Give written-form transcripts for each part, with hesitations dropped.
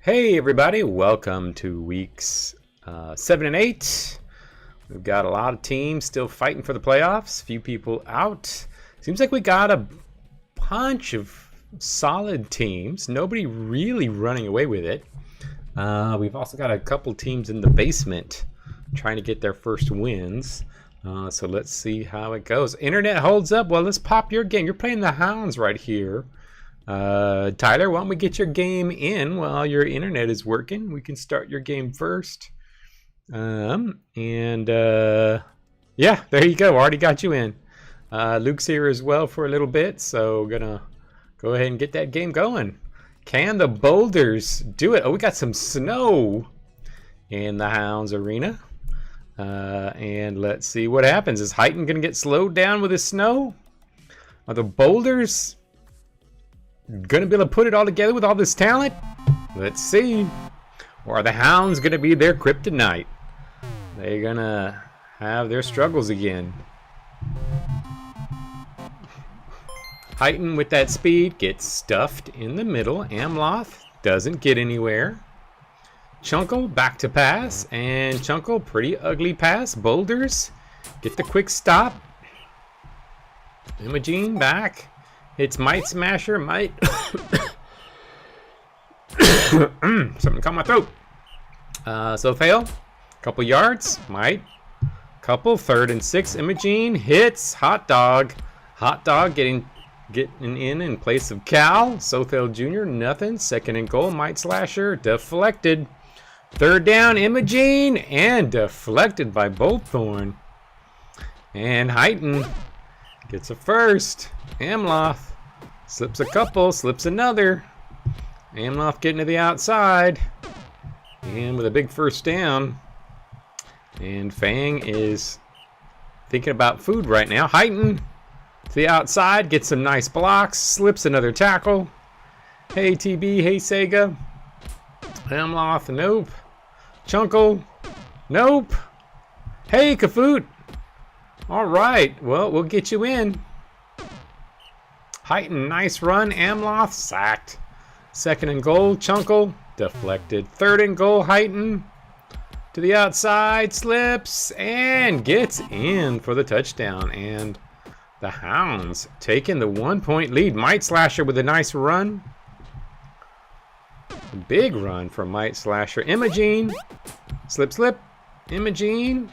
Hey everybody, welcome to weeks 7 and 8. We've got a lot of teams still fighting for the playoffs, few people out. Seems like we got a bunch of solid teams, nobody really running away with it. We've also got a couple teams in the basement trying to get their first wins. So let's see how it goes. Internet holds up. Well, let's pop your game. You're playing the Hounds right here. Tyler, why don't we get your game in while your internet is working? We can start your game first. Yeah, there you go. Already got you in. Luke's here as well for a little bit, so gonna go ahead and get that game going. Can the boulders do it? Oh, we got some snow in the Hounds arena. And let's see what happens. Is Heighton gonna get slowed down with his snow? Are the boulders gonna be able to put it all together with all this talent? Let's see. Or are the Hounds gonna be their kryptonite? They're gonna have their struggles again. Heighton with that speed gets stuffed in the middle. Amloth doesn't get anywhere. Chunkle back to pass, and Chunkle pretty ugly pass. Boulders get the quick stop. Imogene back. It's Might Smasher. Might. Something caught my throat. So fail. Couple yards. Might. Couple. 3rd and 6. Imogene hits. Hot Dog. Hot Dog getting in place of Cal. Sothel Jr. Nothing. 2nd and goal. Might Slasher deflected. 3rd down. Imogene and deflected by Bolthorn. And Heighton gets a first. Amloth slips a couple, slips another. Amloth getting to the outside. And with a big first down. And Fang is thinking about food right now. Heighton to the outside, gets some nice blocks, slips another tackle. Hey TB, hey Sega. Amloth, nope. Chunkle, nope. Hey Kafoot. All right, well, we'll get you in. Heighton, nice run. Amloth, sacked. 2nd and goal. Chunkle, deflected. 3rd and goal. Heighton to the outside, slips, and gets in for the touchdown. And the Hounds taking the 1-point lead. Might Slasher with a nice run. Big run from Might Slasher. Imogene, slip. Imogene.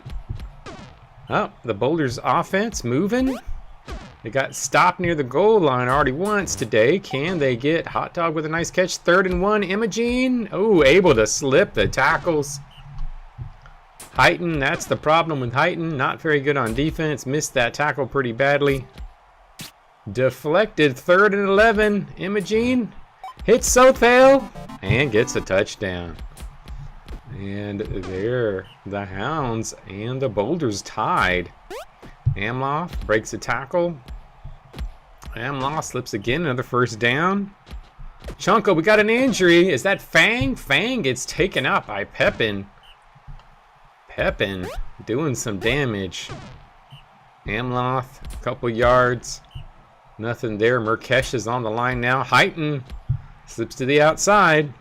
Oh, the Boulders offense moving. They got stopped near the goal line already once today. Can they get Hot Dog with a nice catch? 3rd and 1. Imogene. Oh, able to slip the tackles. Heighton, that's the problem with Heighton. Not very good on defense. Missed that tackle pretty badly. Deflected. 3rd and 11. Imogene hits Sothel and gets a touchdown. And there, the Hounds and the Boulders tied. Amloth breaks a tackle. Amloth slips again, another first down. Chunkle, we got an injury. Is that Fang? Fang gets taken out by Pepin. Pepin doing some damage. Amloth, a couple yards. Nothing there. Murkesh is on the line now. Heighton slips to the outside.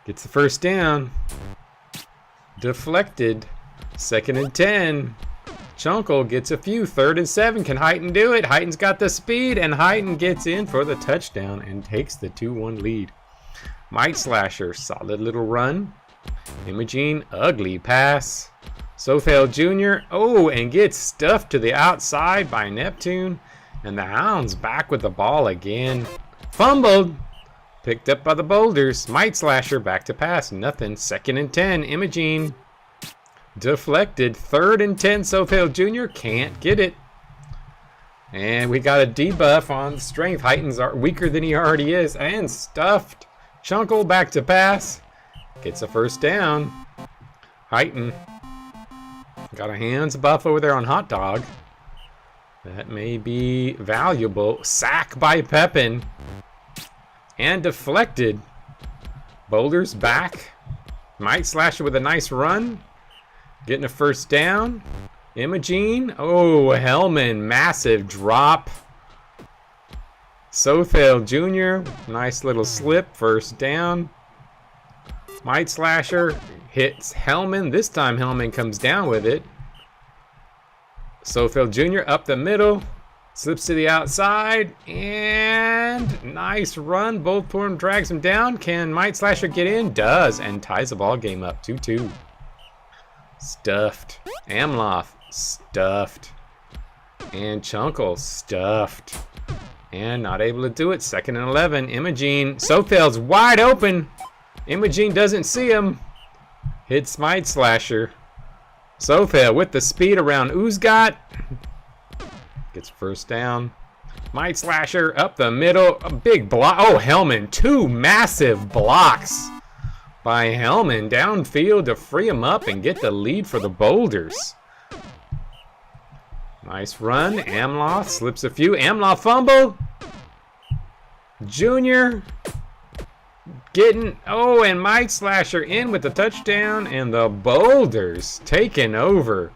Gets the first down. Deflected. 2nd and 10. Chunkle gets a few. 3rd and 7. Can Heighton do it? Heighton's got the speed, and Heighton gets in for the touchdown and takes the 2-1 lead. Might Slasher, solid little run. Imogene, ugly pass. Sothel Jr. Oh, and gets stuffed to the outside by Neptune. And the Hounds back with the ball again. Fumbled. Picked up by the Boulders. Might Slasher back to pass. Nothing. 2nd and 10. Imogene. Deflected. 3rd and 10. Sothel Jr. can't get it. And we got a debuff on strength. Heighton's weaker than he already is. And stuffed. Chunkle back to pass. Gets a first down. Heighton. Got a hands buff over there on Hot Dog. That may be valuable. Sack by Pepin. And deflected. Boulders back. Might Slasher with a nice run. Getting a first down. Imogene. Oh, Hellman. Massive drop. Sothel Jr. Nice little slip. First down. Might Slasher hits Hellman. This time Hellman comes down with it. Sofel Jr. up the middle. Slips to the outside. And nice run. Both form drags him down. Can Might Slasher get in? Does. And ties the ball game up. 2-2. Stuffed. Amloth. Stuffed. And Chunkle. Stuffed. And not able to do it. 2nd and 11. Imogene. Sofel's wide open. Imogene doesn't see him. Hits Might Slasher. Sofel with the speed around Uzgat. Gets first down. Might Slasher up the middle. A big block. Oh, Hellman. 2 massive blocks by Hellman downfield to free him up and get the lead for the Boulders. Nice run. Amloth slips a few. Amloth fumble. Junior getting, oh, and Might Slasher in with the touchdown, and the Boulders taking over.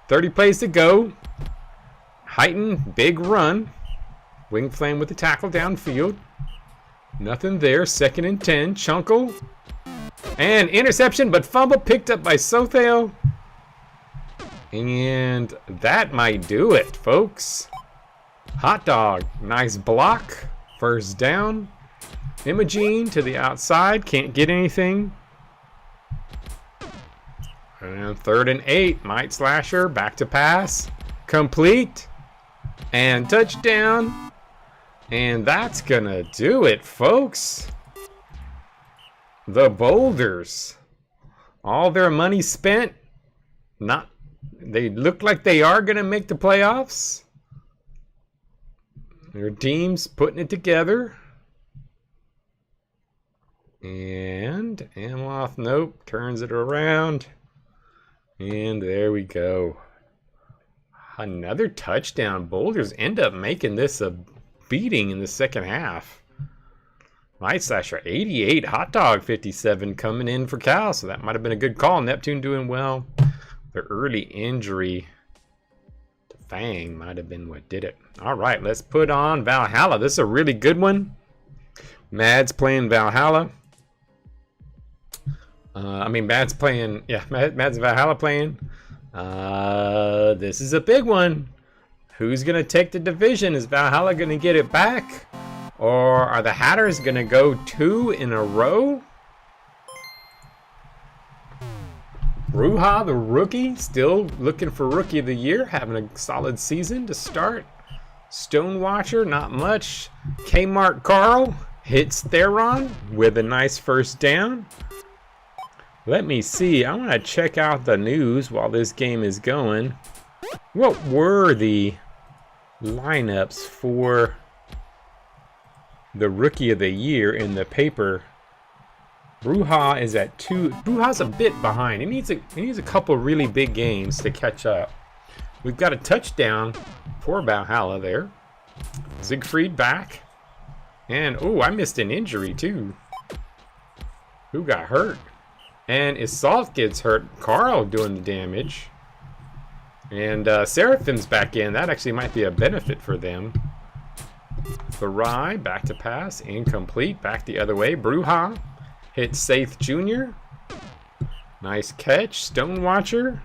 30 plays to go. Heighten, big run. Wing Flame with the tackle downfield. Nothing there. 2nd and 10. Chunkle. And interception, but fumble picked up by Sotheo. And that might do it, folks. Hot Dog, nice block. First down. Imogene to the outside, can't get anything. And 3rd and 8, Might Slasher, back to pass. Complete. And touchdown. And that's gonna do it, folks. The Boulders. All their money spent. They look like they are gonna make the playoffs. Their team's putting it together. And Amloth, nope, turns it around. And there we go. Another touchdown. Boulders end up making this a beating in the second half. Might Slasher 88, Hot Dog 57 coming in for Cal, so that might have been a good call. Neptune doing well. The early injury to Fang might have been what did it. All right, let's put on Valhalla. This is a really good one. Mad's playing Valhalla. Mad's playing, yeah, Mad's Valhalla playing. This is a big one. Who's going to take the division? Is Valhalla going to get it back? Or are the Hatters going to go 2 in a row? Ruha, the rookie, still looking for Rookie of the Year, having a solid season to start. Stonewatcher, not much. Kmart Carl hits Theron with a nice first down. Let me see. I want to check out the news while this game is going. What were the lineups for the Rookie of the Year in the paper? Bruja is at 2. Bruja's a bit behind. He needs a couple really big games to catch up. We've got a touchdown for Valhalla there. Siegfried back. And, oh, I missed an injury too. Who got hurt? And Assault gets hurt. Carl doing the damage. And Seraphim's back in. That actually might be a benefit for them. Farai back to pass. Incomplete. Back the other way. Bruja hits Saith Jr. Nice catch. Stonewatcher.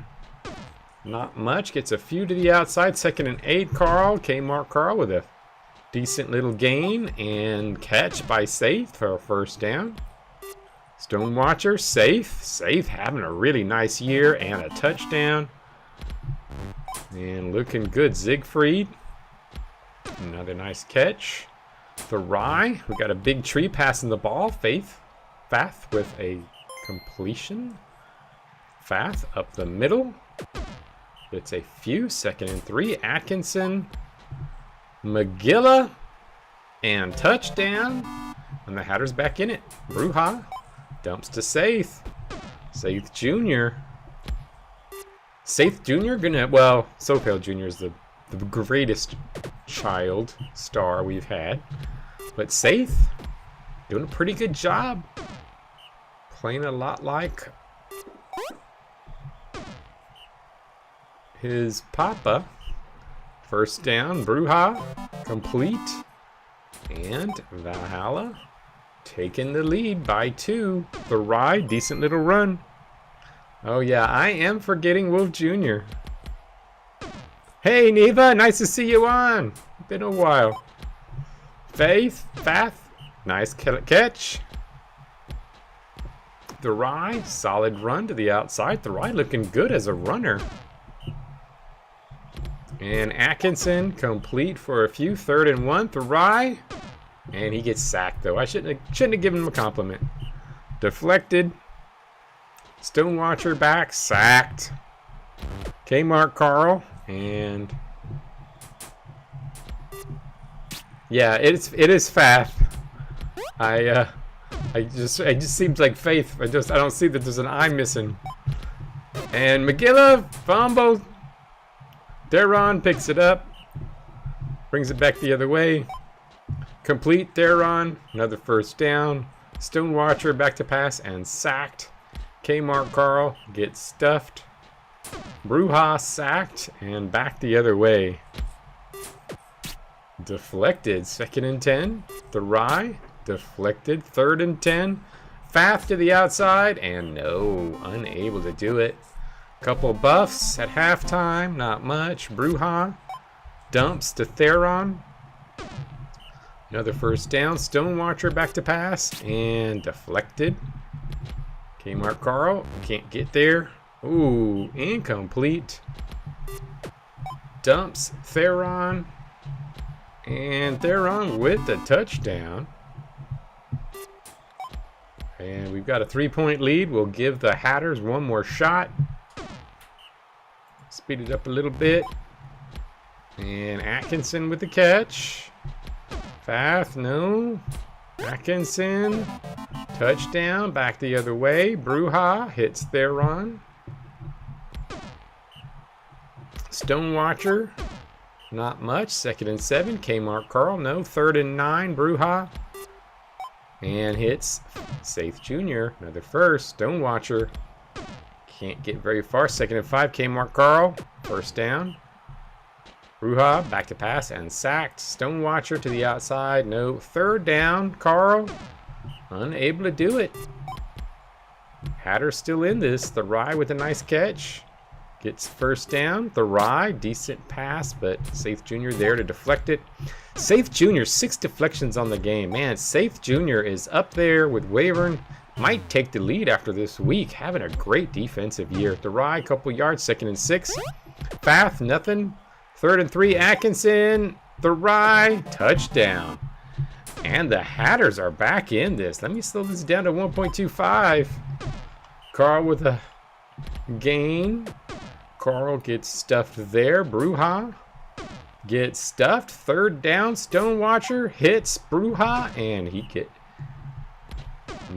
Not much. Gets a few to the outside. 2nd and 8. Carl. Kmart Carl with a decent little gain. And catch by Saith for a first down. Stonewatcher. Safe. Safe having a really nice year and a touchdown. And looking good. Siegfried. Another nice catch. Farai. We got a big tree passing the ball. Fath with a completion. Fath up the middle. It's a few. 2nd and 3. Atkinson. Magilla. And touchdown. And the Hatter's back in it. Bruja. Dumps to Saith. Saith Jr. Saith Jr. gonna, well, Sopel Jr. is the greatest child star we've had. But Saith doing a pretty good job. Playing a lot like his papa. First down, Bruja, complete. And Valhalla taking the lead by 2. The ride, decent little run. Oh yeah, I am forgetting Wolf Jr. Hey Neva, nice to see you on. Been a while. Faith, nice catch. The ride, solid run to the outside. The ride looking good as a runner. And Atkinson complete for a few, 3rd and 1. The ride, and he gets sacked though. I shouldn't have given him a compliment. Deflected. Stonewatcher back, sacked. Kmart Carl, and yeah, it is Fath. It just seems like Faith. I don't see that there's an eye missing. And McGilla fumble. Theron picks it up, brings it back the other way. Complete Theron, another 1st down. Stonewatcher back to pass and sacked. Kmart Carl gets stuffed. Bruja sacked and back the other way. Deflected, 2nd and 10. The Rye, deflected, 3rd and 10. Fath to the outside, and no, unable to do it. Couple buffs at halftime, not much. Bruja dumps to Theron. Another 1st down. Stonewatcher back to pass and deflected. Kmart Carl can't get there. Ooh, incomplete. Dumps Theron. And Theron with the touchdown. And we've got a 3-point lead. We'll give the Hatters one more shot. Speed it up a little bit. And Atkinson with the catch. Fath, no. Atkinson. Touchdown. Back the other way. Bruja hits Theron. Stonewatcher. Not much. 2nd and 7. Kmart Carl. No. 3rd and 9. Bruja. And hits Safe Jr. Another 1st. Stonewatcher. Can't get very far. 2nd and 5. Kmart Carl. 1st down. Bruja back to pass and sacked. Stonewatcher to the outside. No. 3rd down. Carl. Unable to do it. Hatter's still in this. The Rye with a nice catch. Gets 1st down. The Rye, decent pass, but Safe Jr. there to deflect it. Safe Jr., 6 deflections on the game. Man, Safe Jr. is up there with Wavern. Might take the lead after this week. Having a great defensive year. The Rye, couple yards, 2nd and 6. Fath, nothing. 3rd and 3. Atkinson. The Rye, touchdown. And the Hatters are back in this. Let me slow this down to 1.25. Carl with a gain. Carl gets stuffed there. Bruja gets stuffed. 3rd down. Stonewatcher hits Bruja, and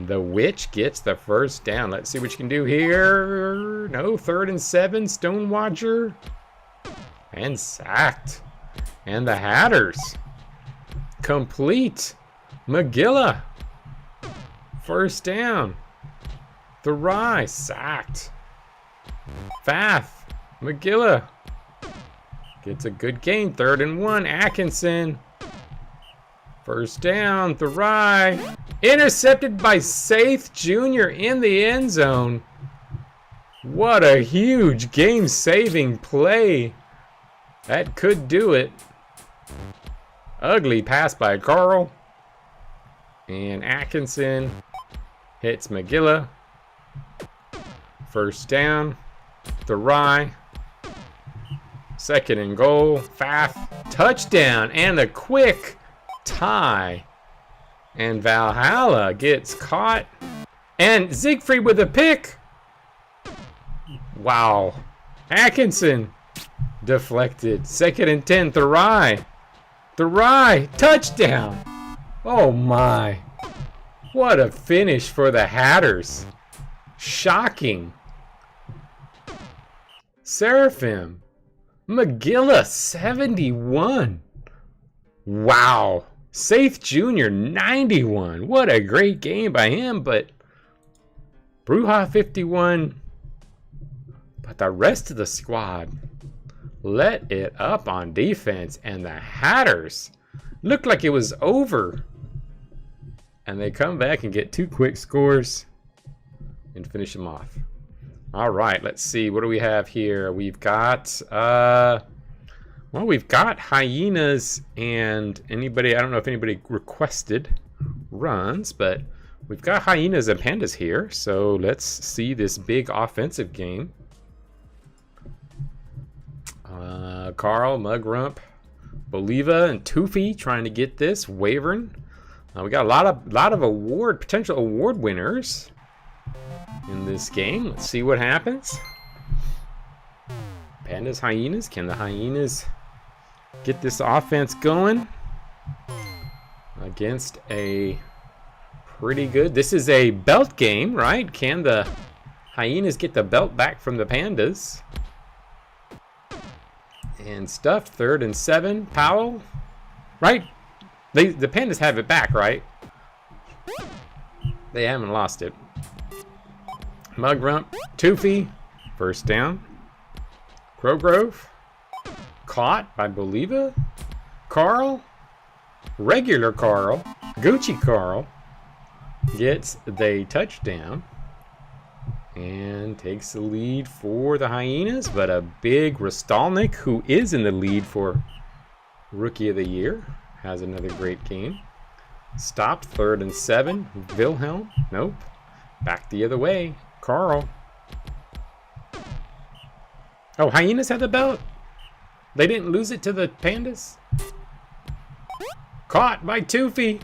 the Witch gets the 1st down. Let's see what you can do here. No. 3rd and 7. Stonewatcher and sacked. And the Hatters complete. McGilla 1st down. The Rye sacked. Fath. McGilla gets a good gain. 3rd and 1. Atkinson. 1st down. The Rye. Intercepted by Safe Jr. in the end zone. What a huge game-saving play. That could do it. Ugly pass by Carl. And Atkinson hits McGilla. 1st down. The Rye. 2nd and goal. Fath. Touchdown. And a quick tie. And Valhalla gets caught. And Siegfried with a pick. Wow. Atkinson deflected. 2nd and 10. The Rye. The Rye. Touchdown. Oh my. What a finish for the Hatters. Shocking. Seraphim. McGilla 71. Wow. Safe Jr. 91. What a great game by him, but Bruja 51. But the rest of the squad let it up on defense, and the Hatters looked like it was over. And they come back and get 2 quick scores and finish them off. All right, let's see. What do we have here? We've got, well, we've got Hyenas and anybody, I don't know if anybody requested runs, but we've got Hyenas and Pandas here. So let's see this big offensive game. Carl, Mugrump, Boliva, and Toofy trying to get this. Wavern. We got a lot of potential award winners in this game. Let's see what happens. Pandas, Hyenas. Can the Hyenas get this offense going against a pretty good? This is a belt game, right? Can the Hyenas get the belt back from the Pandas? And stuff. 3rd and 7. Powell, right? The Pandas have it back, right? They haven't lost it. Mugrump, Toofy, 1st down. Crowgrove, caught by Boliva. Carl, regular Carl, Gucci Carl, gets the touchdown and takes the lead for the Hyenas. But a big Rostalnik, who is in the lead for Rookie of the Year, has another great game. Stopped. 3rd and 7. Wilhelm. Nope. Back the other way. Carl. Oh, Hyenas had the belt. They didn't lose it to the Pandas. Caught by Toofy.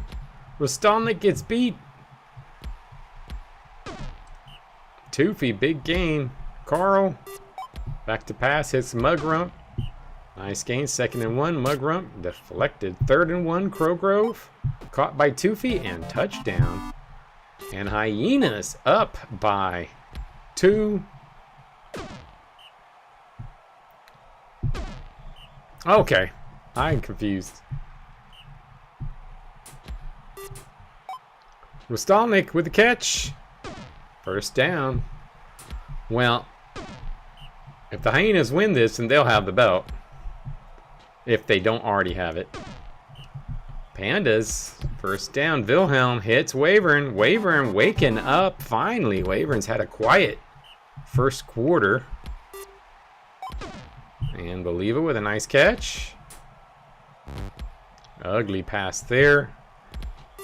Rostalnik gets beat. Toofy, big gain. Carl. Back to pass. Hits Mugrump. Nice gain. 2nd and 1. Mugrump deflected. 3rd and 1. Crowgrove caught by Toofy and touchdown. And Hyenas up by 2. Okay, I'm confused. Rostalnik with the catch. 1st down. Well, if the Hyenas win this, then they'll have the belt. If they don't already have it. Pandas, 1st down. Wilhelm hits Wavern. Wavern waking up finally. Wavern's had a quiet 1st quarter. And Boliva with a nice catch. Ugly pass there.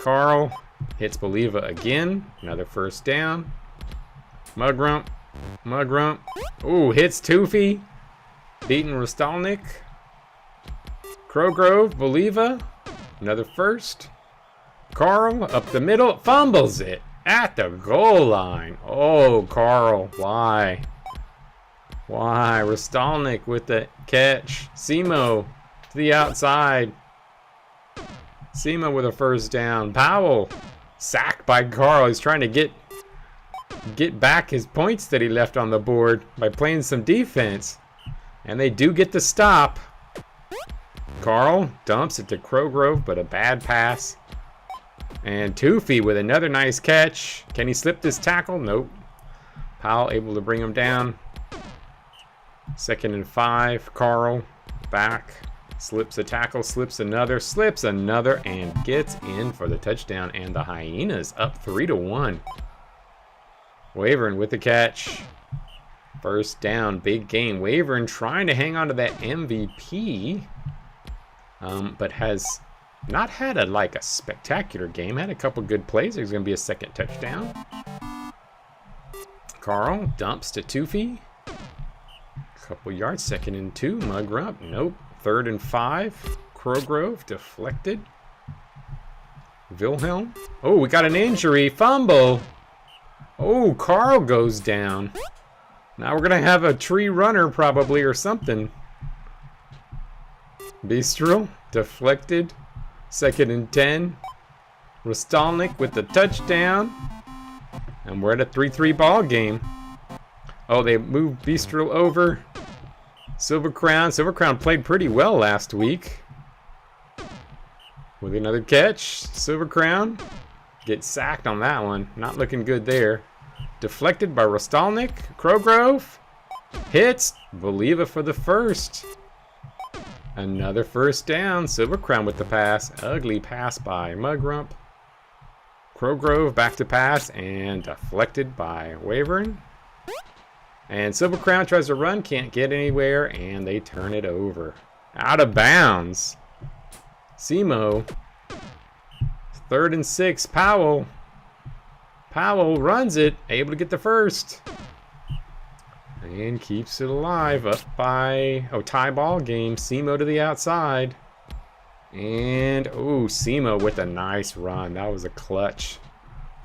Carl hits Boliva again. Another 1st down. Mugrump. Mugrump. Ooh, hits Toofy. Beating Rostalnik. Crowgrove, Boliva, another 1st. Carl up the middle, fumbles it at the goal line. Oh, Carl, why? Why? Rostalnik with the catch. Simo to the outside. Simo with a 1st down. Powell sacked by Carl. He's trying to get back his points that he left on the board by playing some defense. And they do get the stop. Carl dumps it to Crowgrove, but a bad pass. And Toofy with another nice catch. Can he slip this tackle? Nope. Powell able to bring him down. 2nd and 5. Carl back. Slips a tackle, slips another, and gets in for the touchdown. And the Hyenas up 3-1. Wavern with the catch. 1st down, big game. Wavern trying to hang on to that MVP. But has not had a spectacular game. Had a couple good plays. There's going to be a 2nd touchdown. Carl dumps to Toofy. Couple yards. 2nd and 2. Mugrump. Nope. 3rd and 5. Crowgrove deflected. Wilhelm. Oh, we got an injury. Fumble. Oh, Carl goes down. Now we're going to have a tree runner probably or something. Bistro deflected. 2nd and 10. Rostalnik with the touchdown. And we're at a 3-3 ball game. Oh, they moved Bistro over. Silver Crown played pretty well last week. With another catch. Silver Crown gets sacked on that one. Not looking good there. Deflected by Rostalnik. Crowgrove hits Boliva for the 1st. Another 1st down. Silver Crown with the pass. Ugly pass by Mugrump. Crowgrove back to pass and deflected by Wavering. And Silver Crown tries to run, can't get anywhere, and they turn it over. Out of bounds. Simo. 3rd and 6. Powell. Powell runs it, able to get the first. And keeps it alive. Up by, tie ball game. Simo to the outside. And, Simo with a nice run. That was a clutch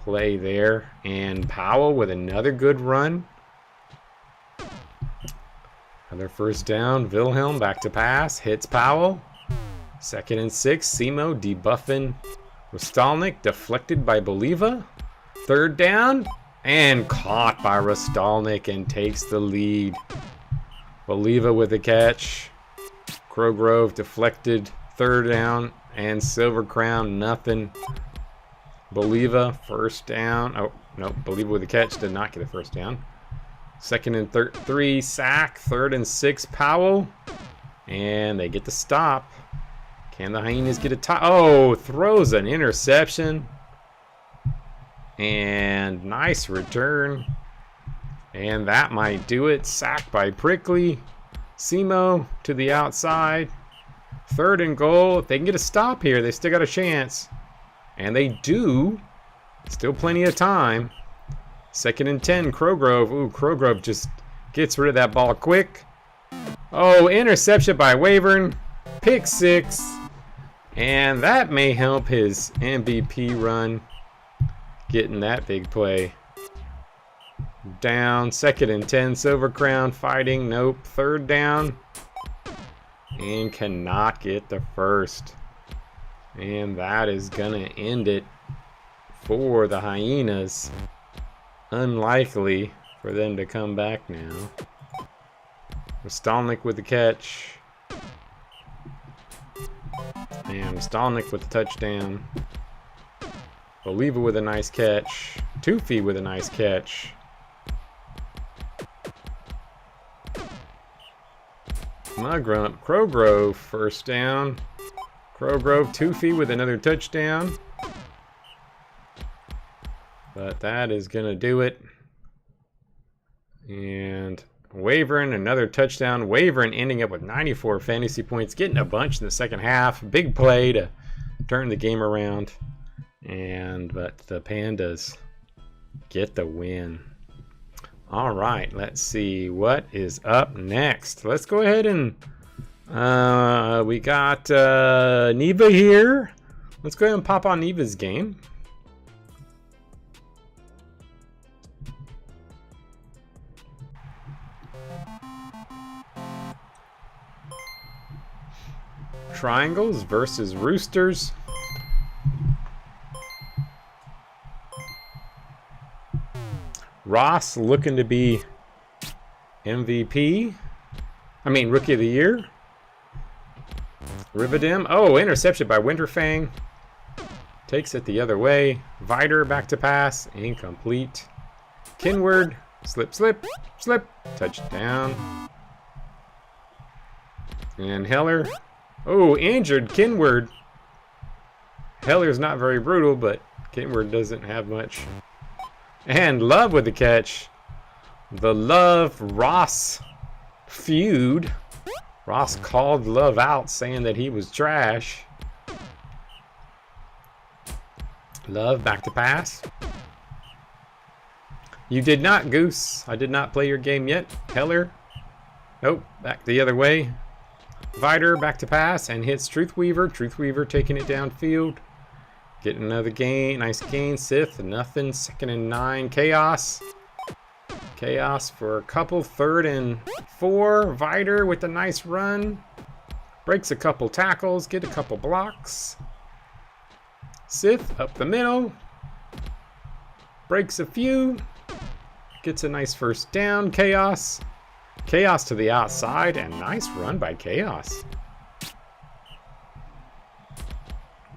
play there. And Powell with another good run. Another first down. Wilhelm back to pass. Hits Powell. 2nd and 6. Simo debuffing Rostalnik. Deflected by Boliva. 3rd down. And caught by Rostalnik and takes the lead. Boliva with the catch. Crowgrove deflected. 3rd down. And Silver Crown, nothing. Boliva, 1st down. Oh, no. Boliva with the catch. Did not get a 1st down. 2nd and 3, sack. 3rd and 6, Powell. And they get the stop. Can the Hyenas get a tie? Oh, throws an interception. And nice return. And that might do it. Sacked by Prickly. Simo to the outside. 3rd and goal. If they can get a stop here, they still got a chance. And they do. Still plenty of time. 2nd and 10, Crowgrove. Crowgrove just gets rid of that ball quick. Interception by Wavern. Pick 6. And that may help his MVP run. Getting that big play. Down. 2nd and 10, Silver Crown fighting. Nope. 3rd down. And cannot get the first. And that is going to end it for the Hyenas. Unlikely for them to come back now. Rostalnik with the catch. And Rostalnik with the touchdown. Boliva with a nice catch. Toofy with a nice catch. Mugrunt. Crowgrove, 1st down. Crowgrove, Toofy with another touchdown. But that is going to do it. And Wavering, another touchdown. Wavering ending up with 94 fantasy points, getting a bunch in the second half. Big play to turn the game around. But the Pandas get the win. All right, let's see what is up next. Let's go ahead and we got Neva here. Let's go ahead and pop on Neva's game. Triangles versus Roosters. Ross looking to be MVP. Rookie of the Year. Rivadim. Interception by Winterfang. Takes it the other way. Vider back to pass. Incomplete. Kinward. Slip, slip, slip. Touchdown. And Heller. Injured Kinward. Heller's not very brutal, but Kinward doesn't have much. And Love with the catch. The Love-Ross feud. Ross called Love out, saying that he was trash. Love back to pass. You did not, Goose. I did not play your game yet. Heller. Nope, back the other way. Vider back to pass and hits Truthweaver. Truthweaver taking it downfield. Getting another gain. Nice gain. Sith. Nothing. 2nd and 9. Chaos. Chaos for a couple. 3rd and 4. Vider with a nice run. Breaks a couple tackles. Get a couple blocks. Sith up the middle. Breaks a few. Gets a nice 1st down. Chaos. Chaos to the outside, and nice run by Chaos.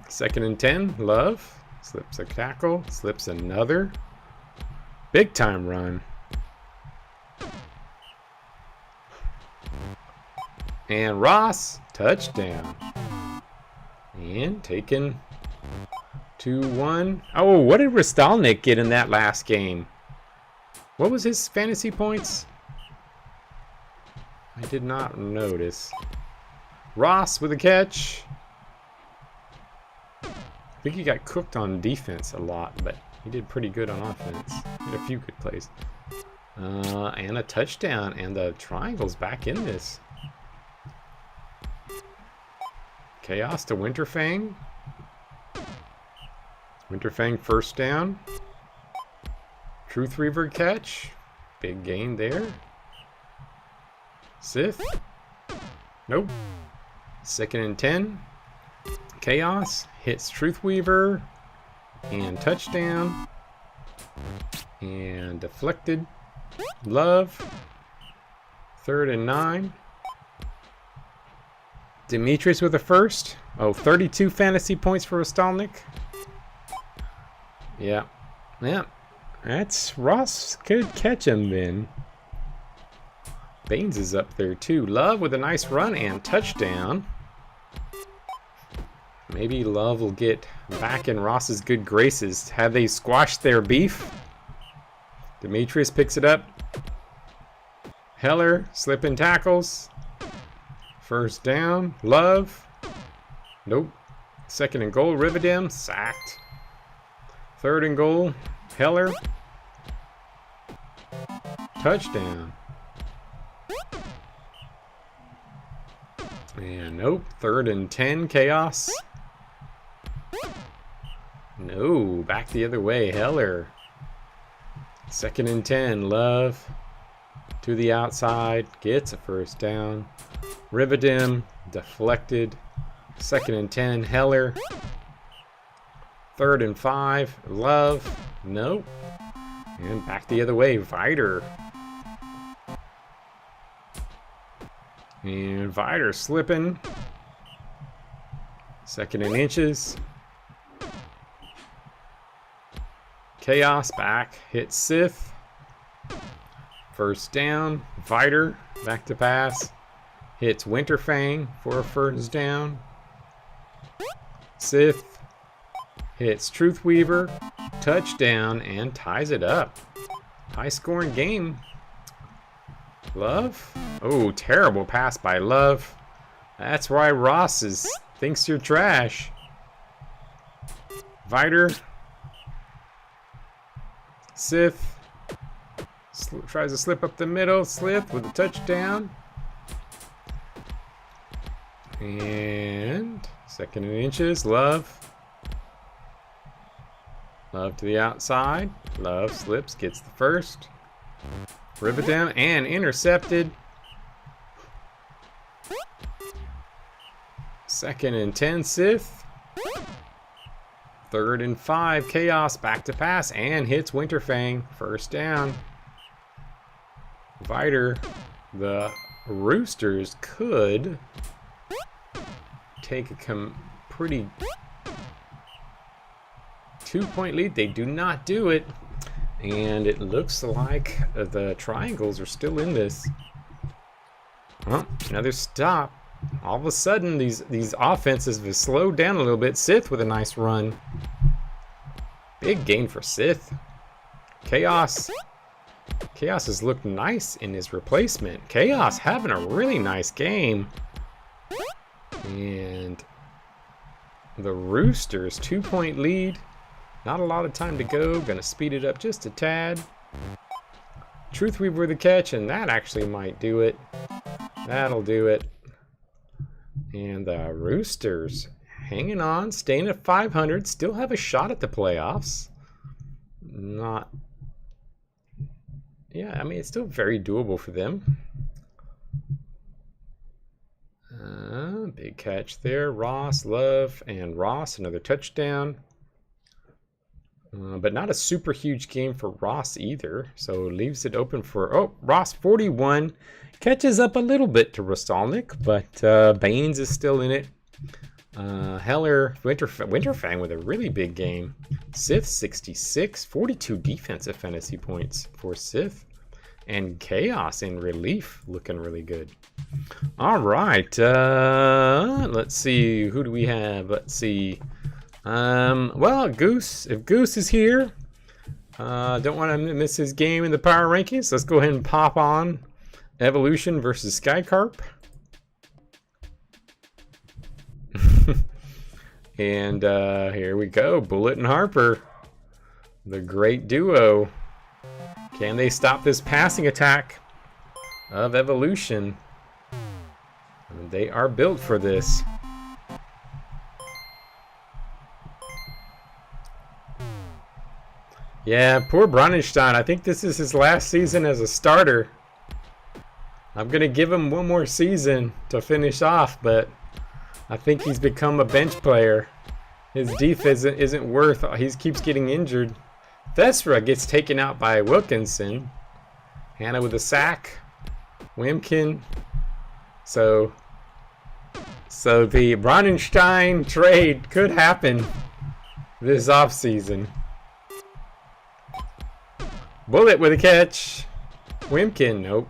2nd and 10, Love. Slips a tackle, slips another. Big time run. And Ross, touchdown. And taking 2-1. Oh, what did Rostalnik get in that last game? What was his fantasy points? I did not notice. Ross with a catch. I think he got cooked on defense a lot, but he did pretty good on offense. He had a few good plays. And a touchdown, and the triangle's back in this. Chaos to Winterfang. Winterfang first down. Truth Reaver catch. Big gain there. Sith. Nope. 2nd and 10. Chaos hits Truth Weaver. And touchdown. And deflected. Love. 3rd and 9. Demetrius with a first. Oh, 32 fantasy points for Rostalnik. Yeah. Yeah. That's Ross could catch him then. Baines is up there too. Love with a nice run and touchdown. Maybe Love will get back in Ross's good graces. Have they squashed their beef? Demetrius picks it up. Heller slipping tackles. First down. Love. Nope. 2nd and goal. Rividem sacked. 3rd and goal. Heller. Touchdown. And nope. 3rd and 10. Chaos. No. Back the other way. Heller. 2nd and 10. Love. To the outside. Gets a first down. Rividem. Deflected. 2nd and 10. Heller. 3rd and 5. Love. Nope. And back the other way. Vider. And Vider slipping. 2nd and inches. Chaos back. Hits Sith. First down. Vider back to pass. Hits Winterfang for a first down. Sith hits Truth Weaver. Touchdown and ties it up. High scoring game. Love. Oh, terrible pass by Love. That's why Ross thinks you're trash. Vider. Sith. Tries to slip up the middle. Slip with a touchdown. And 2nd and inches. Love. Love to the outside. Love slips. Gets the first. Rividem and intercepted. 2nd and 10. Sith. 3rd and 5. Chaos back to pass and hits Winterfang. First down. Vider. The Roosters could take a pretty 2-point lead. They do not do it. And it looks like the triangles are still in this. Well, another stop. All of a sudden, these offenses have slowed down a little bit. Sith with a nice run. Big gain for Sith. Chaos. Chaos has looked nice in his replacement. Chaos having a really nice game. And the Roosters, 2-point lead. Not a lot of time to go. Gonna speed it up just a tad. Truth Weaver with the catch, and that actually might do it. That'll do it. And the Roosters hanging on, staying at 500, still have a shot at the playoffs. Yeah, I mean, it's still very doable for them. Big catch there. Ross, Love, and Ross, another touchdown. But not a super huge game for Ross either. So leaves it open for, oh, Ross 41. Catches up a little bit to Rostalnik, but Baines is still in it. Heller, Winterfang with a really big game. Sith 66, 42 defensive fantasy points for Sith. And Chaos in relief, looking really good. All right, let's see, who do we have? Let's see. Well, Goose, if Goose is here, don't want to miss his game in the power rankings. Let's go ahead and pop on Evolution versus Skycarp. And here we go, Bullet and Harper, the great duo. Can they stop this passing attack of Evolution? They are built for this. Yeah, poor Bronnenstein. I think this is his last season as a starter. I'm going to give him one more season to finish off, but I think he's become a bench player. His defense isn't worth. He keeps getting injured. Thesra gets taken out by Wilkinson. Hannah with a sack. Wimkin. So the Bronnenstein trade could happen this offseason. Bullet with a catch. Wimkin, nope.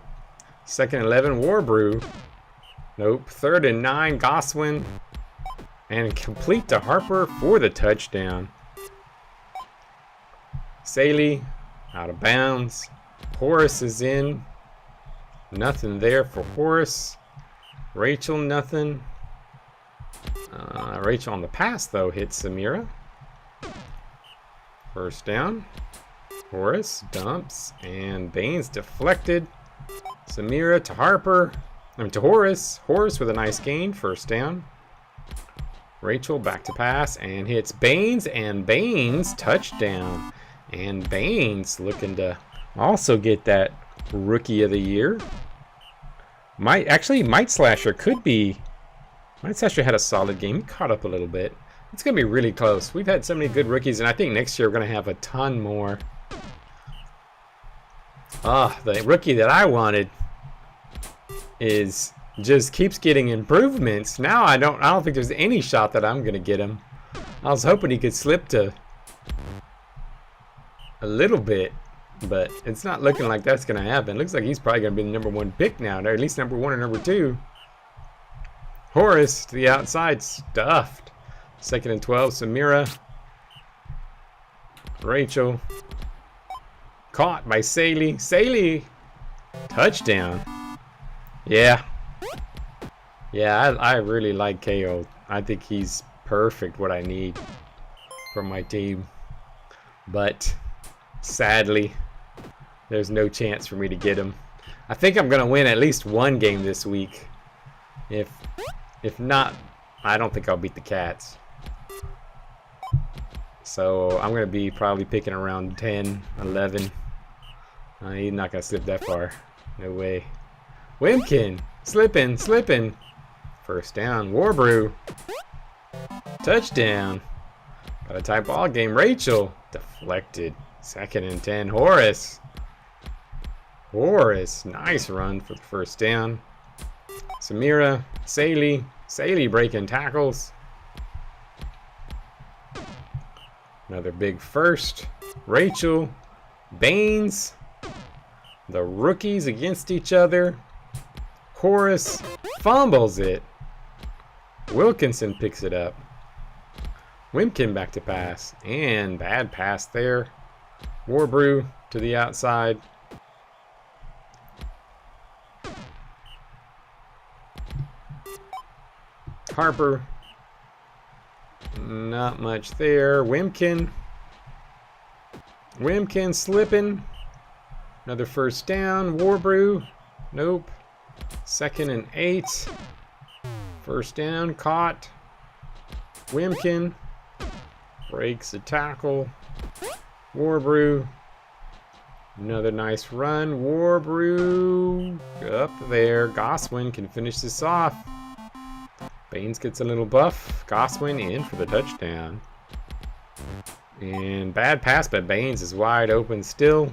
2nd and 11, Warbrew. Nope. 3rd and 9, Goswin. And complete to Harper for the touchdown. Saley out of bounds. Horace is in. Nothing there for Horace. Rachel, nothing. Rachel on the pass, though, hits Samira. 1st down. Horace dumps, and Baines deflected. Samira to Harper. To Horace. Horace with a nice gain. 1st down. Rachel back to pass and hits Baines, and Baines touchdown. And Baines looking to also get that Rookie of the Year. Might Slasher could be. Might Slasher had a solid game. He caught up a little bit. It's going to be really close. We've had so many good rookies, and I think next year we're going to have a ton more. The rookie that I wanted is just keeps getting improvements. Now I don't think there's any shot that I'm going to get him. I was hoping he could slip to a little bit, but it's not looking like that's going to happen. Looks like he's probably going to be the #1 pick now, or at least #1 or #2. Horace to the outside, stuffed. 2nd and 12, Samira. Rachel. Caught by Saley. Saley. Touchdown. Yeah. Yeah, I really like KO. I think he's perfect what I need for my team. But sadly, there's no chance for me to get him. I think I'm going to win at least one game this week. If not, I don't think I'll beat the Cats. So I'm going to be probably picking around 10, 11. He's not going to slip that far. No way. Wimkin. Slipping. 1st down. Warbrew. Touchdown. Got a tie ball game. Rachel. Deflected. 2nd and 10. Horace. Nice run for the 1st down. Samira. Saley breaking tackles. Another big 1st. Rachel. Baines. The rookies against each other. Horace fumbles it. Wilkinson picks it up. Wimkin back to pass. And bad pass there. Warbrew to the outside. Harper. Not much there. Wimkin slipping. Another 1st down. Warbrew. Nope. 2nd and 8. 1st down. Caught. Wimkin breaks the tackle. Warbrew. Another nice run. Warbrew up there. Goswin can finish this off. Baines gets a little buff. Goswin in for the touchdown. And bad pass, but Baines is wide open still.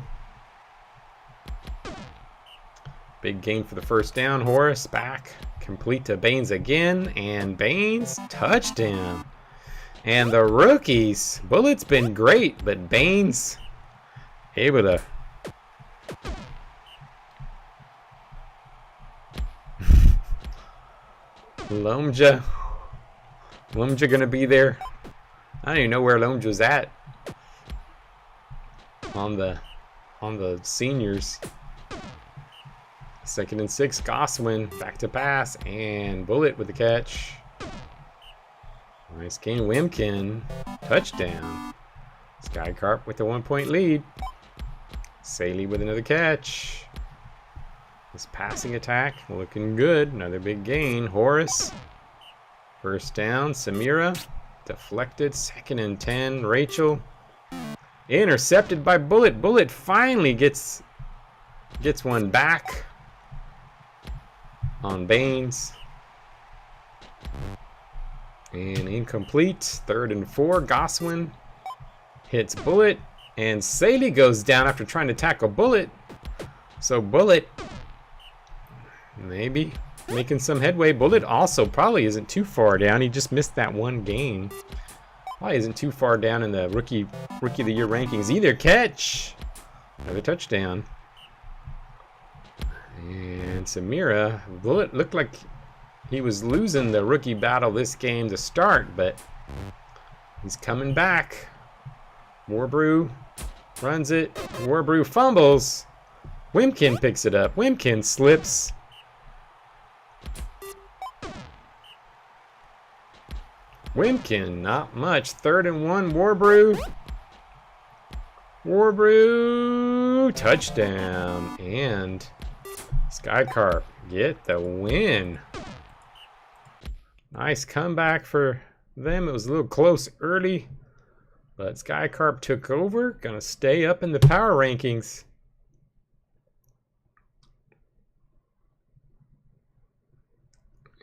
Big gain for the 1st down. Horace back. Complete to Baines again. And Baines, touchdown. And the rookies. Bullet's been great, but Baines able to... Lomja going to be there. I don't even know where Loams was at on the seniors. 2nd and 6, Goswin back to pass, and Bullet with the catch. Nice game, Wimkin. Touchdown. Skycarp with the 1-point lead. Saley with another catch. This passing attack looking good. Another big gain. Horace. First down. Samira. Deflected. 2nd and 10. Rachel. Intercepted by Bullet. Bullet finally gets one back on Baines. And incomplete. 3rd and 4. Goswin hits Bullet. And Saley goes down after trying to tackle Bullet. So Bullet maybe making some headway. Bullet also probably isn't too far down. He just missed that one game. Probably isn't too far down in the rookie of the year rankings either. Catch. Another touchdown. And Samira, Bullet looked like he was losing the rookie battle this game to start, but he's coming back. Warbrew runs it. Warbrew fumbles. Wimkin picks it up. Wimkin slips. Wimkin, not much. 3rd and 1. Warbrew. Warbrew. Touchdown. And Skycarp get the win. Nice comeback for them. It was a little close early, but Skycarp took over. Gonna stay up in the power rankings.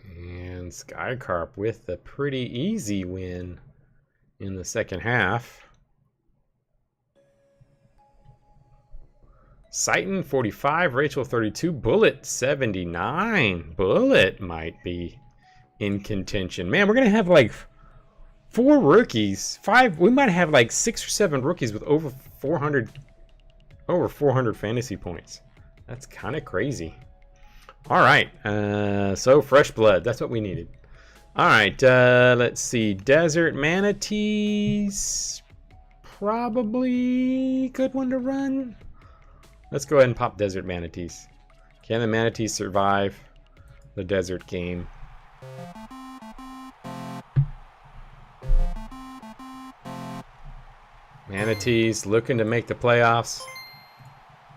And Skycarp with a pretty easy win in the second half. Sighton 45, Rachel 32, Bullet 79. Bullet might be in contention. Man, we're gonna have like 4 rookies, 5. We might have like 6 or 7 rookies with over 400 fantasy points. That's kind of crazy. All right, so fresh blood. That's what we needed. All right, let's see. Desert Manatees, probably good one to run. Let's go ahead and pop Desert Manatees. Can the Manatees survive the desert game? Manatees looking to make the playoffs.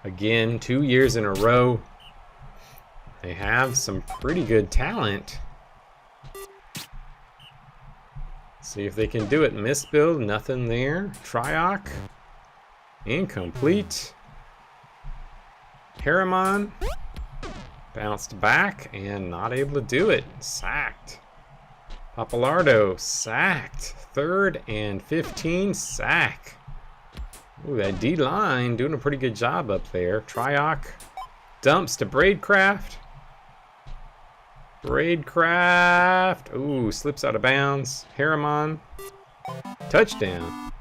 Again, 2 years in a row. They have some pretty good talent. See if they can do it. Misbuild, nothing there. Tryoc, incomplete. Harriman bounced back and not able to do it. Sacked. Papalardo sacked. 3rd and 15, sack. Ooh, that D-line doing a pretty good job up there. Tryoc dumps to Braidcraft. Braidcraft. Ooh, slips out of bounds. Harriman. Touchdown.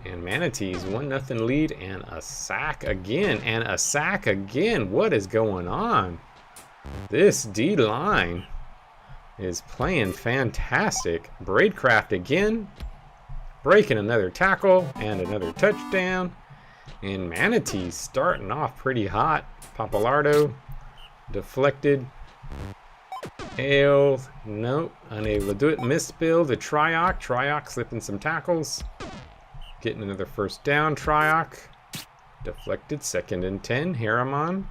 And Manatees 1-0 lead and a sack again. And a sack again. What is going on? This D-line is playing fantastic. Braidcraft again. Breaking another tackle and another touchdown. And Manatees starting off pretty hot. Papalardo deflected. Ale, nope, unable to do it. Misbuild to Tryoc. Tryoc slipping some tackles. Getting another first down. Tryoc deflected. 2nd and 10. Harriman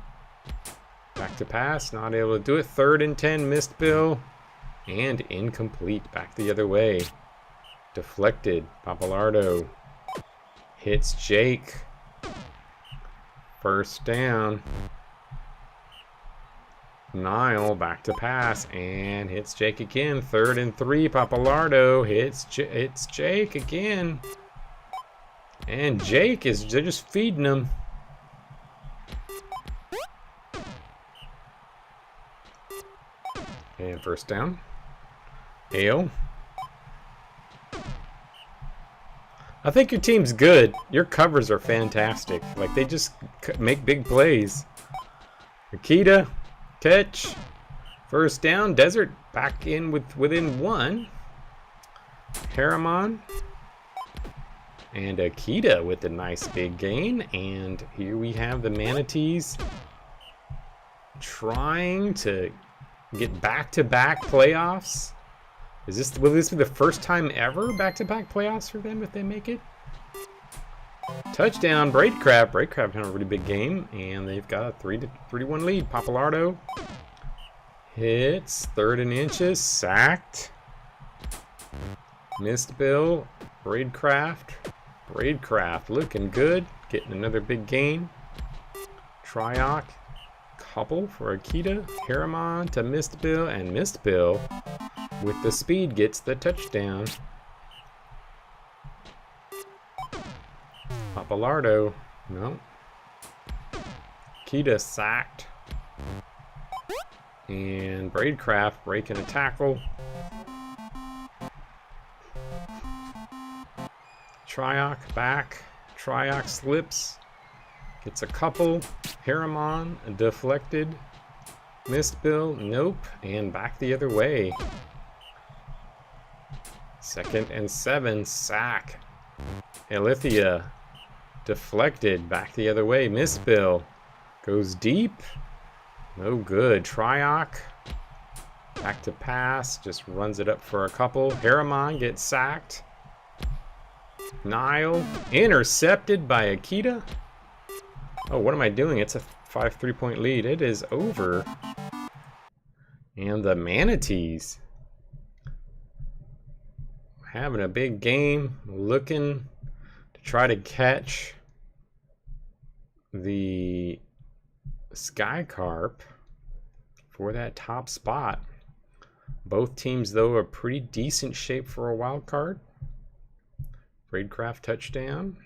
back to pass. Not able to do it. 3rd and 10. Missed Bill. And incomplete. Back the other way. Deflected. Papalardo hits Jake. First down. Nile back to pass and hits Jake again. 3rd and 3. Papalardo hits Jake again. And Jake they're just feeding him. And first down. Ale. I think your team's good. Your covers are fantastic. Like, they just make big plays. Akita, catch. First down. Desert back in within 1. Harriman And Akita with a nice big gain. And here we have the Manatees trying to get back-to-back playoffs. Will this be the first time ever back-to-back playoffs for them if they make it? Touchdown, Braidcraft. Braidcraft had a really big game, and they've got a 3-1 lead. Papalardo hits, 3rd and inches, sacked. Missed Bill, Braidcraft looking good, getting another big gain. Tryoc, couple for Akita. Harriman to Missed Bill, and Missed Bill with the speed gets the touchdown. Papalardo, no. Akita sacked. And Braidcraft breaking a tackle. Tryoc back. Tryoc slips. Gets a couple. Harriman deflected. Missed Bill, nope. And back the other way. 2nd and 7, sack. Elithia deflected, back the other way. Missed Bill goes deep. No good. Tryoc back to pass, just runs it up for a couple. Harriman gets sacked. Nile intercepted by Akita. Oh, what am I doing? It's a 5 3-point lead. It is over. And the Manatees having a big game, looking to try to catch the Sky Carp for that top spot. Both teams, though, are pretty decent shape for a wild card. Braidcraft touchdown.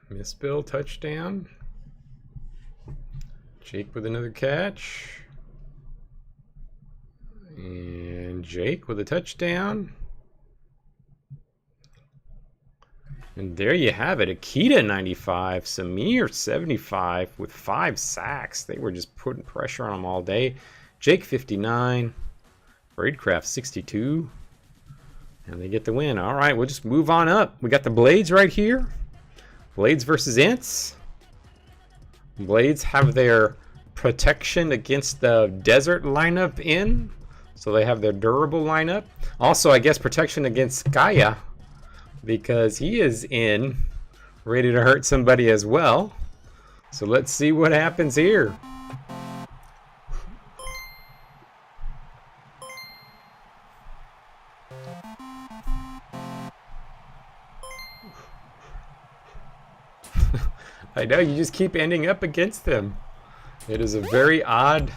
Miss Bill touchdown. Jake with another catch. And Jake with a touchdown. And there you have it. Akita 95, Samir 75 with 5 sacks. They were just putting pressure on him all day. Jake 59, Braidcraft 62. And they get the win. All right, we'll just move on up. We got the Blades right here. Blades versus Ints. Blades have their protection against the desert lineup in. So they have their durable lineup. Also, I guess protection against Calla, because he is in, ready to hurt somebody as well. So let's see what happens here. I know, you just keep ending up against them. It is a very odd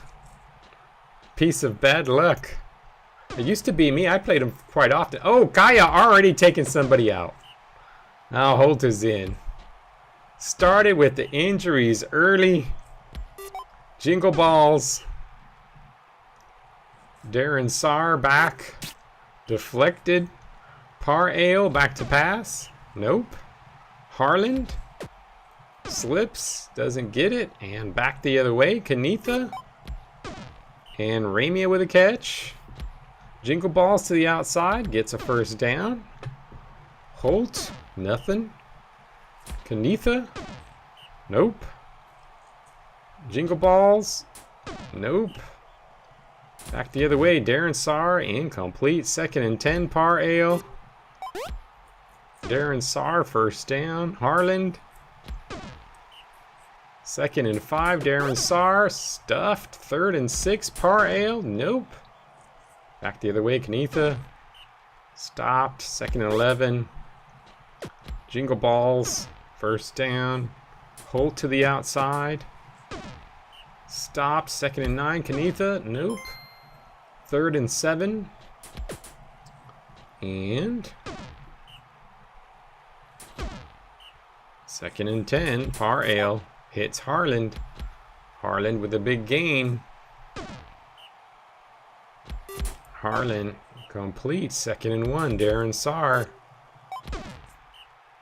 piece of bad luck. It used to be me. I played him quite often. Oh, Kaya already taking somebody out. Now Holt is in. Started with the injuries early. Jingle balls. Darren Saar back. Deflected. Par Ale back to pass. Nope. Harland. Slips. Doesn't get it. And back the other way. Kanitha. And Ramia with a catch. Jingle balls to the outside. Gets a first down. Holt. Nothing. Kanitha. Nope. Jingle balls. Nope. Back the other way. Darren Saar. Incomplete. 2nd and 10. Par Ale. Darren Saar. First down. Harland. 2nd and 5. Darren Saar. Stuffed. 3rd and 6. Par Ale. Nope. Back the other way. Kanitha. Stopped. 2nd and 11. Jingle balls. First down. Holt to the outside. Stopped. 2nd and 9. Kanitha. Nope. 3rd and 7. And 2nd and 10. Par Ale. Hits Harland. Harland with a big gain. Harland complete. 2nd and 1. Darren Saar.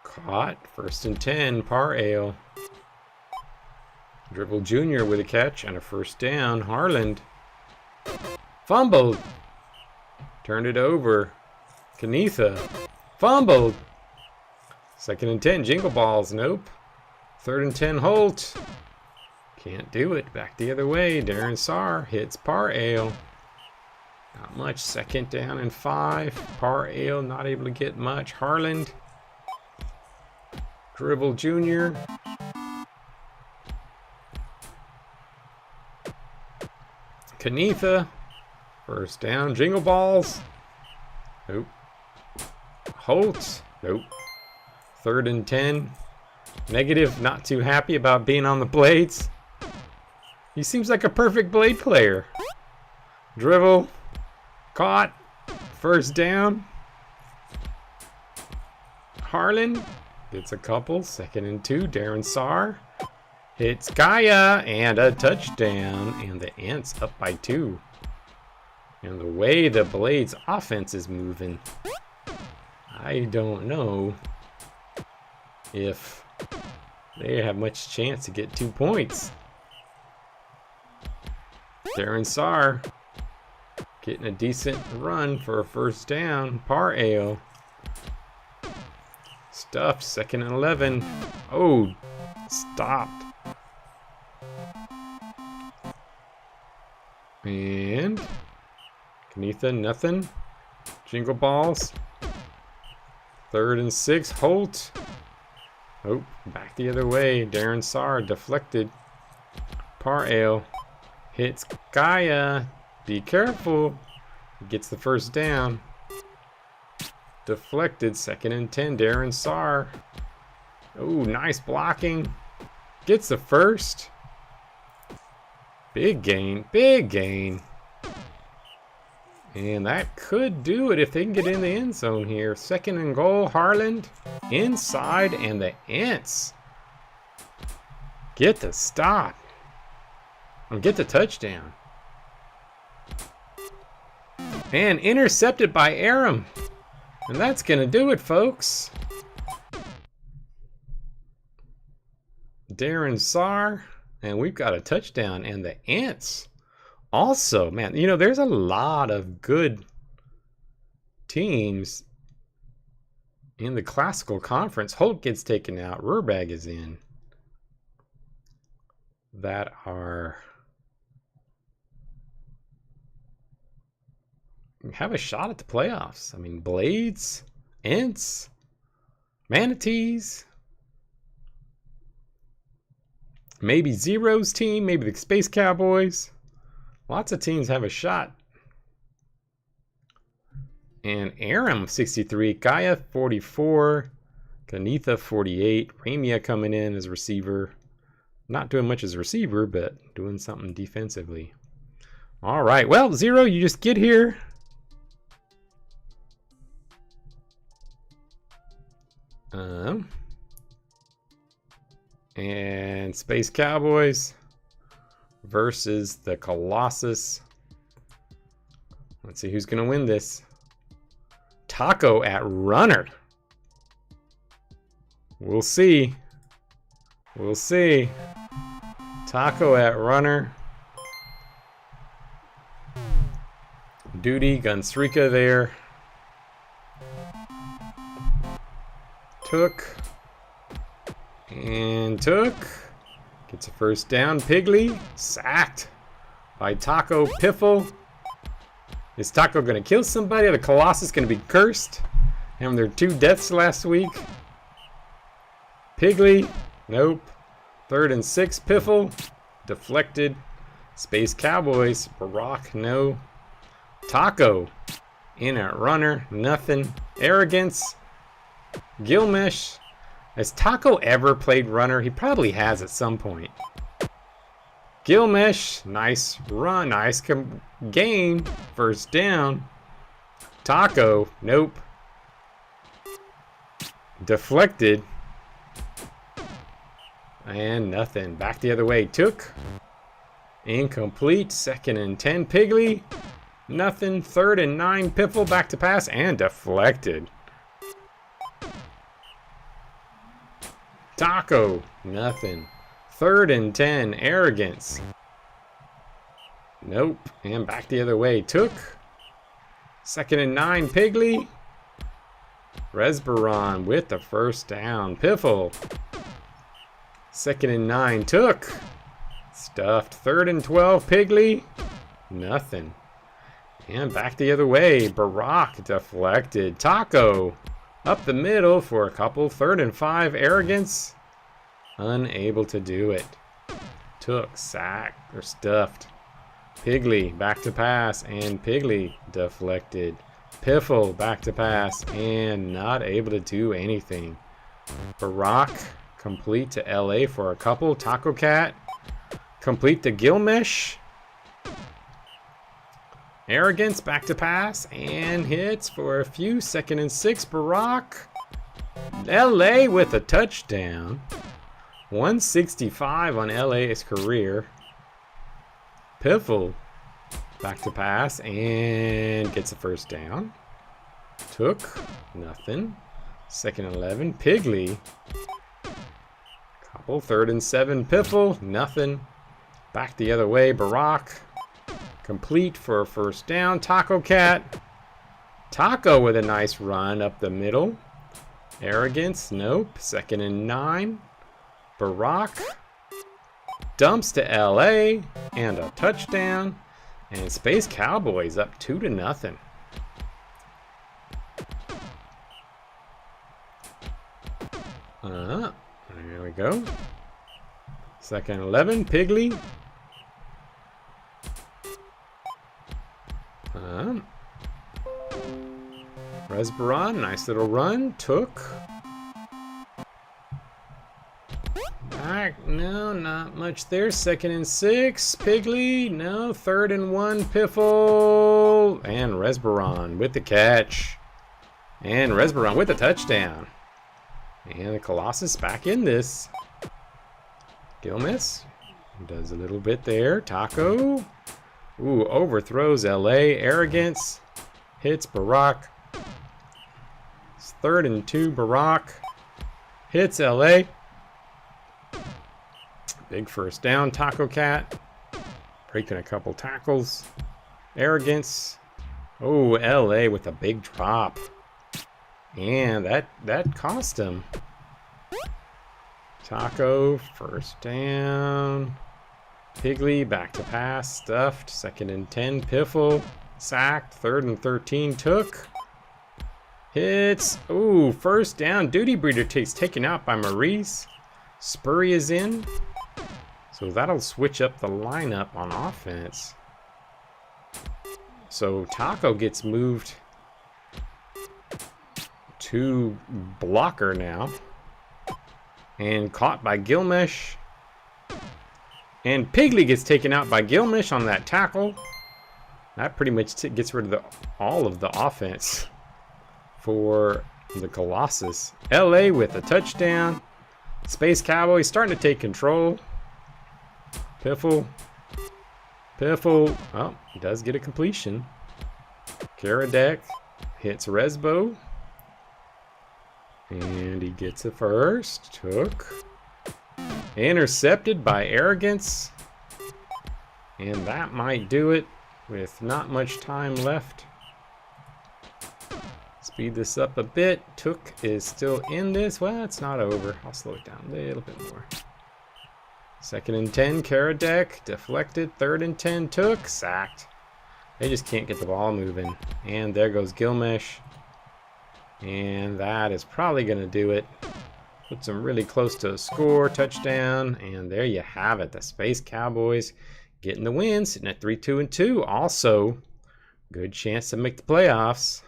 Caught. 1st and 10. Par Ale. Dribble Jr. with a catch and a first down. Harland. Fumbled. Turned it over. Kanitha. Fumbled. 2nd and 10. Jingle balls. Nope. 3rd and 10. Holt. Can't do it. Back the other way. Darren Saar hits Par Ale. Not much. 2nd down and 5. Par Ale not able to get much. Harland. Dribble Jr. Kanitha. 1st down. Jingle balls. Nope. Holt. Nope. 3rd and 10. Negative. Not too happy about being on the blades. He seems like a perfect blade player. Dribble. Caught. 1st down. Harlan gets a couple. 2nd and 2. Darren Saar hits Calla and a touchdown. And the Ants up by 2. And the way the Blades offense is moving, I don't know if they have much chance to get 2 points. Darren Saar getting a decent run for a 1st down. Par Ale. Stuffed. 2nd and 11. Oh, stopped. And Kanitha, nothing. Jingle balls. 3rd and 6. Holt. Oh, back the other way. Darren Saar deflected. Par Ale hits Gaia. Be careful. Gets the 1st down. Deflected. 2nd and 10. Darren Saar. Oh, nice blocking. Gets the 1st. Big gain. Big gain. And that could do it if they can get in the end zone here. 2nd and goal. Harland inside, and the Ants get the stop. And get the touchdown. And intercepted by Aram. And that's going to do it, folks. Darren Saar. And we've got a touchdown. And the Ants also, man, you know, there's a lot of good teams in the Classical Conference. Holt gets taken out. Rurbag is in. That are have a shot at the playoffs. I mean, Blades, Ents, Manatees, maybe Zero's team, maybe the Space Cowboys. Lots of teams have a shot. And Aram 63, Gaia 44, Kanitha 48, Ramia coming in as receiver. Not doing much as a receiver, but doing something defensively. All right, well, Zero, you just get here. And Space Cowboys versus the Colossus. Let's see who's going to win this. Taco at runner. We'll see. We'll see. Taco at runner. Duty, Gunsrika there. Took. And took. Gets a 1st down. Pigley. Sacked by Taco Piffle. Is Taco going to kill somebody? Or the Colossus going to be cursed? Having their 2 deaths last week. Pigley. Nope. 3rd and 6. Piffle. Deflected. Space Cowboys. Barack. No. Taco. In at runner. Nothing. Arrogance. Gilmesh. Has Taco ever played runner? He probably has at some point. Gilmesh. Nice run. Nice gain. 1st down. Taco. Nope. Deflected. And nothing. Back the other way. Took. Incomplete. 2nd and 10. Pigley. Nothing. 3rd and 9. Piffle. Back to pass. And deflected. Taco. Nothing. 3rd and 10. Arrogance. Nope. And back the other way. Took. 2nd and 9. Pigley. Resbaron with the first down. Piffle. 2nd and 9. Took. Stuffed. 3rd and 12. Pigley. Nothing. And back the other way. Barack deflected. Taco. Up the middle for a couple. 3rd and 5. Arrogance. Unable to do it. Took. Sacked. Or stuffed. Pigley. Back to pass. And Pigley deflected. Piffle. Back to pass. And not able to do anything. Barack. Complete to LA for a couple. Taco Cat. Complete to Gilmish. Arrogance back to pass and hits for a few. 2nd and 6. Barack. LA with a touchdown. 165 on LA's career. Piffle back to pass and gets a first down. Took. Nothing. 2nd and 11. Pigley. Couple. 3rd and 7. Piffle. Nothing. Back the other way. Barack. Complete for a first down. Taco Cat. Taco with a nice run up the middle. Arrogance. Nope. 2nd and 9. Barack. Dumps to LA. And a touchdown. And Space Cowboys up 2-0. There we go. 2nd and 11. Pigley. Resbaron, nice little run. Took. Back. No, not much there. 2nd and 6. Pigley. No. 3rd and 1. Piffle. And Resbaron with the catch. And Resbaron with the touchdown. And the Colossus back in this. Gilmiss does a little bit there. Taco. Ooh, overthrows LA. Arrogance. Hits Barack. It's 3rd and 2. Barack. Hits LA. Big first down. Taco Cat. Breaking a couple tackles. Arrogance. Oh, LA with a big drop. And that cost him. Taco. First down. Pigley back to pass, stuffed. 2nd and 10. Piffle sacked. 3rd and 13. Took. Hits. Ooh, first down. Duty Breeder takes taken out by Maurice. Spurry is in. So that'll switch up the lineup on offense. So Taco gets moved to blocker now. And caught by Gilmish. And Pigley gets taken out by Gilmish on that tackle. That pretty much gets rid of all of the offense for the Colossus. LA with a touchdown. Space Cowboys starting to take control. Piffle. Piffle. Oh, he does get a completion. Karadek hits Resbo. And he gets a first. Took. Intercepted by Arrogance. And that might do it with not much time left. Speed this up a bit. Took is still in this. Well, it's not over. I'll slow it down a little bit more. 2nd and 10. Karadek deflected. 3rd and 10. Took. Sacked. They just can't get the ball moving. And there goes Gilmish. And that is probably going to do it. Puts them really close to a score, touchdown, and there you have it. The Space Cowboys getting the win, sitting at 3-2-2. Also, good chance to make the playoffs.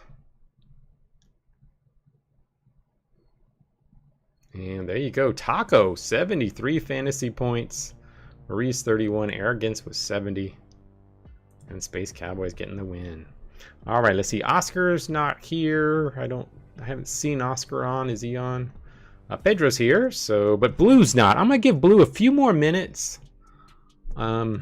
And there you go. Taco, 73 fantasy points. Maurice, 31. Arrogance was 70. And Space Cowboys getting the win. All right, let's see. Oscar's not here. I haven't seen Oscar on. Is he on? Pedro's here, but Blue's not. I'm gonna give Blue a few more minutes. I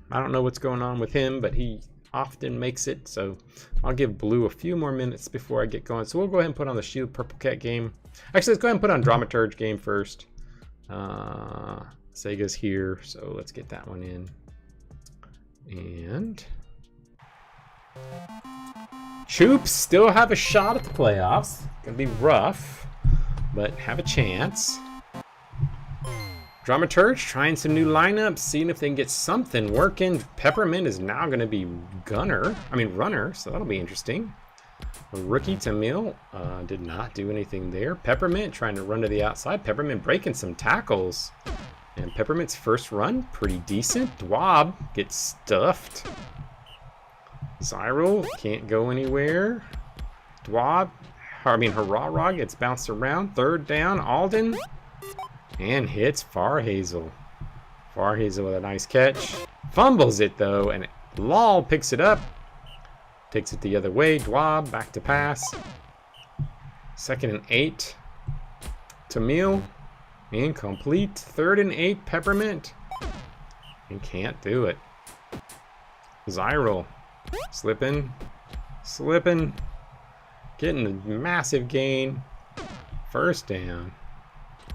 don't know what's going on with him, but he often makes it, so I'll give Blue a few more minutes before I get going. So we'll go ahead and put on the Shield Purple Cat game. Actually, let's go ahead and put on Dramaturge game first. Sega's here, so let's get that one in. And Choops still have a shot at the playoffs. Gonna be rough, but have a chance. Dramaturge trying some new lineups, seeing if they can get something working. Peppermint is now gonna be runner, so that'll be interesting. A rookie Tamil did not do anything there. Peppermint trying to run to the outside. Peppermint breaking some tackles. And Peppermint's first run, pretty decent. Dwab gets stuffed. Zyril can't go anywhere. Hurrah gets bounced around. Third down, Alden. And hits Farhazel. Farhazel with a nice catch. Fumbles it though, and Lal picks it up. Takes it the other way. Dwab back to pass. 2nd and 8. Tamil. Incomplete. 3rd and 8. Peppermint. And can't do it. Zyril. Slipping. Getting a massive gain. First down.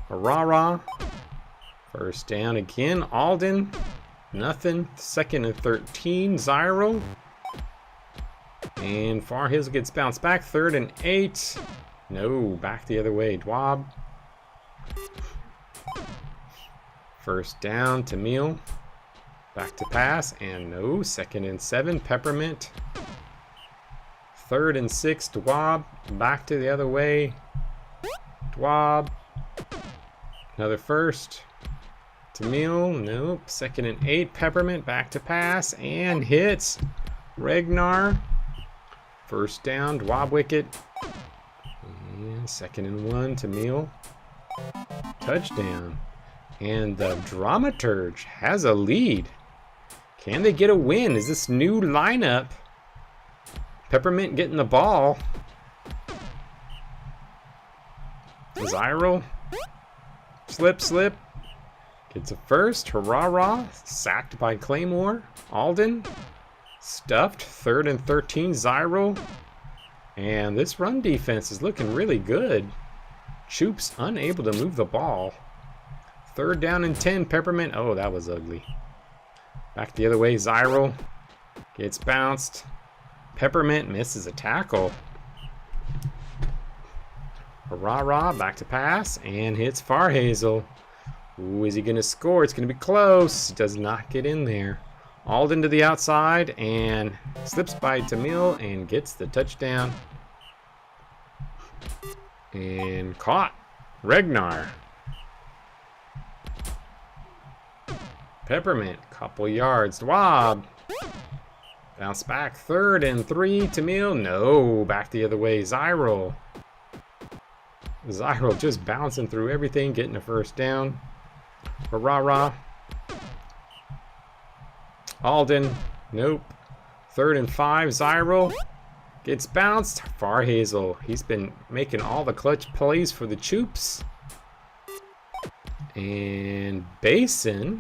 Hurrah. First down again. Alden. Nothing. 2nd and 13. Zyril. And Farhazel gets bounced back. 3rd and 8. No, back the other way. Dwab. First down. Tamil. Back to pass. And no. 2nd and 7. Peppermint. 3rd and 6. Dwab. Back to the other way. Dwab. Another first. Tamil. Nope. 2nd and 8. Peppermint. Back to pass. And hits. Regnar. First down. Dwab wicket. And 2nd and 1. Tamil. Touchdown. And the Dramaturge has a lead. Can they get a win? Is this new lineup? Peppermint getting the ball. Zyril. Slip. Gets a first. Hurrah. Sacked by Claymore. Alden. Stuffed. 3rd and 13. Zyril. And this run defense is looking really good. Choops unable to move the ball. 3rd down and 10. Peppermint. Oh, that was ugly. Back the other way. Zyril. Gets bounced. Peppermint misses a tackle. Hurrah. Back to pass. And hits Farhazel. Ooh, is he going to score? It's going to be close. Does not get in there. Alden to the outside and slips by Tamil and gets the touchdown. And caught. Regnar. Peppermint, couple yards. Dwab. Bounce back. 3rd and 3. Tamil. No. Back the other way. Zyril. Zyril just bouncing through everything, getting a first down. Hurrah. Alden. Nope. 3rd and 5. Zyril. Gets bounced. Farhazel. He's been making all the clutch plays for the Choops. And Basin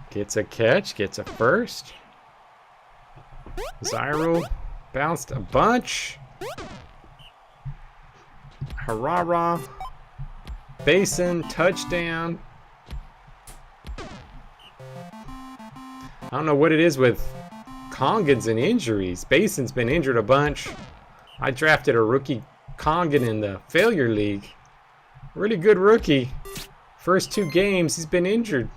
gets a catch. Gets a first. Zyril bounced a bunch. Hurrah. Basin. Touchdown. I don't know what it is with Congans and injuries. Basin's been injured a bunch. I drafted a rookie Congan in the Failure League. Really good rookie. First 2 games, he's been injured.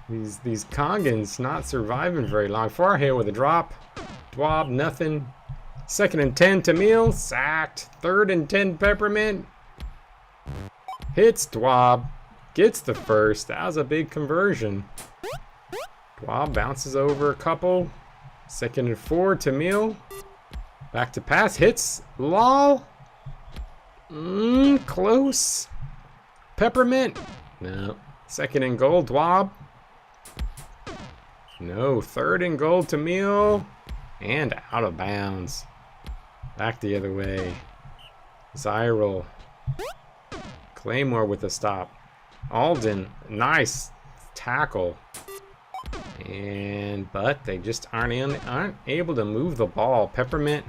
These Congans not surviving very long. Farhazel with a drop. Dwab, nothing. 2nd and 10, Tamil. Sacked. 3rd and 10, Peppermint. Hits Dwab. Gets the first. That was a big conversion. Dwab bounces over a couple. 2nd and 4, Tamil. Back to pass. Hits Lal. Close. Peppermint. No. 2nd and goal. Dwab. No. 3rd and goal. Tamil. And out of bounds. Back the other way. Zyril. Claymore with a stop. Alden, nice tackle. But they just aren't able to move the ball. Peppermint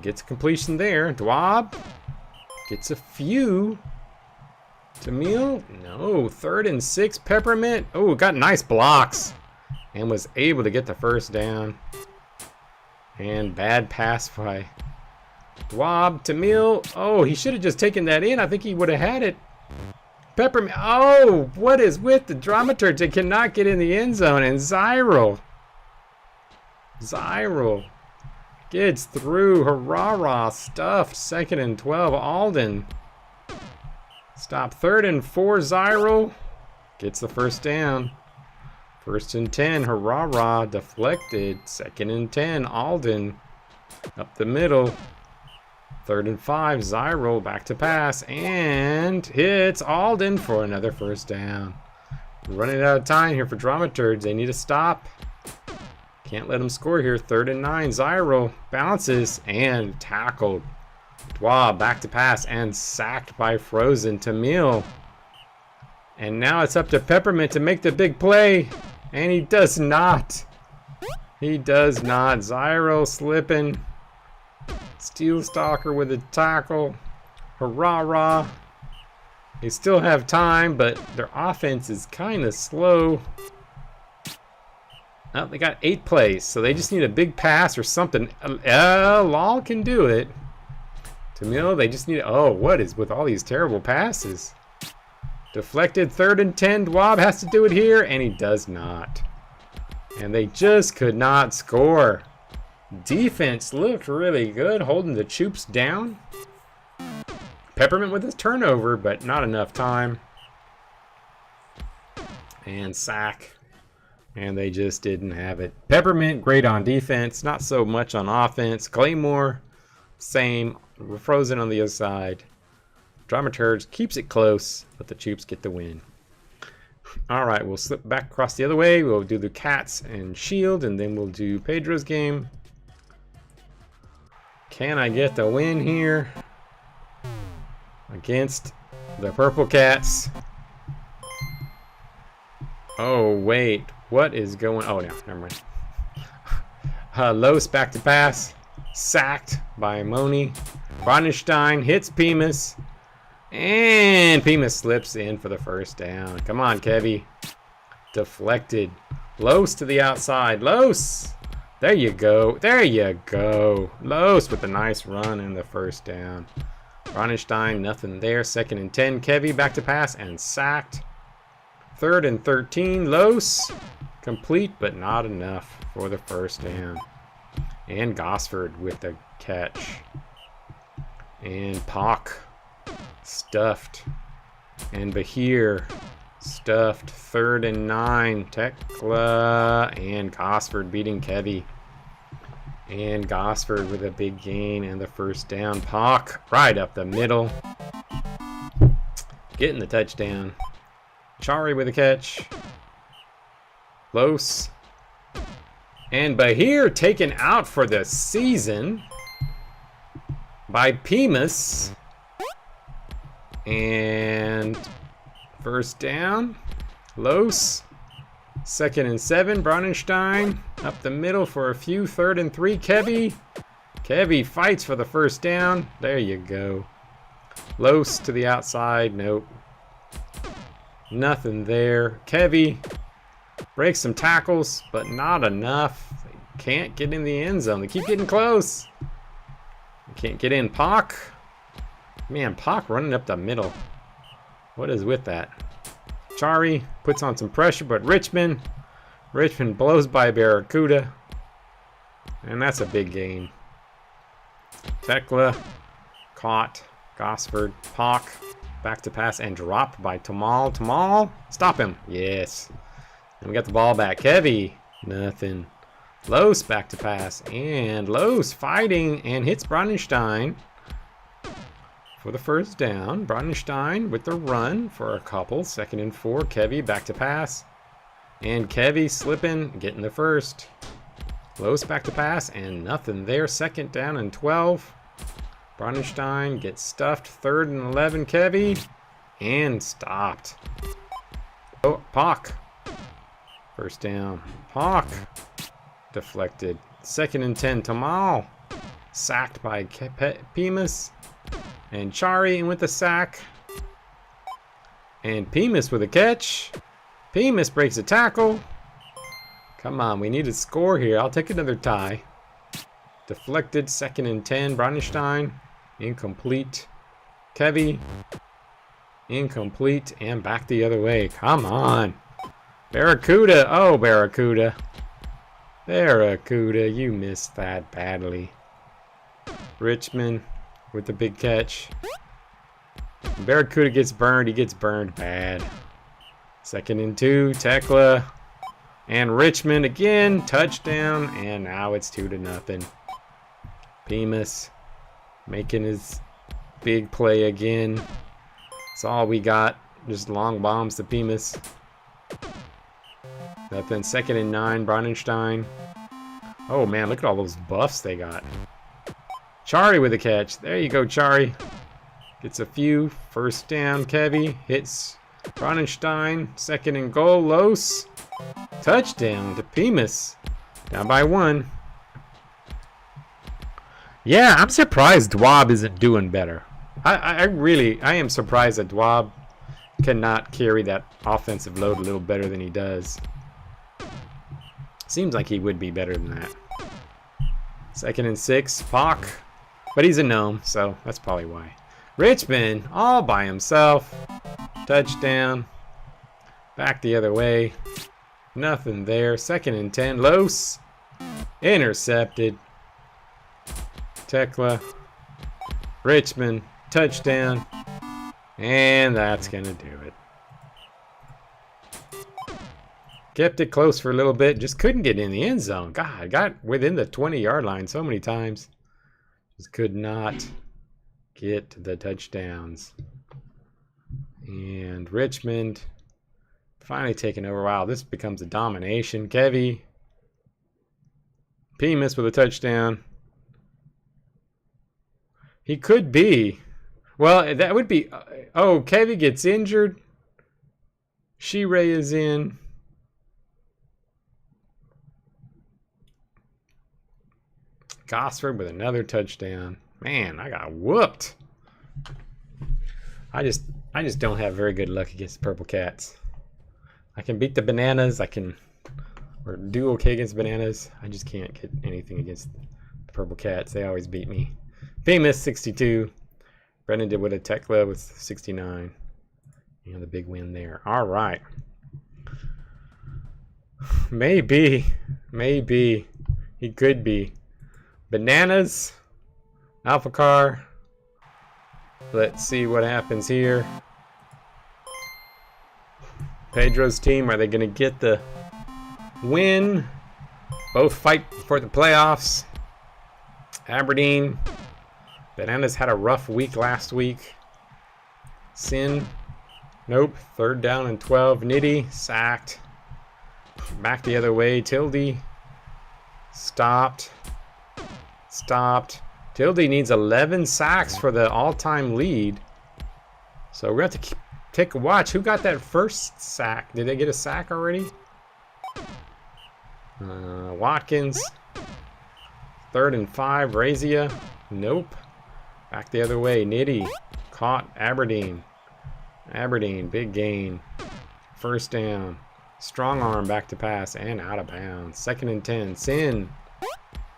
gets completion there. Dwab gets a few. Tamil, no. 3rd and 6. Peppermint. Oh, got nice blocks. and was able to get the first down. And bad pass by Dwab to Mill. Oh, he should have just taken that in. I think he would have had it. Peppermint. Oh, what is with the dramaturge? They cannot get in the end zone. And Zyral gets through. Hurrah, stuffed. 2nd and 12. Alden. Stop. 3rd and 4. Zyral gets the first down. 1st and 10. Hurrah, deflected. 2nd and 10. Alden up the middle. 3rd and 5. Zyral back to pass and hits Alden for another first down. Running out of time here for Dramaturgs. They need to stop. Can't let them score here. 3rd and 9. Zyral bounces and tackled. Dwab back to pass and sacked by Frozen to Meal. And now it's up to Peppermint to make the big play. And he does not. He does not. Zyral slipping. Steel Stalker with a tackle. Hurrah. They still have time, but their offense is kind of slow. Oh, they got 8 plays, so they just need a big pass or something. Lol can do it. Tamil, they just need... Oh, what is with all these terrible passes? Deflected. 3rd and 10. Dwab has to do it here, and he does not. And they just could not score. Defense looked really good, holding the Choops down. Peppermint with his turnover, but not enough time. And sack. And they just didn't have it. Peppermint, great on defense, not so much on offense. Claymore, same. Frozen on the other side. Dramaturge keeps it close, but the Choops get the win. All right, we'll slip back across the other way. We'll do the Cats and Shield, and then we'll do Pedro's game. Can I get the win here against the Purple Cats? Oh, wait. What is going... Oh, no. Never mind. Los back to pass. Sacked by Moni. Bonenstein hits Pemus. And Pemus slips in for the first down. Come on, Kevy. Deflected. Los to the outside. Los! There you go. There you go. Los with a nice run and the first down. Bonenstein, nothing there. 2nd and 10. Kevy back to pass and sacked. 3rd and 13. Los. Complete, but not enough for the first down. And Gosford with the catch. And Pock. Stuffed. And Bahir. Stuffed. 3rd and 9. Tekla. And Gosford beating Kevy. And Gosford with a big gain and the first down. Pock right up the middle. Getting the touchdown. Chari with a catch. Los. And Bahir taken out for the season by Pemus. And first down. Los. 2nd and 7. Bronenstein up the middle for a few. 3rd and 3. Kevy. Kevy fights for the first down. There you go. Los to the outside. Nope. Nothing there. Kevy breaks some tackles, but not enough. They can't get in the end zone. They keep getting close. They can't get in. Pock. Man, Pock running up the middle. What is with that? Chari puts on some pressure, but Richmond blows by Barracuda. And that's a big gain. Tekla caught. Gosford. Pock. Back to pass and dropped by Tamal. Tamal, stop him. Yes. And we got the ball back. Kevy, nothing. Los back to pass. And Los fighting and hits Bronenstein for the first down. Bronenstein with the run for a couple. 2nd and 4. Kevy back to pass. And Kevy slipping, getting the first. Los back to pass and nothing there. 2nd down and 12. Bronenstein gets stuffed. 3rd and 11. Kevy. And stopped. Oh, Pock. First down. Pock. Deflected. 2nd and 10. Tamal. Sacked by Pemus. And Chari in with the sack. And Pemus with a catch. Pemus breaks a tackle. Come on, we need a score here. I'll take another tie. Deflected, 2nd and 10. Braunstein, incomplete. Kevy, incomplete. And back the other way. Come on. Barracuda. Oh, Barracuda. Barracuda, you missed that badly. Richmond with the big catch. Barracuda gets burned. He gets burned bad. 2nd and 2. Tekla. And Richmond again. Touchdown. And now it's 2-0. Bemis making his big play again. That's all we got. Just long bombs to Bemis. Nothing. 2nd and 9. Braunstein. Oh man, look at all those buffs they got. Chari with a catch. There you go, Chari. Gets a few. 1st down. Kevy hits Braunstein. 2nd and goal. Los. Touchdown to Bemis. Down by 1. Yeah, I'm surprised Dwab isn't doing better. I am surprised that Dwab cannot carry that offensive load a little better than he does. Seems like he would be better than that. 2nd and 6. Pock. But he's a gnome, so that's probably why. Richmond, all by himself. Touchdown. Back the other way. Nothing there. 2nd and 10. Los. Intercepted. Tekla. Richmond. Touchdown. And that's going to do it. Kept it close for a little bit. Just couldn't get in the end zone. God, got within the 20-yard line so many times. Just could not get the touchdowns. And Richmond finally taking over. Wow, this becomes a domination. Kevy. Bemis with a touchdown. He could be. Well, that would be... Oh, Kevy gets injured. Shirei is in. Gosford with another touchdown. Man, I got whooped. I just don't have very good luck against the Purple Cats. I can beat the Bananas. I can do okay against Bananas. I just can't get anything against the Purple Cats. They always beat me. Bemis 62. Brendan did with a Tekla with 69. And the big win there. All right. Maybe he could be. Bananas, Alpha Car. Let's see what happens here. Pedro's team, are they going to get the win? Both fight for the playoffs. Aberdeen. Bananas had a rough week last week. Sin. Nope. 3rd down and 12. Nitty. Sacked. Back the other way. Tildy. Stopped. Tildy needs 11 sacks for the all-time lead. So we're going to have to take a watch. Who got that first sack? Did they get a sack already? Watkins. 3rd and 5. Razia. Nope. Back the other way. Nitty. Caught Aberdeen. Aberdeen. Big gain. 1st down. Strong arm back to pass and out of bounds. 2nd and 10. Sin.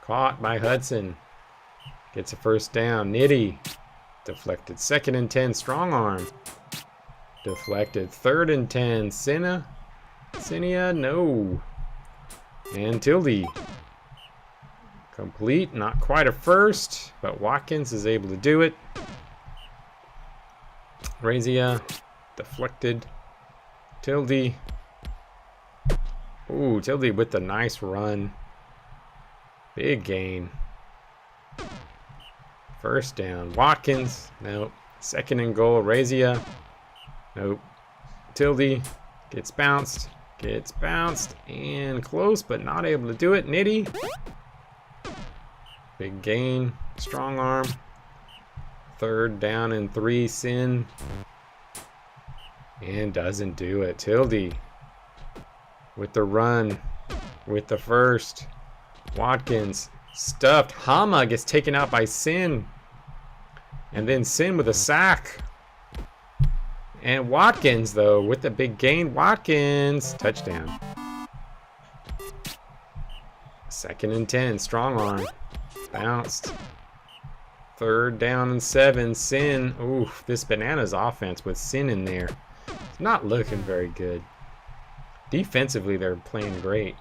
Caught by Hudson. Gets a 1st down. Nitty. Deflected. 2nd and 10. Strong arm. Deflected. 3rd and 10. Sinia. No. And Tildy. Complete. Not quite a first, but Watkins is able to do it. Razia. Deflected. Tildy. Ooh, Tildy with the nice run. Big gain. 1st down. Watkins. Nope. 2nd and goal. Razia. Nope. Tildy gets bounced. And close, but not able to do it. Nitty. Big gain. Strong arm. 3rd down and 3. Sin. And doesn't do it. Tildy with the run. With the 1st. Watkins stuffed. Hama gets taken out by Sin. And then Sin with a sack. And Watkins, though, with the big gain. Watkins. Touchdown. 2nd and 10. Strong arm. Bounced. 3rd down and 7. Sin. Oof, this Bananas offense with Sin in there. It's not looking very good. Defensively, they're playing great.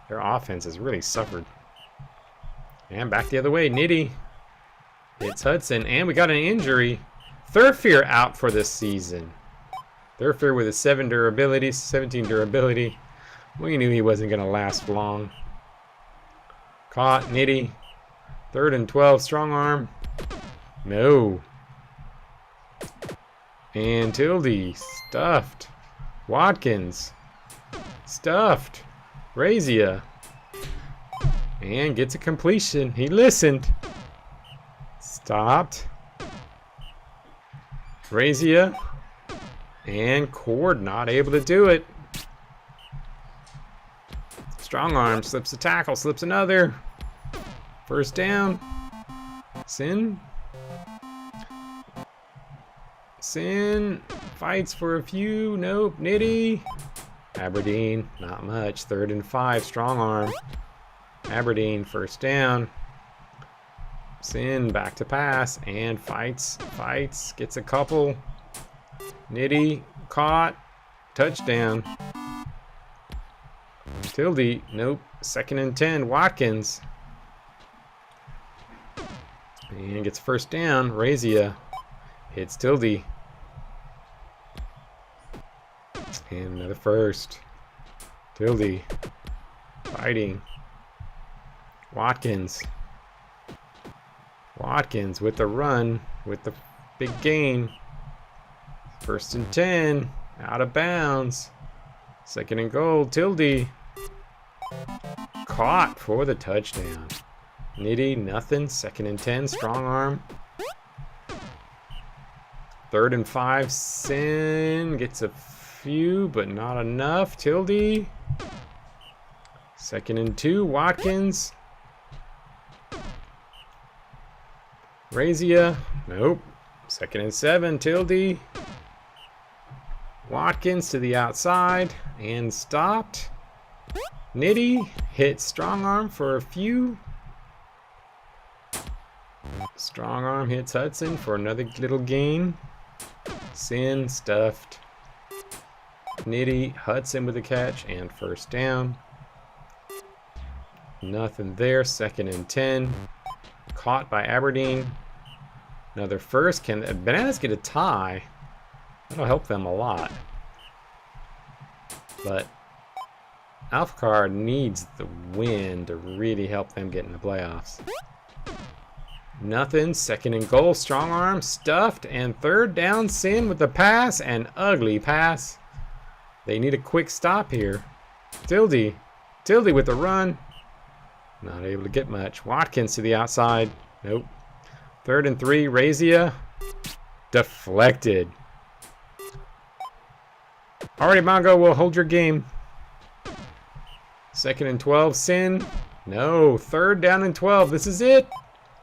Their offense has really suffered. And back the other way, Nitty. It's Hudson, and we got an injury. Thurfear out for this season. Thurfear with a 17 durability. We knew he wasn't going to last long. Caught, Nitty. 3rd and 12, strong arm. No. And Tildy, stuffed. Watkins, stuffed. Razia. And gets a completion. He listened. Stopped. Razia. And Cord not able to do it. Strong arm slips a tackle, slips another. 1st down. Sin. Sin fights for a few. Nope. Nitty. Aberdeen, not much. 3rd and 5. Strong arm. Aberdeen, 1st down. Sin back to pass and fights. Gets a couple. Nitty caught. Touchdown. Tildy, nope. 2nd and 10. Watkins. And gets 1st down. Razia hits Tildy. And another 1st. Tildy. Fighting. Watkins. Watkins with the run. With the big gain. 1st and 10. Out of bounds. 2nd and goal. Tildy. Caught for the touchdown. Nitty, nothing. 2nd and 10. Strong arm. 3rd and 5. Sin gets a few, but not enough. Tildy. 2nd and 2. Watkins. Razia. Nope. 2nd and 7. Tildy. Watkins to the outside and stopped. Nitty hits strong arm for a few. Strong arm hits Hudson for another little gain. Sin stuffed. Nitty, Hudson with a catch and 1st down. Nothing there. 2nd and 10. Caught by Aberdeen. Another 1st. Can the Bananas get a tie? That'll help them a lot. But Alphacar needs the win to really help them get in the playoffs. Nothing. 2nd and goal. Strong arm stuffed. And 3rd down. Sin with the pass. An ugly pass. They need a quick stop here. Tildy with the run. Not able to get much. Watkins to the outside. Nope. 3rd and 3. Razia. Deflected. Alrighty, Mongo, will hold your game. 2nd and 12. Sin. No. 3rd down and 12. This is it.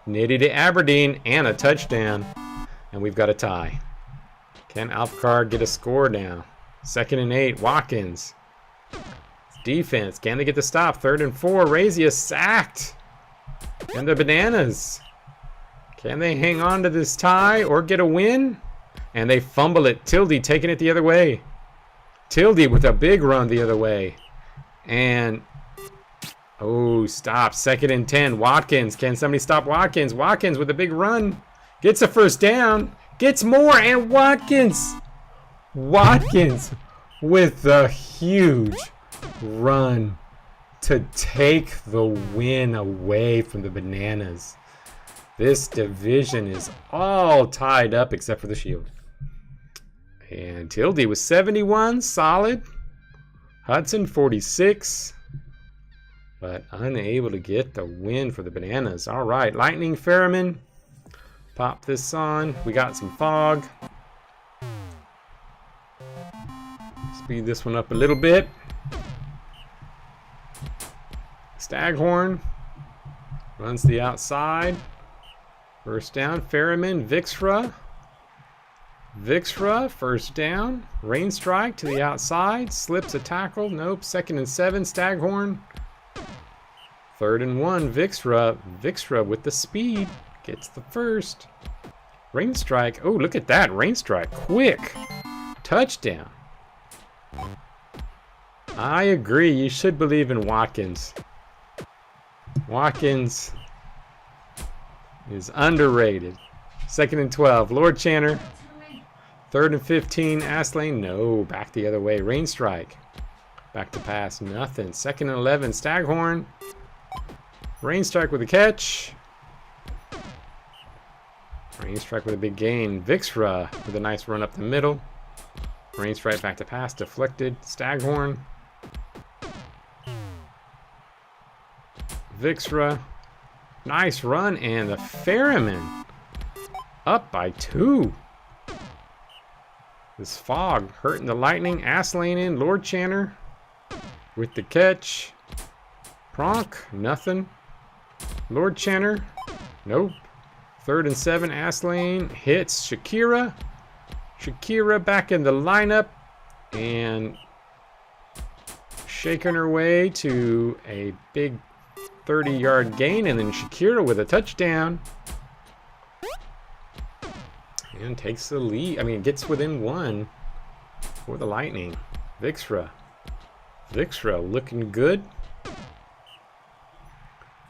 Nitty to Aberdeen and a touchdown. And we've got a tie. Can Alphacar get a score now? 2nd and 8. Watkins. Defense. Can they get the stop? 3rd and 4. Razia sacked. And the Bananas. Can they hang on to this tie or get a win? And they fumble it. Tildy taking it the other way. Tildy with a big run the other way. And oh, stop. 2nd and 10. Watkins. Can somebody stop Watkins? Watkins with a big run. Gets a 1st down. Gets more. And Watkins with a huge run to take the win away from the Bananas. This division is all tied up except for the Shield. And Tildy was 71, solid. Hudson 46, but unable to get the win for the Bananas. All right, Lightning Ferriman. Pop this on. We got some fog. Speed this one up a little bit. Staghorn runs the outside. 1st down. Ferriman. Vixra. 1st down. Rain strike to the outside. Slips a tackle. Nope. 2nd and 7. Staghorn. 3rd and 1, Vixra. Vixra with the speed. Gets the first. Rain strike. Oh, look at that. Rain strike. Quick. Touchdown. I agree. You should believe in Watkins. Watkins is underrated. 2nd and 12. Lord Chanter. 3rd and 15. Astlane. No. Back the other way. Rain strike. Back to pass. Nothing. 2nd and 11. Staghorn. Rain strike with a catch. Rain strike with a big gain. Vixra with a nice run up the middle. Rain strike back to pass. Deflected. Staghorn. Vixra. Nice run. And the Ferryman up by 2. This fog hurting the Lightning. Astlane in. Lord Chanter with the catch. Pronk. Nothing. Lord Chanter. Nope. 3rd and 7. Astlane hits Shakira. Shakira back in the lineup and shaking her way to a big 30-yard gain, and then Shakira with a touchdown and takes the lead. I mean, gets within 1 for the Lightning. Vixra looking good.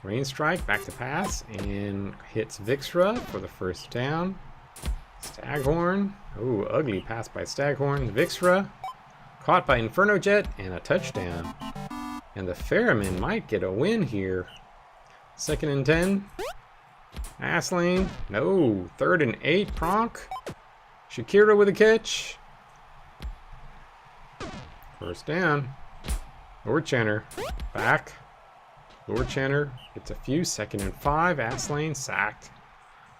Rain strike back to pass and hits Vixra for the first down. Staghorn. Oh, ugly pass by Staghorn. Vixra caught by Inferno Jet and a touchdown. And the Ferryman might get a win here. 2nd and 10. Astlane. No. 3rd and 8. Pronk. Shakira with a catch. First down. Lord Chanter back. Lord Chanter gets a few. 2nd and 5. Astlane sacked.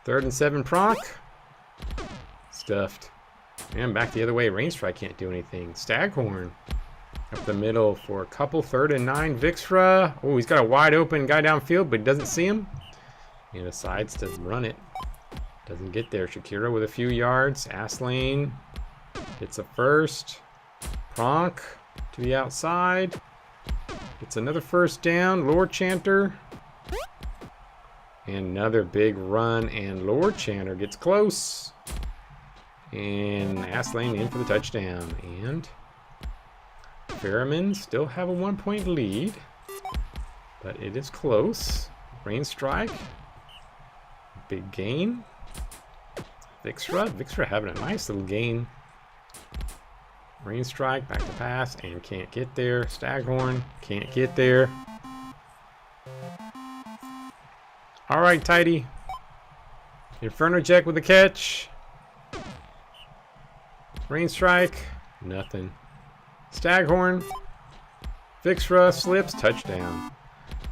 3rd and 7. Pronk. Stuffed. And back the other way. Rain strike can't do anything. Staghorn up the middle for a couple. 3rd and 9. Vixra. Oh, he's got a wide open guy downfield, but he doesn't see him. He decides to run it. Doesn't get there. Shakira with a few yards. Astlane hits a first. Pronk to the outside. It's another first down. Lord Chanter. And another big run, and Lord Chanter gets close. And Astlane in for the touchdown. And Ferryman still have a 1-point lead, but it is close. Rain strike. Big gain. Vixra having a nice little gain. Rain strike, back to pass, and can't get there. Staghorn can't get there. All right, tighty. Inferno Jet with the catch. Rain strike, nothing. Staghorn. Vixra slips, touchdown.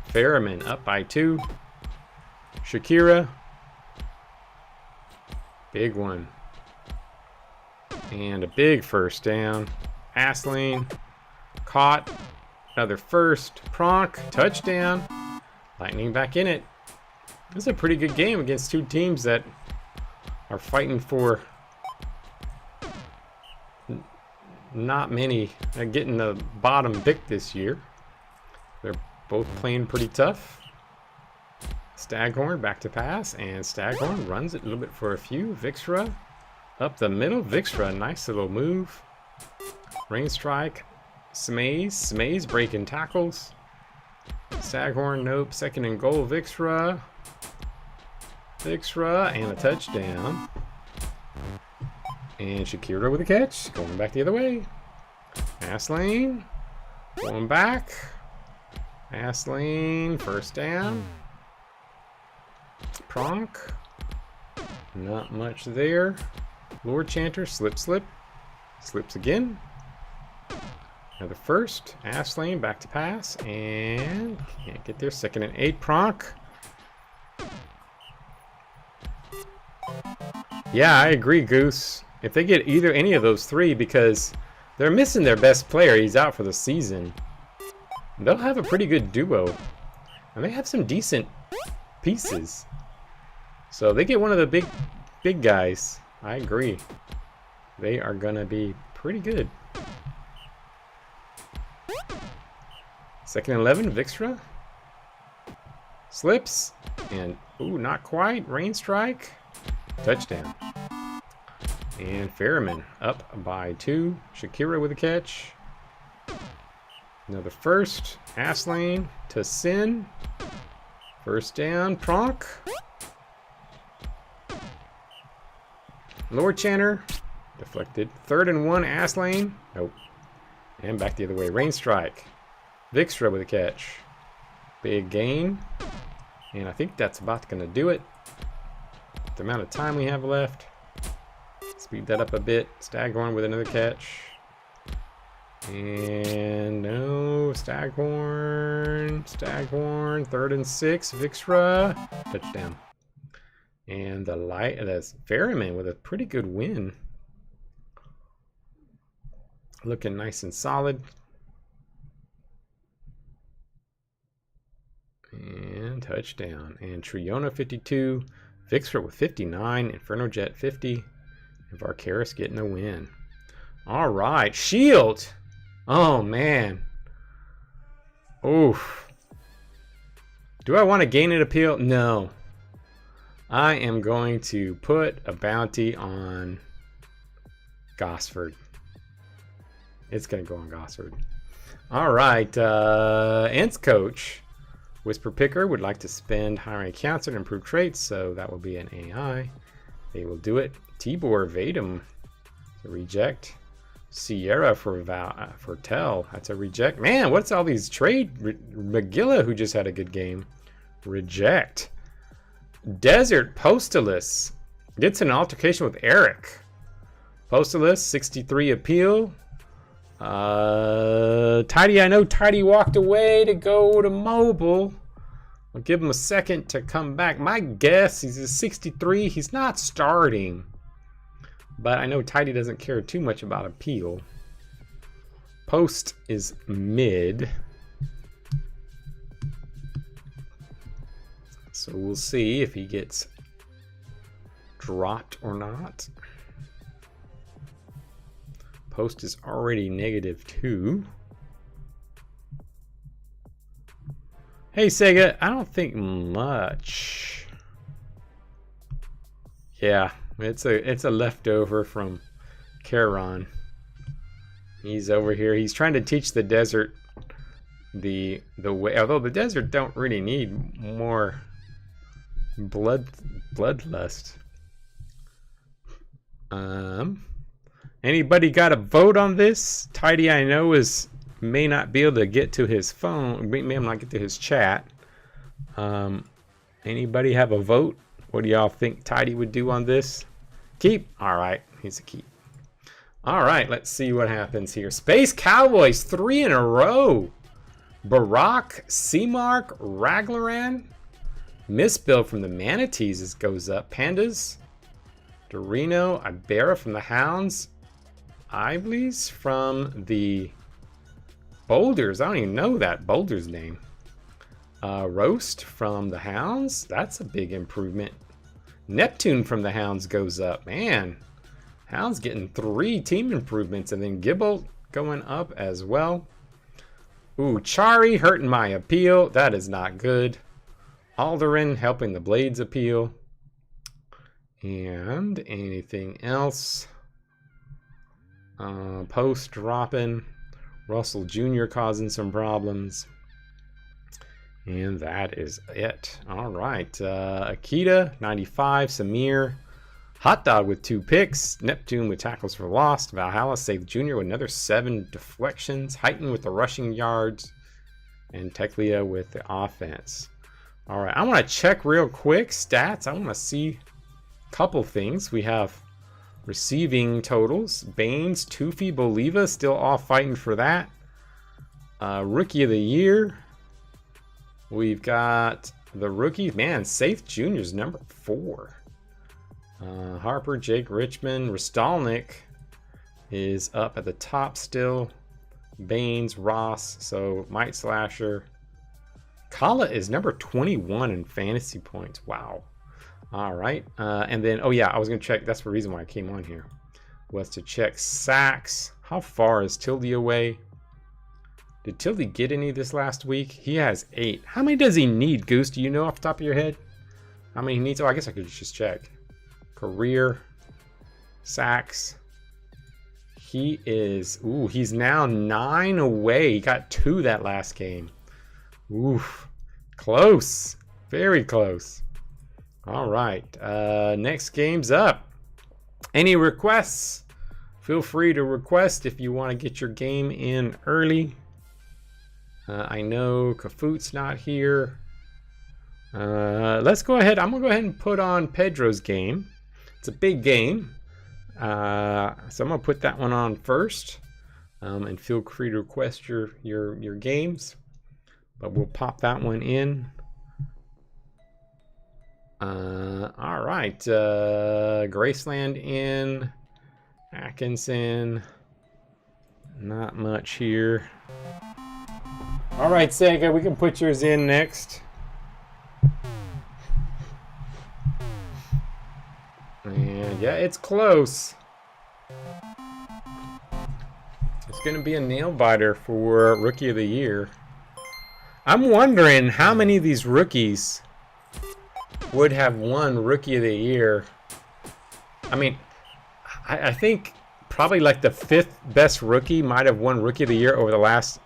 Ferryman up by 2. Shakira. Big one. And a big first down. Astlane caught. Another first. Pronk. Touchdown. Lightning back in it. This is a pretty good game against two teams that are fighting for not many, getting the bottom pick this year. They're both playing pretty tough. Staghorn back to pass, and Staghorn runs it a little bit for a few. Vixra up the middle. Vixra, nice little move. Rain strike. Smays breaking tackles. Staghorn, nope. 2nd and goal. Vixra, and a touchdown. And Shakira with a catch. Going back the other way. Astlane going back. Astlane, first down. Pronk. Not much there. Lord Chanter, slip. Slips again. Another first. Astlane back to pass. And can't get there. 2nd and 8. Pronk. Yeah, I agree, Goose. If they get any of those three, because they're missing their best player, he's out for the season, they'll have a pretty good duo. And they have some decent pieces. So they get one of the big guys. I agree. They are going to be pretty good. 2nd and 11, Vixra. Slips. And, ooh, not quite. Rain strike. Touchdown. And Ferriman up by 2. Shakira with a catch. Another first. Asslane to Sin. First down. Pronk. Lord Channer. Deflected. 3rd and 1. Asslane. Nope. And back the other way. Rain strike. Vikstra with a catch. Big gain. And I think that's about going to do it. The amount of time we have left. Speed that up a bit. Staghorn with another catch. And no, Staghorn. 3rd and 6. Vikstra. Touchdown. And that's Ferriman with a pretty good win. Looking nice and solid. And touchdown. And Triona 52. Vikstra with 59. Inferno Jet 50. And Varkaris getting a win. All right. Shield. Oh, man. Oof. Do I want to gain an appeal? No. I am going to put a bounty on Gosford. It's going to go on Gosford. All right. Ents coach. Whisper Picker would like to spend high-rank counts and improve traits, so that will be an AI. They will do it. Tibor Vadum, a reject. Sierra for Tell, that's a reject. Man, what's all these trade? Magilla, who just had a good game, reject. Desert Postalus gets an altercation with Eric. Postalus 63 appeal. Tidy, I know Tidy walked away to go to mobile. I'll give him a second to come back. My guess, he's a 63. He's not starting. But I know Tidy doesn't care too much about appeal. Post is mid. So we'll see if he gets dropped or not. Post is already -2. Hey Sega, I don't think much. Yeah, it's a leftover from Charon. He's over here. He's trying to teach the desert the way. Although the desert don't really need more bloodlust. Anybody got a vote on this? Tidy, I know, may not be able to get to his phone. May not get to his chat. Anybody have a vote? What do y'all think Tidy would do on this? Keep. All right, he's a keep. All right, let's see what happens here. Space Cowboys 3 in a row. Barack, Seamark, Raglaran. Misspell from the Manatees goes up. Pandas. Dorino, Ibera from the Hounds. Ivleys from the Boulders. I don't even know that Boulder's name. Roast from the Hounds. That's a big improvement. Neptune from the Hounds goes up. Man, Hounds getting 3 team improvements. And then Gibble going up as well. Ooh, Chari hurting my appeal. That is not good. Alderin helping the Blades appeal. And anything else? Post dropping. Russell Jr. causing some problems. And that is it. All right. Akita, 95. Samir. Hot Dog with 2 picks. Neptune with tackles for lost. Valhalla saved Jr. with another 7 deflections. Heighten with the rushing yards. And Teklia with the offense. All right. I want to check real quick stats. I want to see a couple things. We have receiving totals. Baines, Tufi, Boliva still all fighting for that. Rookie of the year. We've got the rookie. Man, Safe Jr.'s number 4. Harper, Jake Richmond. Rostalnik is up at the top still. Baines, Ross. So Mike Slasher. Calla is number 21 in fantasy points. Wow. All right. And then, oh yeah, I was going to check. That's the reason why I came on here. Was to check sacks. How far is Tildy away? Did Tildy get any this last week? He has 8. How many does he need, Goose? Do you know off the top of your head? How many he needs? Oh, I guess I could just check. Career. Sacks. He is... Ooh, he's now 9 away. He got 2 that last game. Oof. Close. Very close. All right. Next game's up. Any requests? Feel free to request if you want to get your game in early. I know Kafoot's not here. Let's go ahead. I'm going to go ahead and put on Pedro's game. It's a big game. So I'm going to put that one on first. And feel free to request your games. But we'll pop that one in. All right. Graceland in. Atkinson. Not much here. All right, Sega, we can put yours in next. And yeah, it's close. It's going to be a nail biter for Rookie of the Year. I'm wondering how many of these rookies would have won Rookie of the Year. I mean, I think probably like the 5th best rookie might have won Rookie of the Year over the last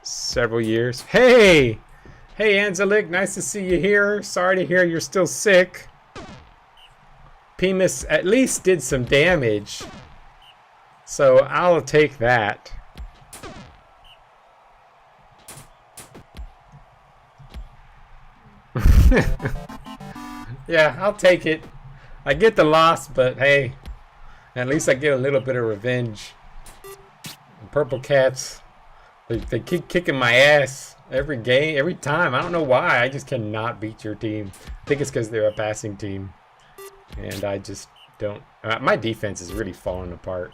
several years. Hey! Hey, Angelic, nice to see you here. Sorry to hear you're still sick. Pemis at least did some damage. So I'll take that. Yeah, I'll take it. I get the loss, but hey, at least I get a little bit of revenge. Purple Cats, they keep kicking my ass every game, every time. I don't know why. I just cannot beat your team. I think it's because they're a passing team. And I just don't. My defense is really falling apart.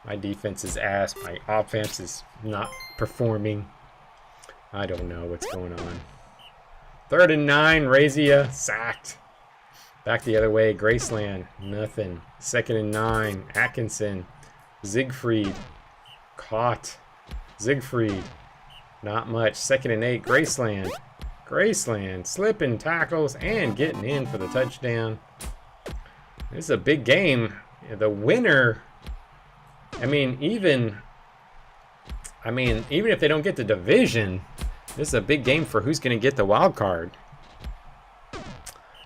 My defense is ass. My offense is not performing. I don't know what's going on. 3rd and 9, Razia, sacked. Back the other way, Graceland, nothing. 2nd and 9, Atkinson, Siegfried, caught. Siegfried, not much. 2nd and 8, Graceland. Graceland, slipping tackles and getting in for the touchdown. This is a big game. The winner, even if they don't get the division, this is a big game for who's going to get the wild card.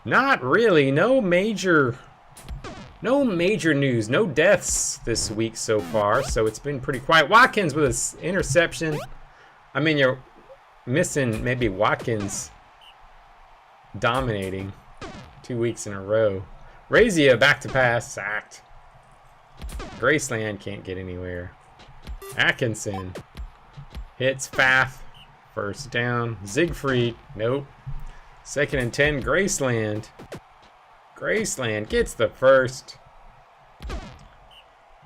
Not really. No major news. No deaths this week so far, so it's been pretty quiet. Watkins with an interception. You're missing maybe Watkins dominating 2 weeks in a row. Razia back to pass, sacked. Graceland can't get anywhere. Atkinson hits Pfaff, 1st down. Siegfried, nope. 2nd and 10, Graceland. Graceland gets the 1st.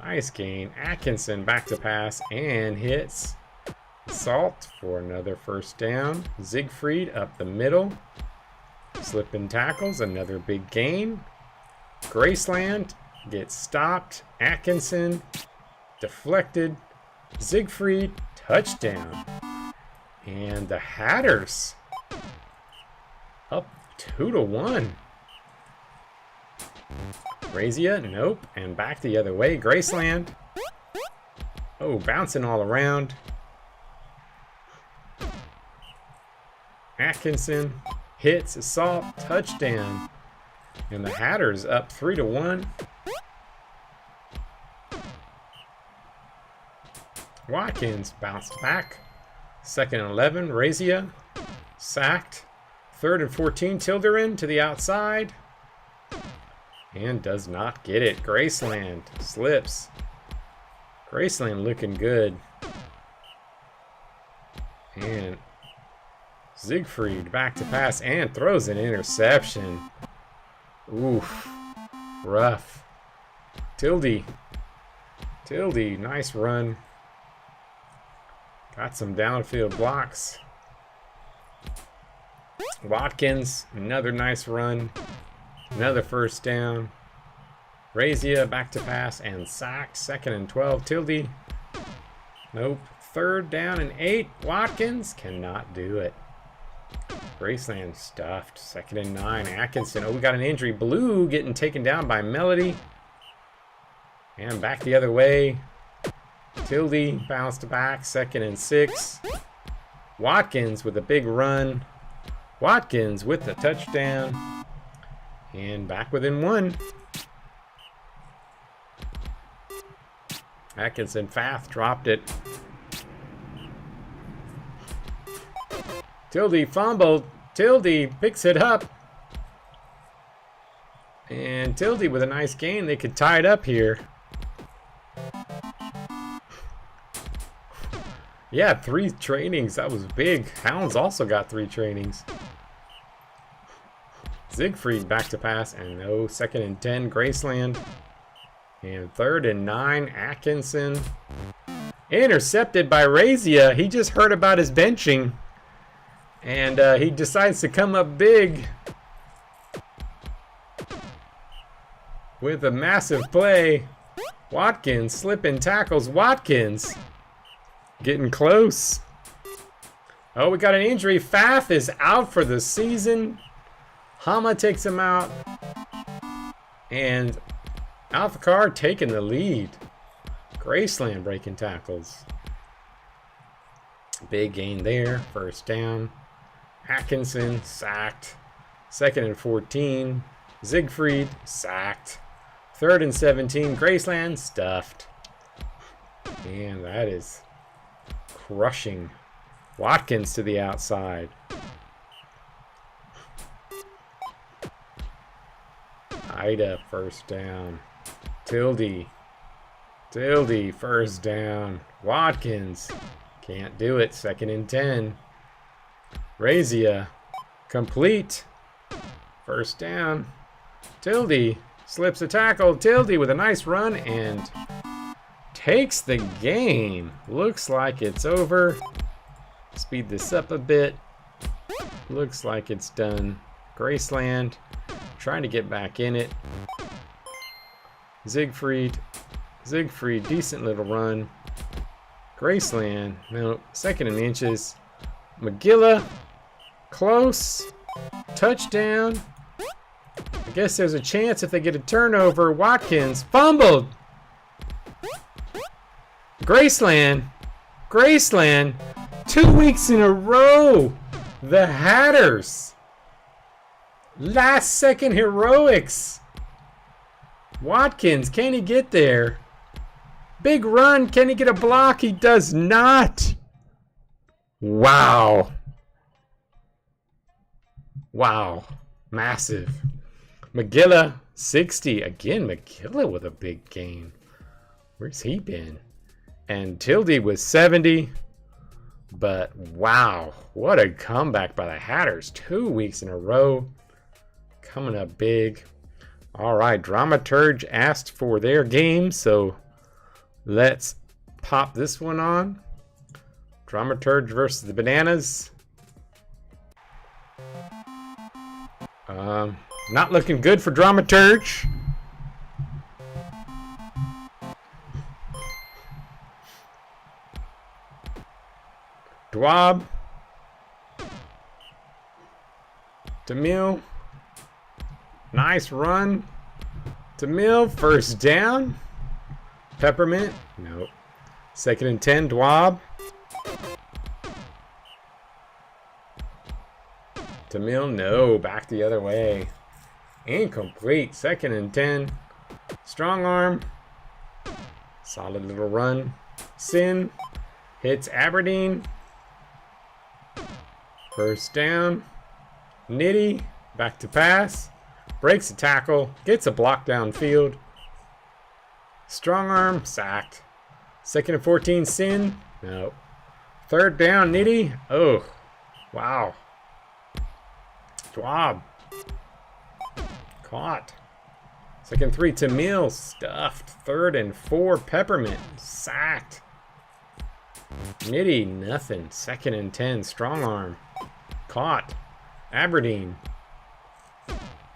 Nice gain. Atkinson back to pass and hits Salt for another 1st down. Siegfried up the middle. Slipping tackles, another big gain. Graceland gets stopped. Atkinson deflected. Siegfried, touchdown. And the Hatters up 2-1. Razia, nope. And back the other way. Graceland. Oh, bouncing all around. Atkinson hits Assault, touchdown. And the Hatters up 3-1. Watkins bounced back. 2nd and 11, Razia sacked. 3rd and 14, Tilderin to the outside. And does not get it. Graceland slips. Graceland looking good. And Siegfried back to pass and throws an interception. Oof. Rough. Tildy, nice run. Got some downfield blocks. Watkins, another nice run. Another 1st down. Razia back to pass and sack. 2nd and 12. Tildy. Nope. Third down and 8. Watkins cannot do it. Graceland stuffed. 2nd and 9. Atkinson. Oh, we got an injury. Blue getting taken down by Melody. And back the other way. Tildy bounced back. 2nd and 6. Watkins with a big run. Watkins with the touchdown. And back within 1. Atkinson fast dropped it. Tildy fumbled. Tildy picks it up. And Tildy with a nice gain. They could tie it up here. Yeah, 3 trainings. That was big. Hounds also got 3 trainings. Siegfried back to pass. And no. 2nd and 10. Graceland. And 3rd and 9. Atkinson. Intercepted by Razia. He just heard about his benching. And he decides to come up big with a massive play. Watkins slipping tackles. Watkins getting close. Oh, we got an injury. Fath is out for the season. Hama takes him out. And Althakar taking the lead. Graceland breaking tackles. Big gain there. 1st down. Atkinson sacked. 2nd and 14. Siegfried sacked. 3rd and 17. Graceland stuffed. And that is crushing. Watkins to the outside. Ida 1st down. Tildy 1st down. Watkins can't do it. 2nd and 10. Razia complete. 1st down. Tildy slips a tackle. Tildy with a nice run and takes the game. Looks like it's over. Speed this up a bit. Looks like it's done. Graceland trying to get back in it. Siegfried, decent little run. Graceland, no, 2nd and inches. McGilla, close. Touchdown. I guess there's a chance if they get a turnover. Watkins fumbled. Graceland, 2 weeks in a row. The Hatters. Last second heroics. Watkins, can he get there? Big run, can he get a block? He does not. Wow. Massive. McGilla, 60. Again, McGilla with a big gain. Where's he been? And Tildy was 70. But wow, what a comeback by the Hatters. 2 weeks in a row. Coming up big. All right, Dramaturge asked for their game, so let's pop this one on. Dramaturge versus the Bananas. Not looking good for Dramaturge. Dwab. Tamil. Nice run. Tamil, 1st down. Peppermint. Nope. 2nd and 10, Dwab. Tamil, no. Back the other way. Incomplete. 2nd and 10. Strong arm. Solid little run. Sin. Hits Aberdeen. 1st down. Nitty. Back to pass. Breaks a tackle. Gets a block downfield. Strong arm. Sacked. 2nd and 14. Sin. No. 3rd down. Nitty. Oh. Wow. Dwab. Caught. 2nd 3. Tamil. Stuffed. 3rd and 4. Peppermint. Sacked. Nitty. Nothing. 2nd and 10. Strong arm. Caught. Aberdeen.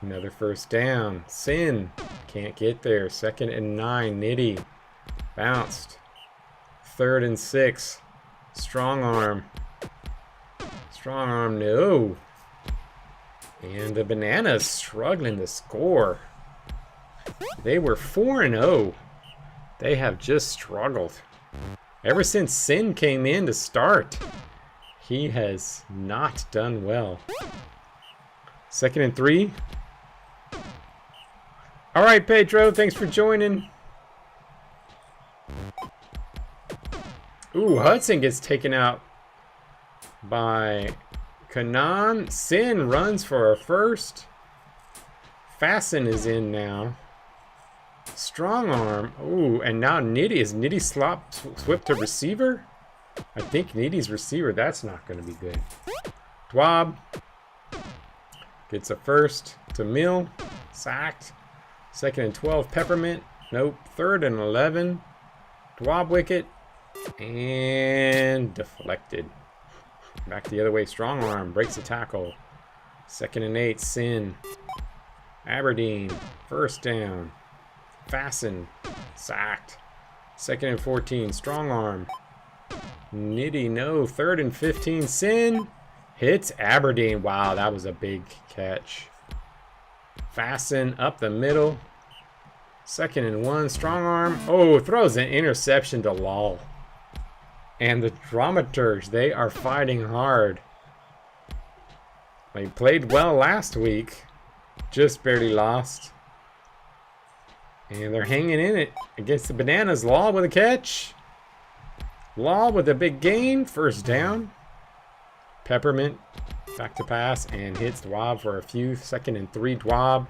Another 1st down. Sin. Can't get there. 2nd and 9. Nitty. Bounced. 3rd and 6. Strong arm. Strong arm, no. And the Bananas struggling to score. They were 4-0. They have just struggled. Ever since Sin came in to start, he has not done well. 2nd and 3. All right, Pedro, thanks for joining. Ooh, Hudson gets taken out by Kanan. Sin runs for a first. Fasten is in now. Strong arm. Ooh, and now Nitty. Is Nitty swept to receiver? I think Nitty's receiver. That's not going to be good. Dwab gets a first to Mill. Sacked. 2nd and 12. Peppermint. Nope. 3rd and 11. Dwab wicket. And deflected. Back the other way. Strong arm. Breaks the tackle. 2nd and 8. Sin. Aberdeen. First down. Fasten. Sacked. 2nd and 14. Strong arm. Nitty, no. 3rd and 15. Sin. Hits Aberdeen. Wow, that was a big catch. Fasten up the middle. 2nd and 1. Strong arm. Oh, throws an interception to Lal. And the Dramaturgs, they are fighting hard. They played well last week. Just barely lost. And they're hanging in it against the Bananas. Law with a catch. Law with a big gain. First down. Peppermint back to pass and hits Dwab for a few. 2nd and 3. Dwab.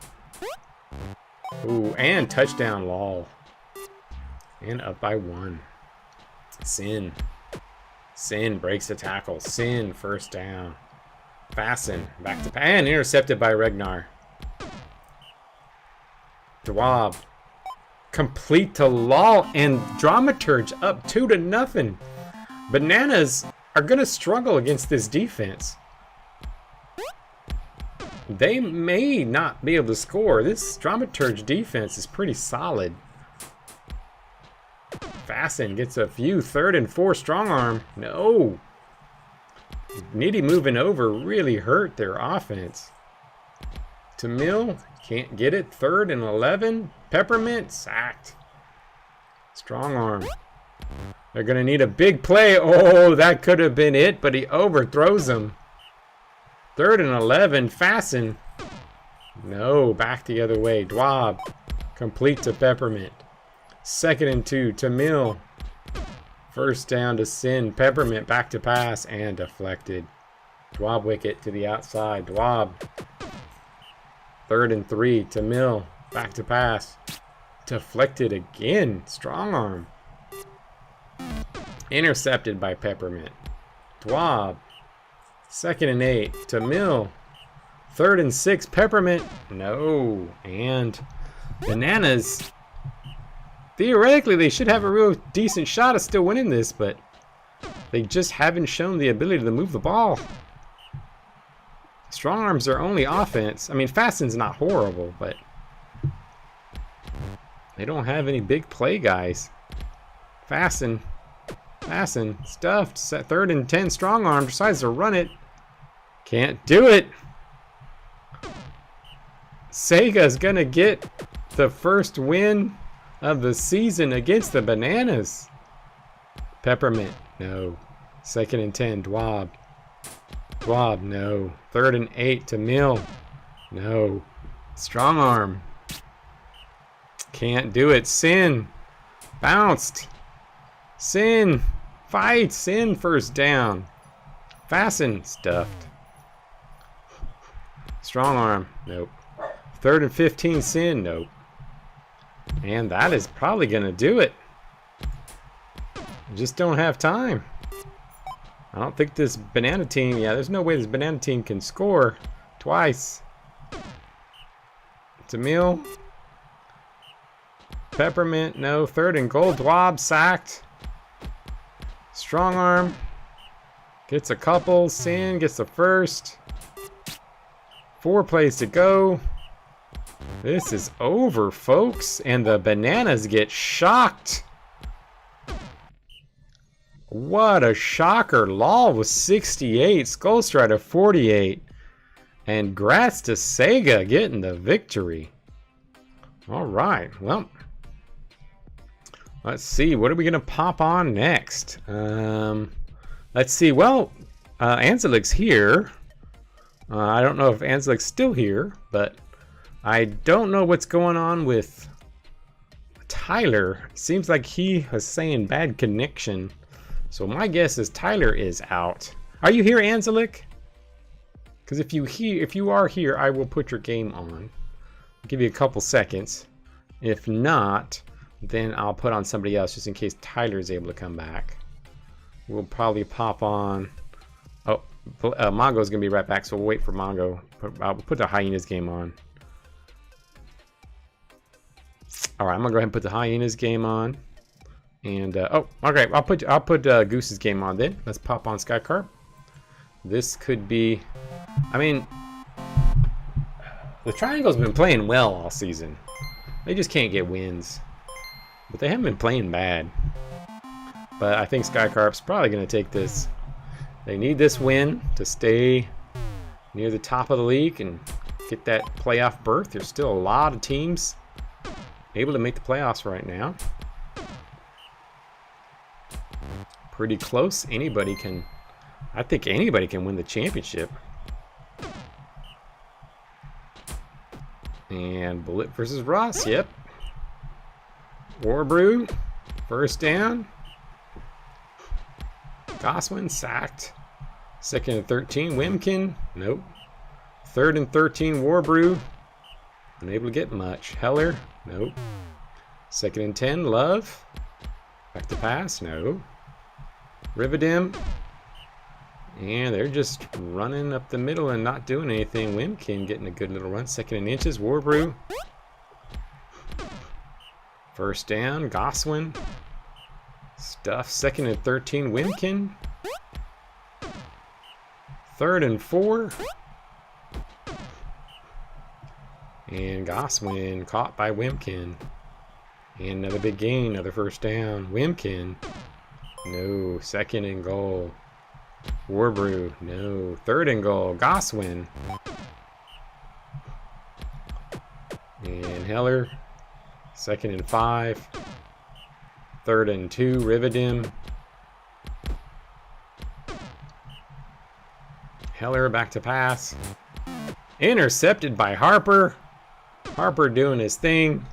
Ooh, and touchdown Law. And up by 1. Sin. Sin breaks the tackle. Sin first down. Fasten back to pass and intercepted by Regnar. Dwab. Complete to Law and Dramaturge up 2-0. Bananas are going to struggle against this defense. They may not be able to score. This Dramaturge defense is pretty solid. Fasten gets a few. 3rd and 4. Strong arm. No. Nitty moving over really hurt their offense. To Mill. Can't get it. 3rd and 11. Peppermint. Sacked. Strong arm. They're going to need a big play. Oh, that could have been it, but he overthrows him. 3rd and 11. Fasten. No, back the other way. Dwab. Complete to Peppermint. 2nd and 2 to Mill. First down to Sin. Peppermint back to pass and deflected. Dwab wicket to the outside. Dwab. 3rd and 3 to Mill. Back to pass. Deflected again. Strong arm. Intercepted by Peppermint. Dwab. 2nd and 8 to Mill. 3rd and 6. Peppermint. No. And Bananas. Theoretically, they should have a real decent shot of still winning this, but they just haven't shown the ability to move the ball. Strong arms are only offense. I mean, Fasten's not horrible, but they don't have any big play guys. Fasten. Stuffed. 3rd and 10. Strong arm decides to run it. Can't do it. Sega's gonna get the first win of the season against the Bananas. Peppermint. No. 2nd and 10. Dwab. Dwab. No. 3rd and 8 to Mill. No. Strong arm. Can't do it. Sin. Bounced. Sin. Fight. Sin first down. Fasten. Stuffed. Strong arm. Nope. 3rd and 15. Sin. Nope. And that is probably going to do it. Just don't have time. I don't think this Banana team, yeah, there's no way this Banana team can score twice. To Mill. Peppermint, no. 3rd and goal. Dwab sacked. Strong arm. Gets a couple. Sin gets the first. 4 plays to go. This is over, folks. And the Bananas get shocked. What a shocker. Law was 68. Skullstrider 48. And grats to Sega getting the victory. All right. Well, let's see. What are we going to pop on next? Let's see. Well, Anzelik's here. I don't know if Anzelik's still here, but I don't know what's going on with Tyler. Seems like he was saying bad connection. So my guess is Tyler is out. Are you here, Anzelik? Because if you are here, I will put your game on. I'll give you a couple seconds. If not, then I'll put on somebody else just in case Tyler is able to come back. We'll probably pop on. Oh, Mongo's gonna be right back, so we'll wait for Mongo. I'll put the Hyenas game on. All right, I'm gonna go ahead and put the Hyenas game on. And oh, okay, I'll put Goose's game on then. Let's pop on Skycarp. This could be, I mean, the Triangle's been playing well all season. They just can't get wins, but they haven't been playing bad. But I think Skycarp's probably gonna take this. They need this win to stay near the top of the league and get that playoff berth. There's still a lot of teams able to make the playoffs right now. Pretty close. Anybody can, I think anybody can win the championship. And Bullet versus Ross, yep. Warbrew, first down. Goswin sacked. 2nd and 13, Wimkin, nope. 3rd and 13, Warbrew, unable to get much. Heller, nope. 2nd and 10, Love, back to pass, no. Rivedim, and they're just running up the middle and not doing anything. Wimkin getting a good little run. 2nd and inches, Warbrew. First down, Goswin. Stuff, 2nd and 13, Wimkin. 3rd and 4. And Goswin caught by Wimkin. And another big gain, another first down. Wimkin. No. 2nd and goal. Warbrew. No. 3rd and goal. Goswin. And Heller. 2nd and 5. 3rd and 2. Rivedim. Heller back to pass. Intercepted by Harper. Harper doing his thing.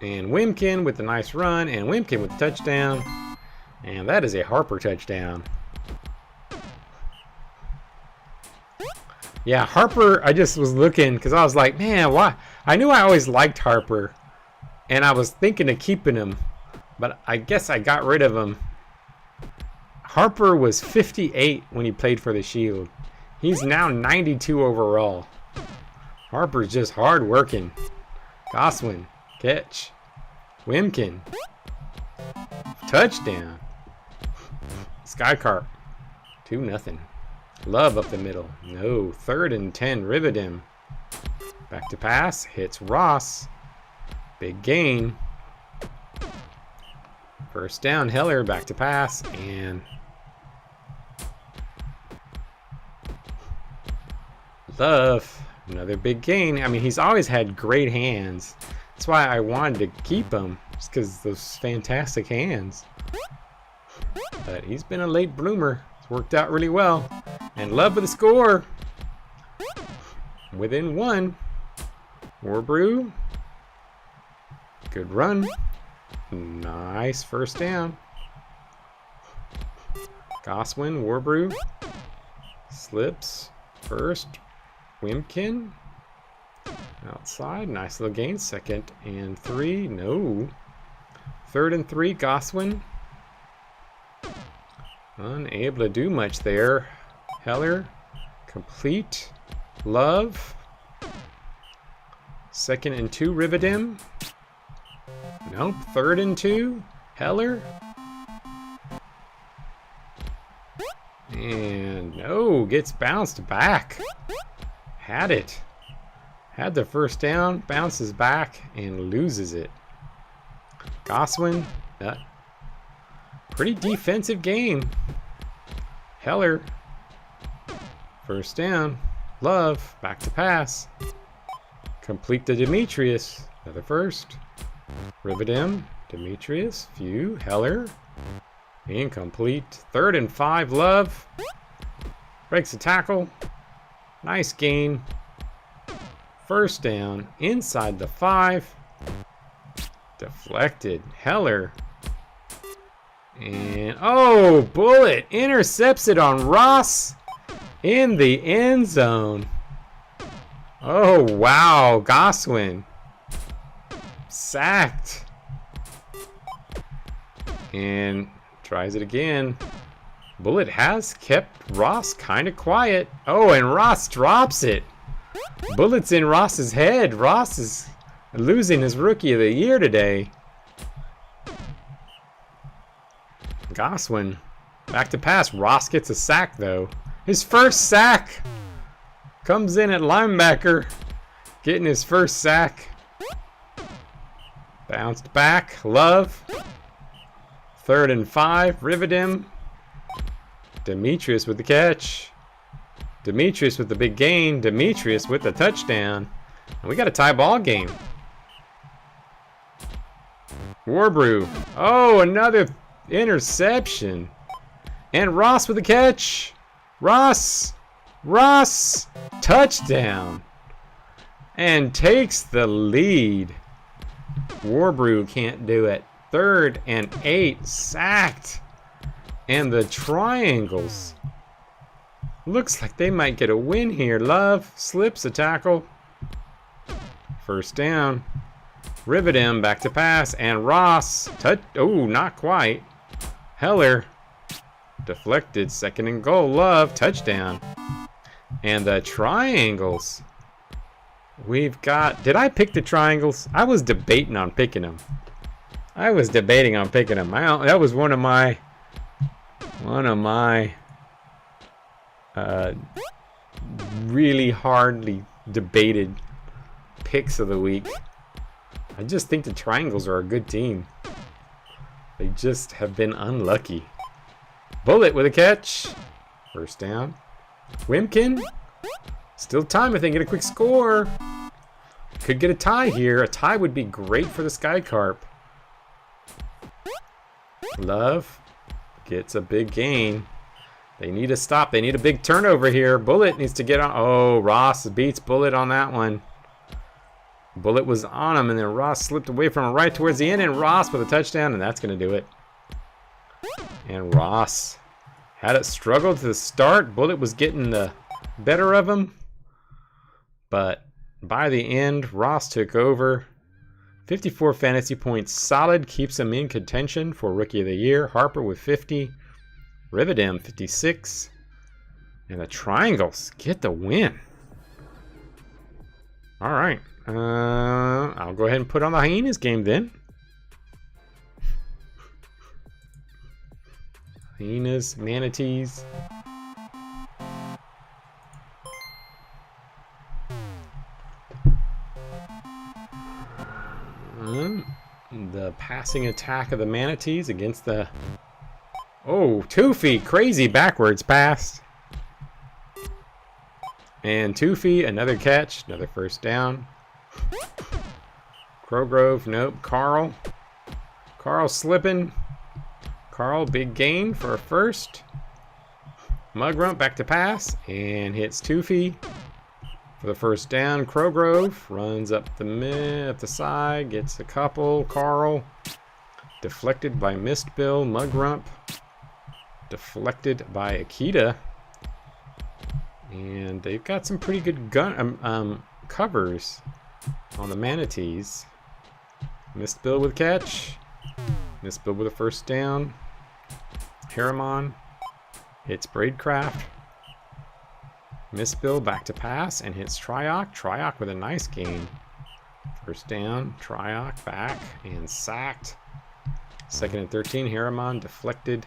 And Wimkin with a nice run. And Wimkin with the touchdown. And that is a Harper touchdown. Yeah, Harper, I just was looking because I was like, man, why? I knew I always liked Harper. And I was thinking of keeping him. But I guess I got rid of him. Harper was 58 when he played for the Shield. He's now 92 overall. Harper's just hard working. Goswin, catch. Wimkin, touchdown. Skycarp, 2-0. Love up the middle. No. 3rd and 10, Rivedim. Back to pass, hits Ross. Big gain. First down, Heller, back to pass, and Love, another big gain. I mean, he's always had great hands. That's why I wanted to keep him, just because those fantastic hands. But he's been a late bloomer. It's worked out really well. And Love with the score. Within 1. Warbrew. Good run. Nice first down. Goswin, Warbrew. Slips. First. Wimkin. Outside. Nice little gain. 2nd and 3. No. 3rd and 3. Goswin. Unable to do much there. Heller. Complete. Love. 2nd and 2. Rivedim. Nope. 3rd and 2. Heller. And no. Gets bounced back. Had it. Had the first down. Bounces back and loses it. Goswin. Pretty defensive game. Heller. First down. Love. Back to pass. Complete to Demetrius. Another first. Rivedim. Demetrius. Few. Heller. Incomplete. 3rd and 5. Love. Breaks the tackle. Nice gain. First down. Inside the 5. Deflected. Heller. And, oh, Bullet intercepts it on Ross in the end zone. Oh, wow. Goswin sacked. And tries it again. Bullet has kept Ross kind of quiet. Oh, and Ross drops it. Bullet's in Ross's head. Ross is losing his Rookie of the Year today. Goswin back to pass. Ross gets a sack though. His first sack. Comes in at linebacker. Getting his first sack. Bounced back. Love. 3rd and 5. Rivedim. Demetrius with the catch. Demetrius with the big gain. Demetrius with the touchdown. And we got a tie ball game. Warbrew. Oh, another interception. And Ross with the catch. Ross. Touchdown. And takes the lead. Warbrew can't do it. 3rd and 8. Sacked. And the triangles. Looks like they might get a win here. Love slips a tackle. First down. Rivedim back to pass. And Ross. Oh, not quite. Heller. Deflected. 2nd and goal. Love. Touchdown. And the triangles. We've got... Did I pick the triangles? I was debating on picking them. That was one of my really hardly debated picks of the week. I just think the triangles are a good team. They just have been unlucky. Bullet with a catch. First down. Wimkin. Still time if they get a quick score. Could get a tie here. A tie would be great for the Skycarp. Love gets a big gain. They need a stop. They need a big turnover here. Bullet needs to get on. Oh, Ross beats Bullet on that one. Bullet was on him, and then Ross slipped away from him right towards the end, and Ross with a touchdown, and that's going to do it. And Ross had it struggled to the start. Bullet was getting the better of him. But by the end, Ross took over. 54 fantasy points solid. Keeps him in contention for Rookie of the Year. Harper with 50. Rivedim 56. And the Triangles get the win. All right. I'll go ahead and put on the Hyenas game then. Hyenas, Manatees. The passing attack of the Manatees against the... Oh, 2 feet. Crazy backwards pass. And 2 feet. Another catch. Another first down. Crowgrove. Nope. Carl. Carl slipping. Carl, big gain for a first. Mugrump back to pass. And hits 2 feet. For the first down, Crowgrove runs up the side, gets a couple. Carl deflected by Mist Bill. Mugrump deflected by Akita, and they've got some pretty good covers on the Manatees. Mist Bill with catch. Mist Bill with a first down. Harriman hits Braidcraft. Mistbill back to pass and hits Tryoc. Tryoc with a nice gain. First down, Tryoc back and sacked. 2nd and 13, Harriman deflected.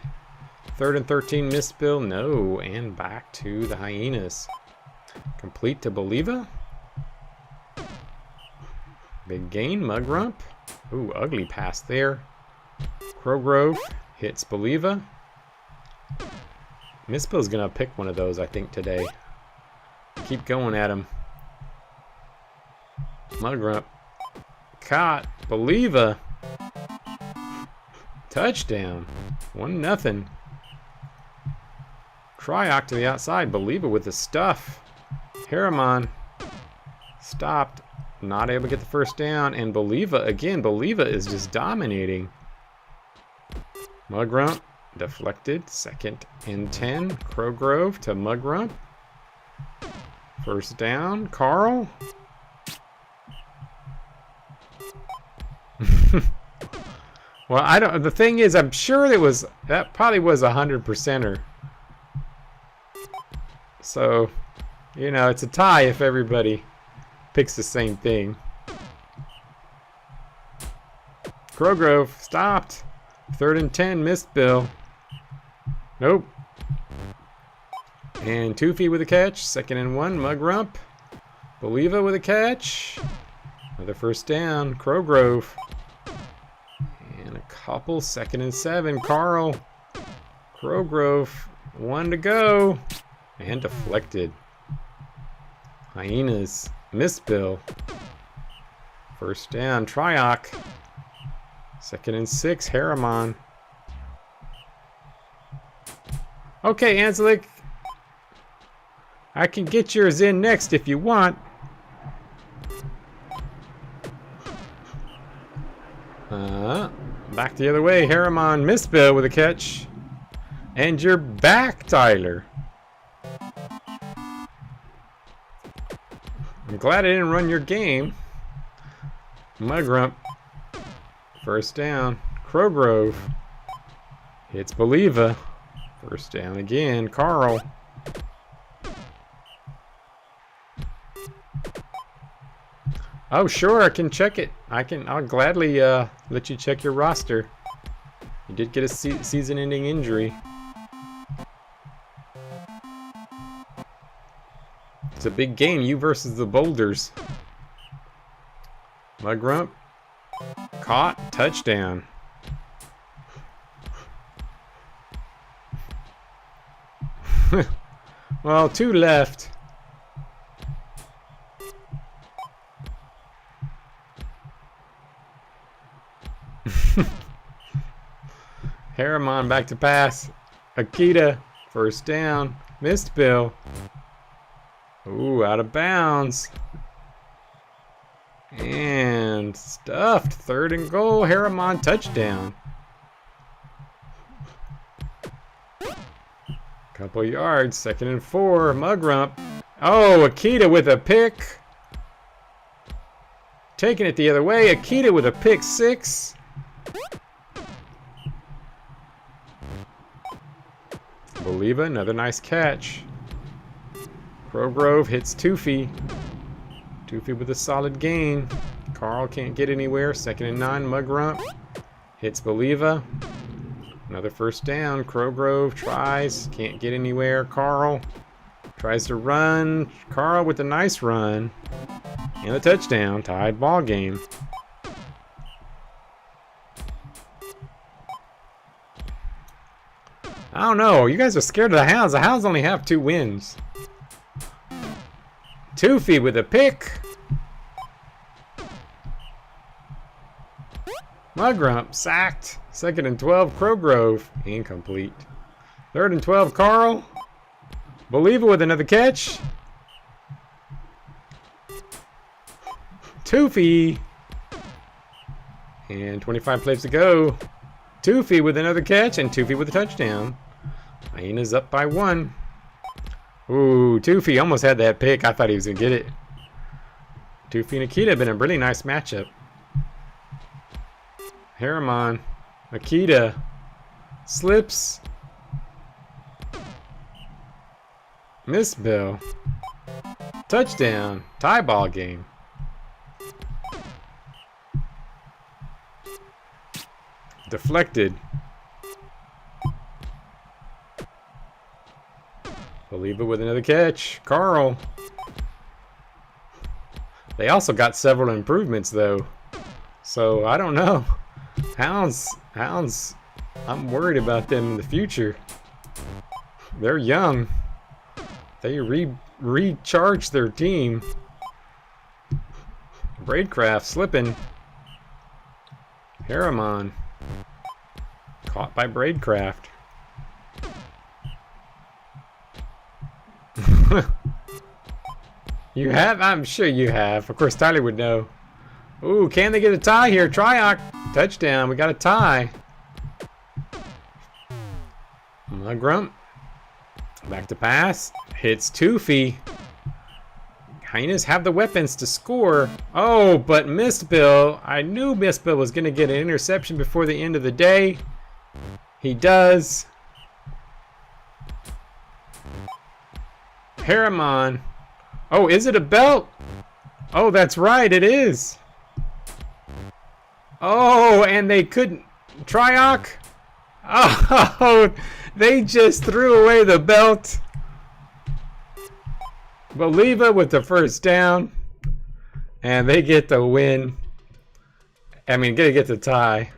3rd and 13, Mistbill, no, and back to the Hyenas. Complete to Believa. Big gain, Mugrump. Ooh, ugly pass there. Crowgrove Hits Believa. Mispill's gonna pick one of those, I think, today. Keep going at him. Mugrump. Caught. Believa. Touchdown. 1-0. Tryoc to the outside. Believa with the stuff. Harriman. Stopped. Not able to get the first down. And Believa again. Believa is just dominating. Mugrump. Deflected. 2nd and 10. Crowgrove to Mugrump. First down. Carl. Well, I don't. The thing is, I'm sure that probably was 100%er. So, you know, it's a tie if everybody picks the same thing. Crowgrove stopped. 3rd and 10. Missed Bill. Nope. And Toofy with a catch. 2nd and 1. Mugrump. Believa with a catch. Another first down. Crowgrove. And a couple. 2nd and 7. Carl. Crowgrove. 1 to go. And deflected. Hyenas. Missed Bill. First down. Tryoc. 2nd and 6. Harriman. Okay, Anselic. I can get yours in next if you want. Back the other way. Harriman. Missed Bill with a catch. And you're back, Tyler. I'm glad I didn't run your game. Mugrump. First down. Crowgrove. Hits Believa. First down again. Carl. Oh, sure, I can check it. I'll gladly let you check your roster. You did get a season-ending injury. It's a big game, you versus the Boulders. Mugrump. Caught. Touchdown. Well, 2 left. Harriman back to pass. Akita. First down. Missed Bill. Ooh, out of bounds. And stuffed. 3rd and goal. Harriman touchdown. Couple yards. 2nd and 4. Mugrump. Oh, Akita with a pick. Taking it the other way. Akita with a pick 6. Believa, another nice catch. Crowgrove hits Toofy. Toofy with a solid gain. Carl can't get anywhere. 2nd and 9. Mugrump hits Believa. Another first down. Crowgrove tries. Can't get anywhere. Carl tries to run. Carl with a nice run. And a touchdown. Tied ball game. I don't know. You guys are scared of the Hounds. The Hounds only have 2 wins. Toofy with a pick. Mugrump sacked. 2nd and 12. Crowgrove. Incomplete. 3rd and 12. Carl. Believa with another catch. Toofy. And 25 plays to go. Toofy with another catch, and Toofy with a touchdown. Hyena's up by 1. Ooh, Toofy almost had that pick. I thought he was going to get it. Toofy and Akita have been a really nice matchup. Harriman. Akita. Slips. Miss Bill. Touchdown. Tie ball game. Deflected. Believa with another catch. Carl. They also got several improvements though. So I don't know. Hounds I'm worried about them in the future. They're young. They recharge their team. Braidcraft slipping. Harriman caught by Braidcraft. You have? I'm sure you have. Of course, Tyler would know. Ooh, can they get a tie here? Triarch. Touchdown. We got a tie. Grump. Back to pass. Hits Toofy. Hyenas have the weapons to score. Oh, but Mistbill. I knew Mistbill was going to get an interception before the end of the day. He does. Harriman. Oh, is it a belt? Oh, that's right, it is. Oh, and they couldn't. Triarch. Oh, they just threw away the belt. Believa with the first down. And they get the win. I mean, get the tie.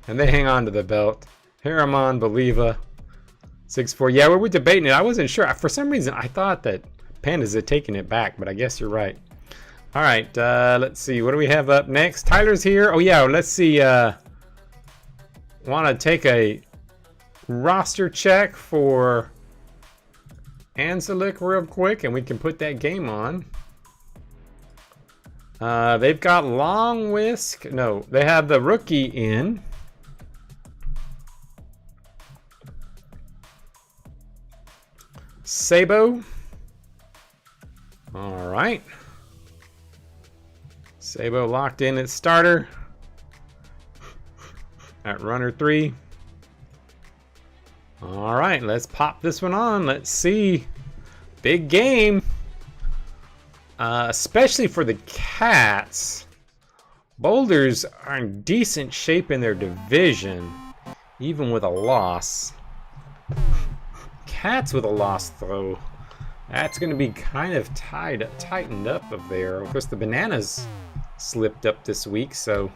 And they hang on to the belt. Harriman, Believa. 6-4. Yeah, we were debating it. I wasn't sure. For some reason, I thought that Pandas had taken it back, but I guess you're right. All right, let's see. What do we have up next? Tyler's here. Oh, yeah, let's see. Want to take a roster check for Anselic real quick, and we can put that game on. They've got Long Whisk. No, they have the rookie in. Sabo. All right. Sabo locked in at starter. At runner 3. All right, let's pop this one on. Let's see. Big game. Especially for the Cats. Boulders are in decent shape in their division, even with a loss. Cats with a loss, though. That's going to be kind of tightened up of there. Of course, the Bananas slipped up this week, so.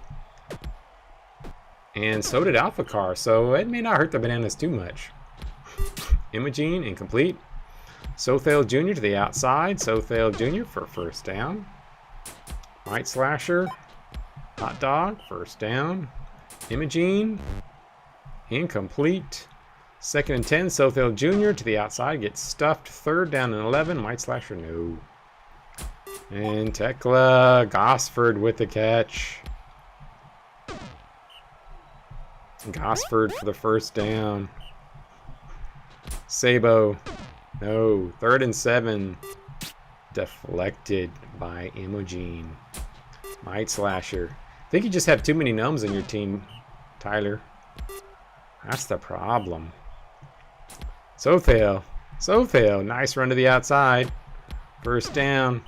And so did Alpha Car, so it may not hurt the Bananas too much. Imogene, incomplete. Sothale Jr. to the outside. Sothale Jr. for first down. White Slasher. Hot Dog, first down. Imogene, incomplete. 2nd and 10, Sothale Jr. to the outside, gets stuffed. 3rd down and 11, White Slasher, no. And Tekla, Gosford with the catch. Gosford for the first down. Sabo, no. 3rd and 7, deflected by Imogene. White Slasher. I think you just have too many gnomes on your team, Tyler. That's the problem. Sothale. Sothale. Nice run to the outside. First down.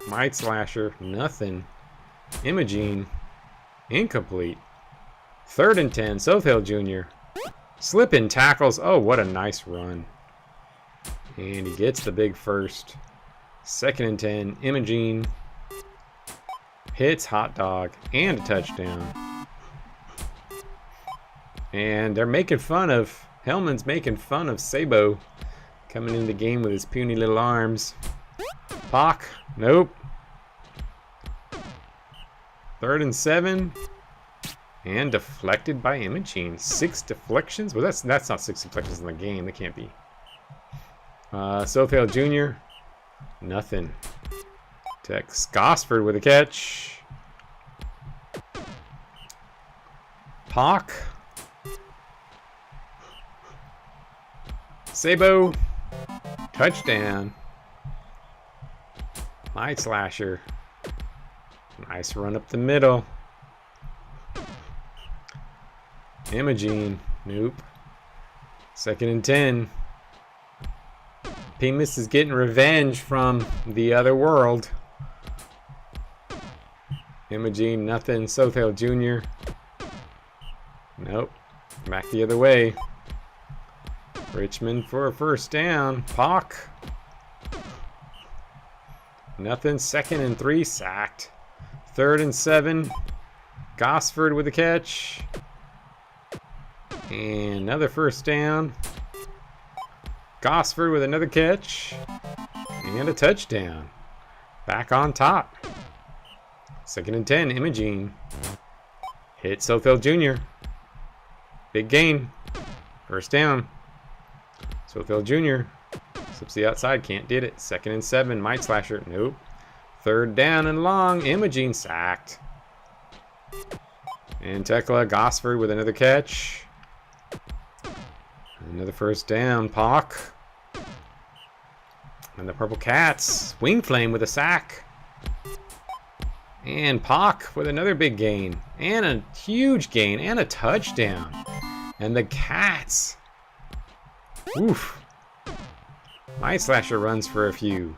White Slasher. Nothing. Imogene. Incomplete. 3rd and 10. Sothale Jr. Slipping tackles. Oh, what a nice run. And he gets the big first. 2nd and 10. Imogene. Hits Hot Dog. And a touchdown. And they're making fun of, Hellman's making fun of Sabo coming in the game with his puny little arms. Pock, nope. 3rd and 7. And deflected by Imogene. 6 deflections? Well, that's not 6 deflections in the game. That can't be. Sothale Jr. Nothing. Tex Gosford with a catch. Pock. Sabo. Touchdown. White Slasher. Nice run up the middle. Imogene. Nope. 2nd and 10. P-Miss is getting revenge from the other world. Imogene, nothing. Sothale Jr. Nope. Back the other way. Richmond for a first down. Pock. Nothing. 2nd and 3. Sacked. 3rd and 7. Gosford with a catch. And another first down. Gosford with another catch. And a touchdown. Back on top. 2nd and 10, Imogene. Hit Sothel Jr. Big gain. First down. Sothel Jr. Slips the outside, can't get it. 2nd and 7, Might Slasher. Nope. 3rd down and long. Imogene sacked. And Tekla Gosford with another catch. Another first down. Pock. And the Purple Cats. Wing Flame with a sack. And Pock with another big gain. And a huge gain. And a touchdown. And the Cats. Oof. Might Slasher runs for a few.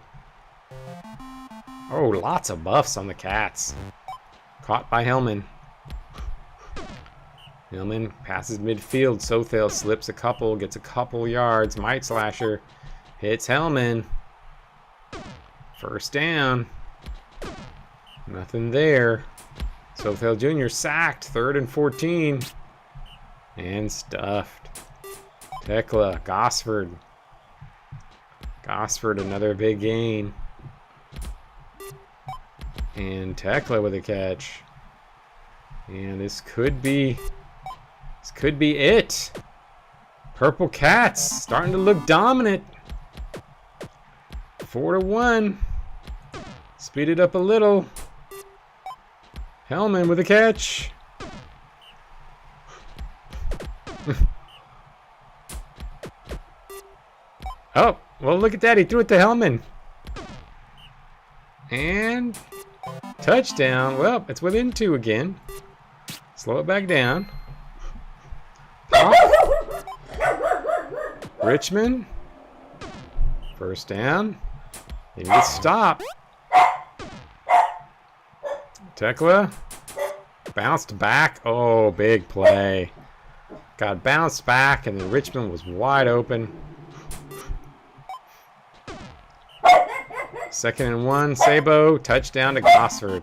Oh, lots of buffs on the Cats. Caught by Hellman. Hellman passes midfield. Sothel slips a couple, gets a couple yards. Might Slasher hits Hellman. First down. Nothing there. Sothel Jr. sacked. 3rd and 14. And stuffed. Tekla, Gosford. Gosford, another big gain. And Tekla with a catch. And this could be it. Purple Cats starting to look dominant. 4-1. Speed it up a little. Hellman with a catch. Oh, well, look at that. He threw it to Hellman. And touchdown. Well, it's within 2 again. Slow it back down. Oh. Richmond. First down. He gets stopped. Tekla. Bounced back. Oh, big play. Got bounced back, and then Richmond was wide open. 2nd and 1, Sabo, touchdown to Gosford.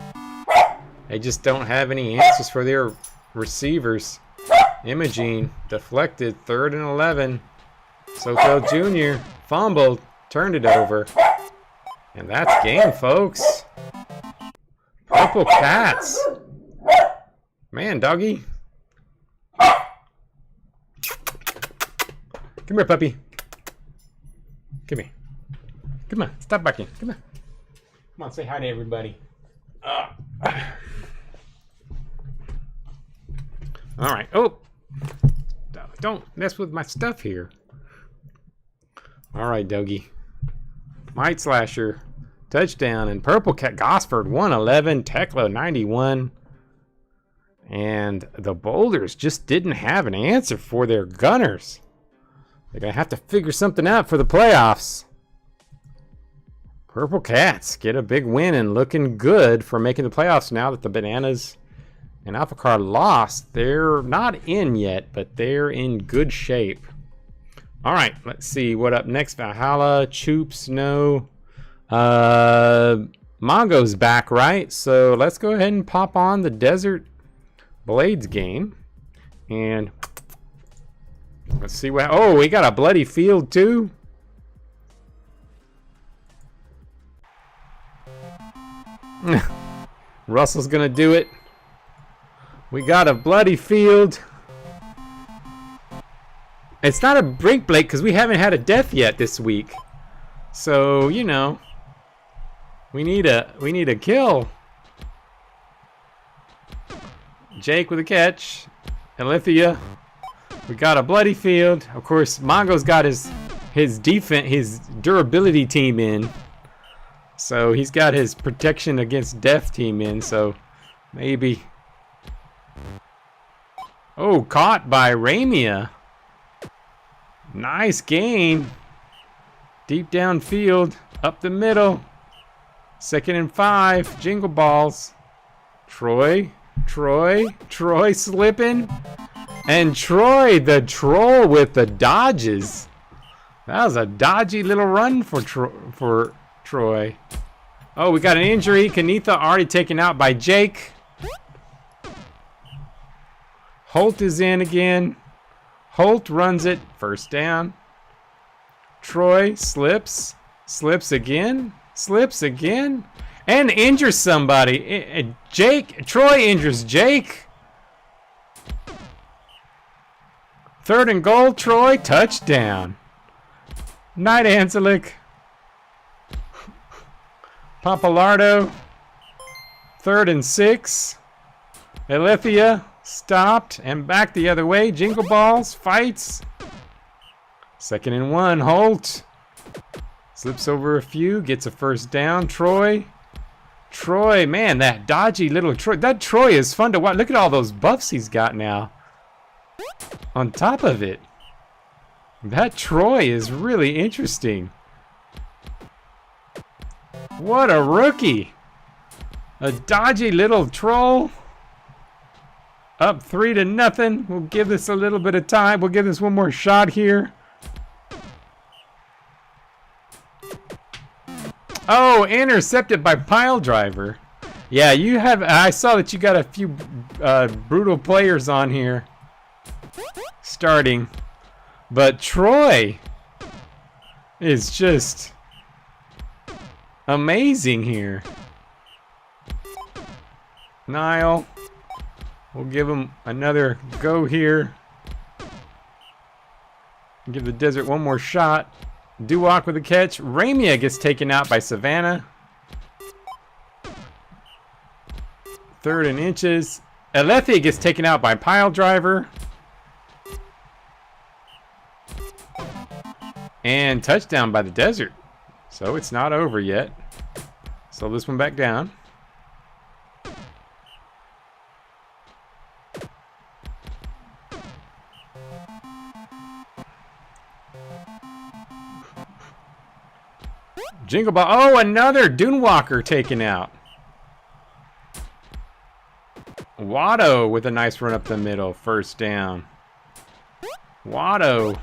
They just don't have any answers for their receivers. Imogene deflected, 3rd and 11. Sothel Jr. fumbled, turned it over. And that's game, folks. Purple Cats. Man, doggy. Come here, puppy. Come here. Come on, stop barking. Come on. Come on, say hi to everybody. All right. Oh, don't mess with my stuff here. All right, Dougie. Might Slasher, touchdown, and Purple Cat Gosford 111, Tekla 91. And the Boulders just didn't have an answer for their gunners. They're going to have to figure something out for the playoffs. Purple Cats get a big win and looking good for making the playoffs now that the Bananas and Alpha Car lost. They're not in yet, but they're in good shape. All right, let's see what up next. Valhalla, Choops, no. Mongo's back, right? So let's go ahead and pop on the Desert Blades game. And let's see what... Oh, we got a bloody field too. Russell's gonna do it. We got a bloody field. It's not a brink break because we haven't had a death yet this week. So, you know, we need a kill. Jake with a catch. Alithia. We got a bloody field. Of course, Mongo's got his defense, his durability team in. So he's got his protection against death team in. So maybe. Oh, caught by Ramia. Nice gain. Deep downfield. Up the middle. 2nd and 5. Jingle balls. Troy slipping. And Troy, the troll with the dodges. That was a dodgy little run for Troy. Oh, we got an injury. Kanitha already taken out by Jake. Holt is in again. Holt runs it. First down. Troy slips. Slips again. Slips again. And injures somebody. Troy injures Jake. 3rd and goal, Troy. Touchdown. Knight Anselic. Papalardo. 3rd and 6. Alethea stopped and back the other way. Jingle Balls fights. 2nd and 1. Holt slips over a few, gets a first down. Troy, man, that dodgy little Troy. That Troy is fun to watch. Look at all those buffs he's got now. On top of it, that Troy is really interesting. What a rookie. A dodgy little troll. Up 3-0. We'll give this a little bit of time. We'll give this one more shot here. Oh, intercepted by Pile Driver. Yeah, you have. I saw that you got a few brutal players on here starting, but Troy is just amazing here. Niall, we'll give him another go here. Give the Desert one more shot. Duwak with a catch. Ramia gets taken out by Savannah. 3rd and inches. Alethea gets taken out by Pile Driver. And touchdown by the Desert. So it's not over yet. Slow this one back down. Jingle Ball. Oh, another Dunewalker taken out. Watto with a nice run up the middle. First down. Watto.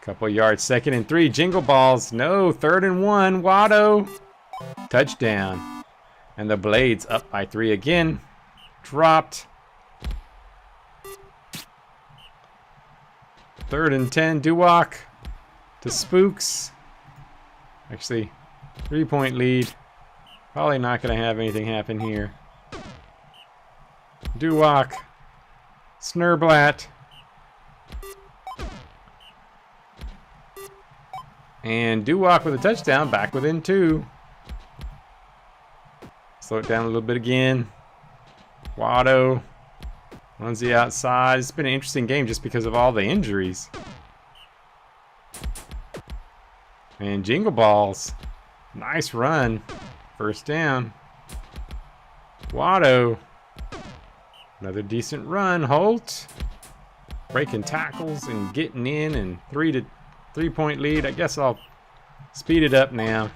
Couple yards. 2nd and 3. Jingle Balls. No. 3rd and 1. Watto. Touchdown. And the Blades up by 3 again. Dropped. 3rd and 10. Duwak to Spooks. Actually, 3-point lead. Probably not going to have anything happen here. Duwak. Snurblat. And Duwak with a touchdown. Back within 2. Slow it down a little bit again. Watto runs the outside. It's been an interesting game just because of all the injuries. And Jingle Balls. Nice run. First down. Watto. Another decent run. Holt. Breaking tackles and getting in, and 3-point lead. I guess I'll speed it up now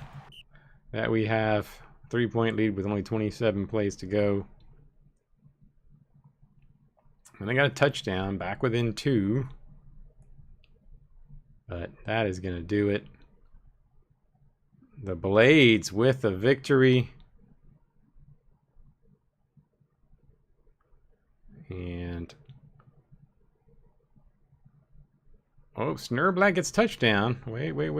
that we have 3-point lead with only 27 plays to go. And I got a touchdown. Back within 2. But that is going to do it. The Blades with a victory. And oh, Snurblat gets touchdown. Wait. Let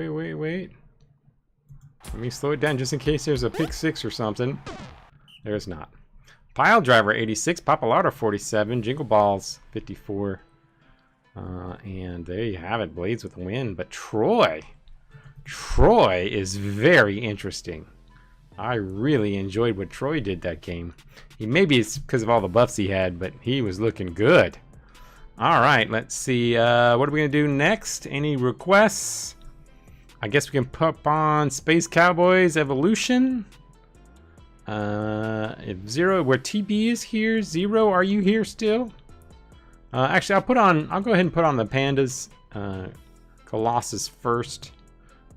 me slow it down just in case there's a pick 6 or something. There's not. Pile Driver 86, Papalardo 47, Jingle Balls 54. And there you have it. Blades with a win. But Troy is very interesting. I really enjoyed what Troy did that game. Maybe it's because of all the buffs he had, but he was looking good. All right, let's see. What are we going to do next? Any requests? I guess we can pop on Space Cowboys Evolution. If Zero, where TB is here. Zero, are you here still? Actually, I'll go ahead and put on the Pandas. Colossus first.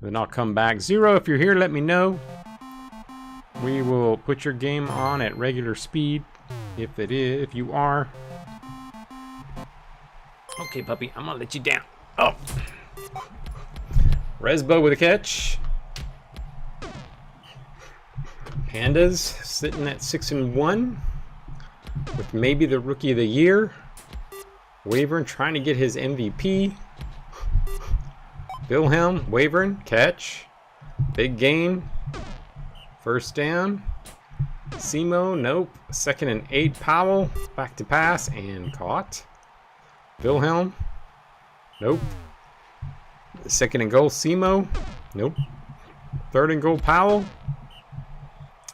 Then I'll come back. Zero, if you're here, let me know. We will put your game on at regular speed. If you are. Okay, puppy, I'm gonna let you down. Oh. Resbo with a catch. Pandas sitting at 6-1 with maybe the Rookie of the Year. Wavern trying to get his MVP. Wilhelm, Wavern, catch. Big gain. First down. Simo, nope. 2nd and 8, Powell. Back to pass and caught. Wilhelm, nope. 2nd and goal, Simo, nope. 3rd and goal, Powell.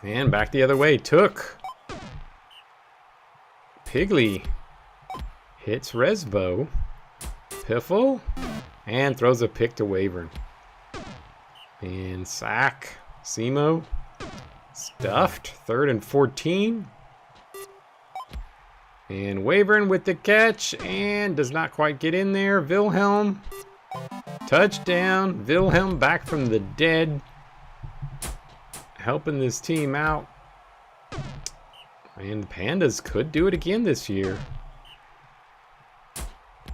And back the other way, Took. Pigley hits Resbo. Piffle. And throws a pick to Wavern. And sack. Simo. Stuffed. 3rd and 14. And Wavern with the catch. And does not quite get in there. Wilhelm. Touchdown. Wilhelm back from the dead. Helping this team out. And the Pandas could do it again this year.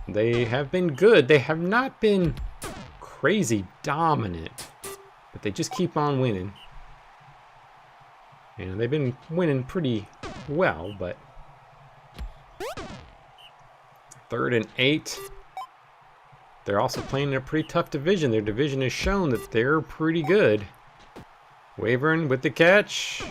They have been good. They have not been crazy dominant, but they just keep on winning. And they've been winning pretty well, but 3rd and 8. They're also playing in a pretty tough division. Their division has shown that they're pretty good. Wavern with the catch.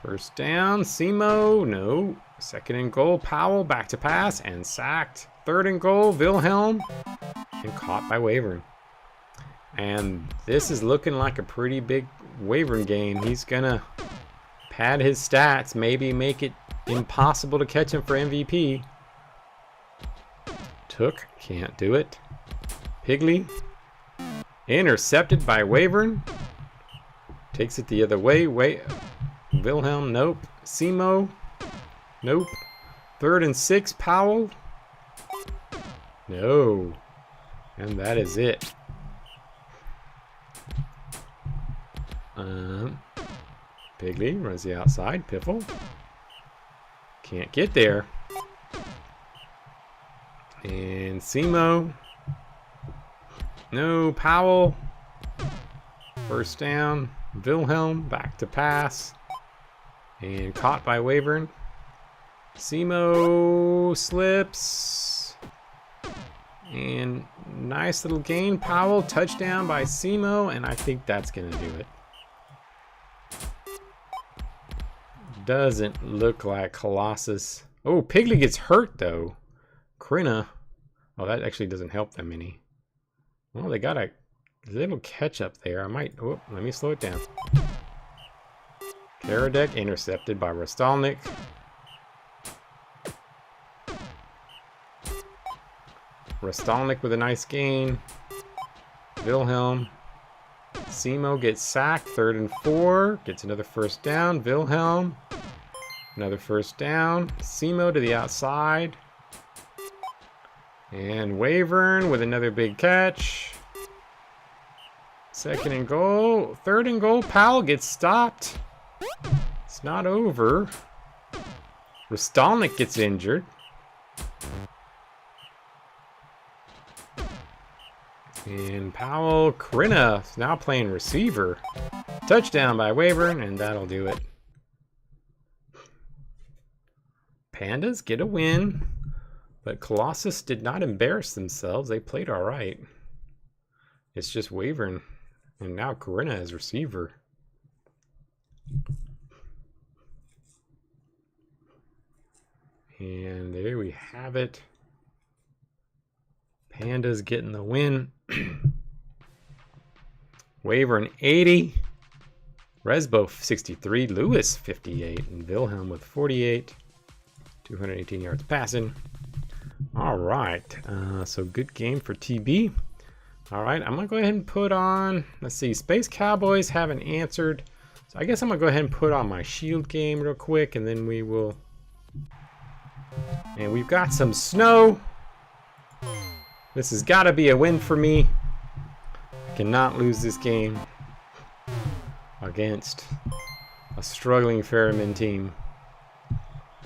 First down, Simo, no. 2nd and goal, Powell, back to pass, and sacked. 3rd and goal, Wilhelm, and caught by Wavern. And this is looking like a pretty big Wavern game. He's gonna pad his stats, maybe make it impossible to catch him for MVP. Took, can't do it. Pigley, intercepted by Wavern. Takes it the other way. Wilhelm, nope. Simo, nope. 3rd and 6, Powell. No. And that is it. Pigley runs the outside. Piffle. Can't get there. And Simo. No. Powell. First down. Wilhelm back to pass. And caught by Wavern. Simo slips. And nice little gain. Powell, touchdown by Simo. And I think that's going to do it. Doesn't look like Colossus. Oh, Pigley gets hurt though. Krina. Oh, that actually doesn't help them any. Well, they got a little catch up there. I might. Oh, let me slow it down. Karadek intercepted by Rostalnik. Rostalnik with a nice gain. Wilhelm. Simo gets sacked. 3rd and 4. Gets another first down. Wilhelm. Another first down. Simo to the outside. And Wavern with another big catch. 2nd and goal. 3rd and goal. Powell gets stopped. It's not over. Rostalnik gets injured. And Powell, Krina is now playing receiver. Touchdown by Wavern, and that'll do it. Pandas get a win, but Colossus did not embarrass themselves. They played all right. It's just Wavern, and now Krina is receiver. And there we have it. Pandas getting the win. Wavern 80. Resbo 63. Lewis 58. And Wilhelm with 48. 218 yards passing. All right. So good game for TB. All right. I'm going to go ahead and put on. Let's see. Space Cowboys haven't answered. So I guess I'm going to go ahead and put on my Shield game real quick. And then we will. And we've got some snow. This has got to be a win for me. I cannot lose this game against a struggling Ferryman team.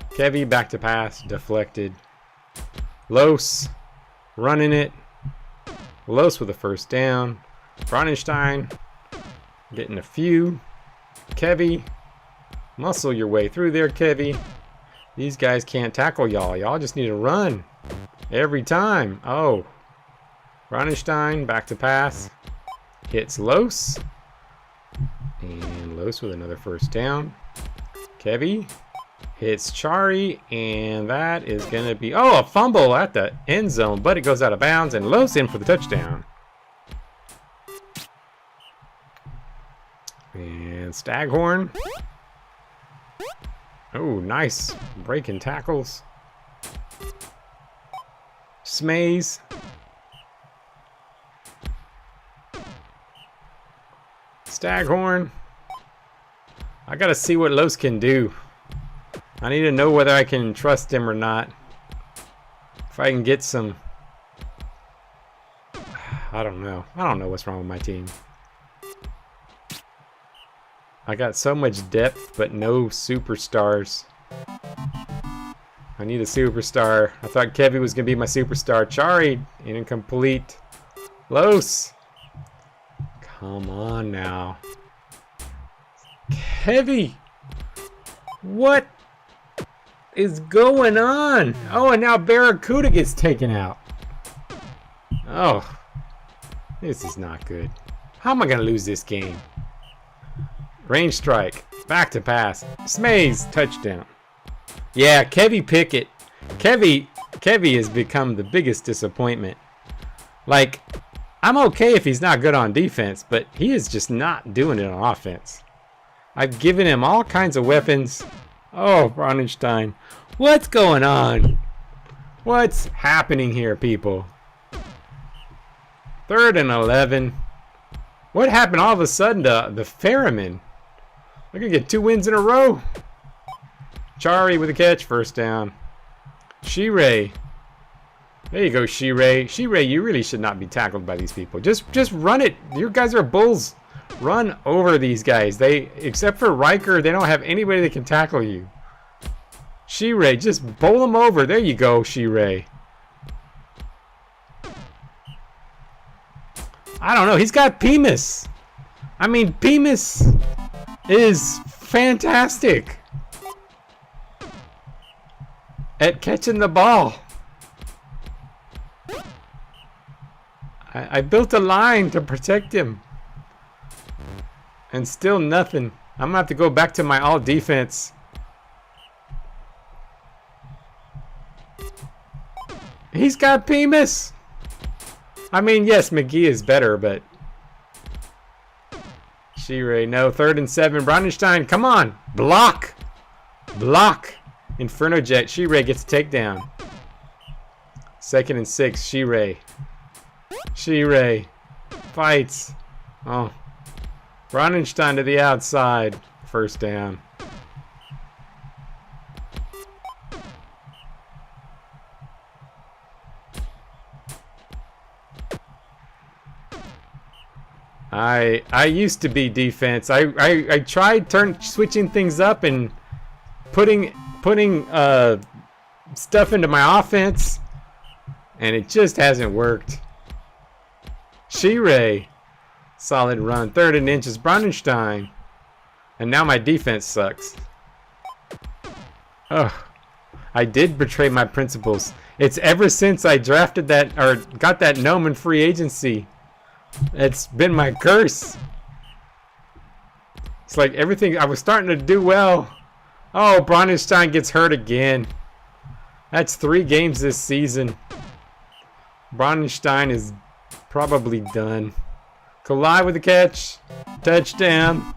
Kevy back to pass, deflected. Los running it. Los with a first down. Bronenstein getting a few. Kevy, muscle your way through there, Kevy. These guys can't tackle y'all. Y'all just need to run. Every time. Oh. Ronenstein back to pass. Hits Los. And Los with another first down. Kevy hits Chari. And that is going to be... Oh, a fumble at the end zone. But it goes out of bounds. And Los in for the touchdown. And Staghorn. Oh, nice. Breaking tackles. Smays. Staghorn. I gotta see what Los can do. I need to know whether I can trust him or not. If I can get some... I don't know. I don't know what's wrong with my team. I got so much depth, but no superstars. I need a superstar. I thought Kevy was going to be my superstar. Chari, incomplete. Los. Come on now. Kevy. What is going on? Oh, and now Barracuda gets taken out. Oh. This is not good. How am I going to lose this game? Range strike. Back to pass. Smays. Touchdown. Yeah, Kevy Pickett. Kevy has become the biggest disappointment. Like, I'm okay if he's not good on defense, but he is just not doing it on offense. I've given him all kinds of weapons. Oh, Ronenstein. What's going on? What's happening here, people? 3rd and 11. What happened all of a sudden to the Ferryman? We're going to get 2 wins in a row. Chari with a catch. First down. Shirey. There you go, Shirey. Shirey, you really should not be tackled by these people. Just run it. You guys are bulls. Run over these guys. Except for Riker, they don't have anybody that can tackle you. Shirey, just bowl them over. There you go, Shirey. I don't know. He's got Pemis. I mean, Pemis is fantastic at catching the ball. I built a line to protect him. And still nothing. I'm going to have to go back to my all defense. He's got Pemis. I mean, yes, McGee is better, but... Shirey, no. 3rd and 7. Ronenstein, come on. Block. Block. Inferno Jet. Shirey gets a takedown. 2nd and 6. Shirey. Shirey. Fights. Oh. Ronenstein to the outside. First down. I used to be defense. I tried switching things up and putting stuff into my offense, and it just hasn't worked. Shirey, solid run. 3rd and inches. Ronenstein, and now my defense sucks. Ugh. I did betray my principles. It's ever since I drafted that or got that gnome in free agency. It's been my curse. It's like everything I was starting to do well. Oh, Ronenstein gets hurt again. That's 3 games this season. Ronenstein is probably done. Calla with the catch. Touchdown.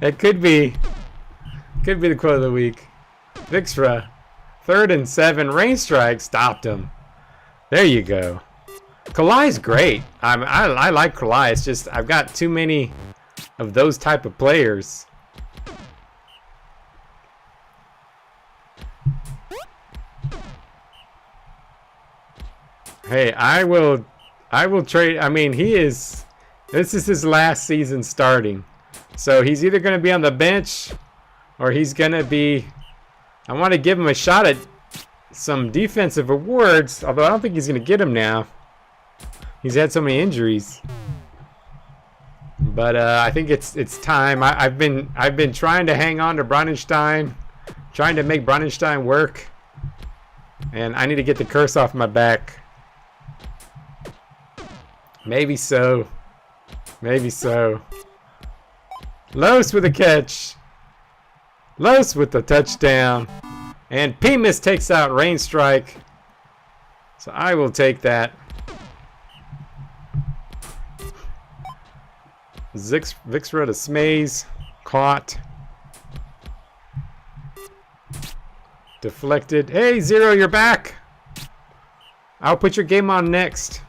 That could be the quote of the week. Vixra. 3rd and 7. Rain strike stopped him. There you go. Callai's great. I like Callai. It's just I've got too many of those type of players. Hey, I will trade. I mean, this is his last season starting. So he's either going to be on the bench or he's going to be... I want to give him a shot at some defensive awards, although I don't think he's going to get them now. He's had so many injuries. But I think it's time. I've been trying to hang on to Brunenstein, trying to make Brunenstein work, and I need to get the curse off my back. Maybe so. Maybe so. Los with a catch. Los with the touchdown. And Pemis takes out Rain Strike. So I will take that. Vixra to Smaze. Caught. Deflected. Hey, Zero, you're back. I'll put your game on next.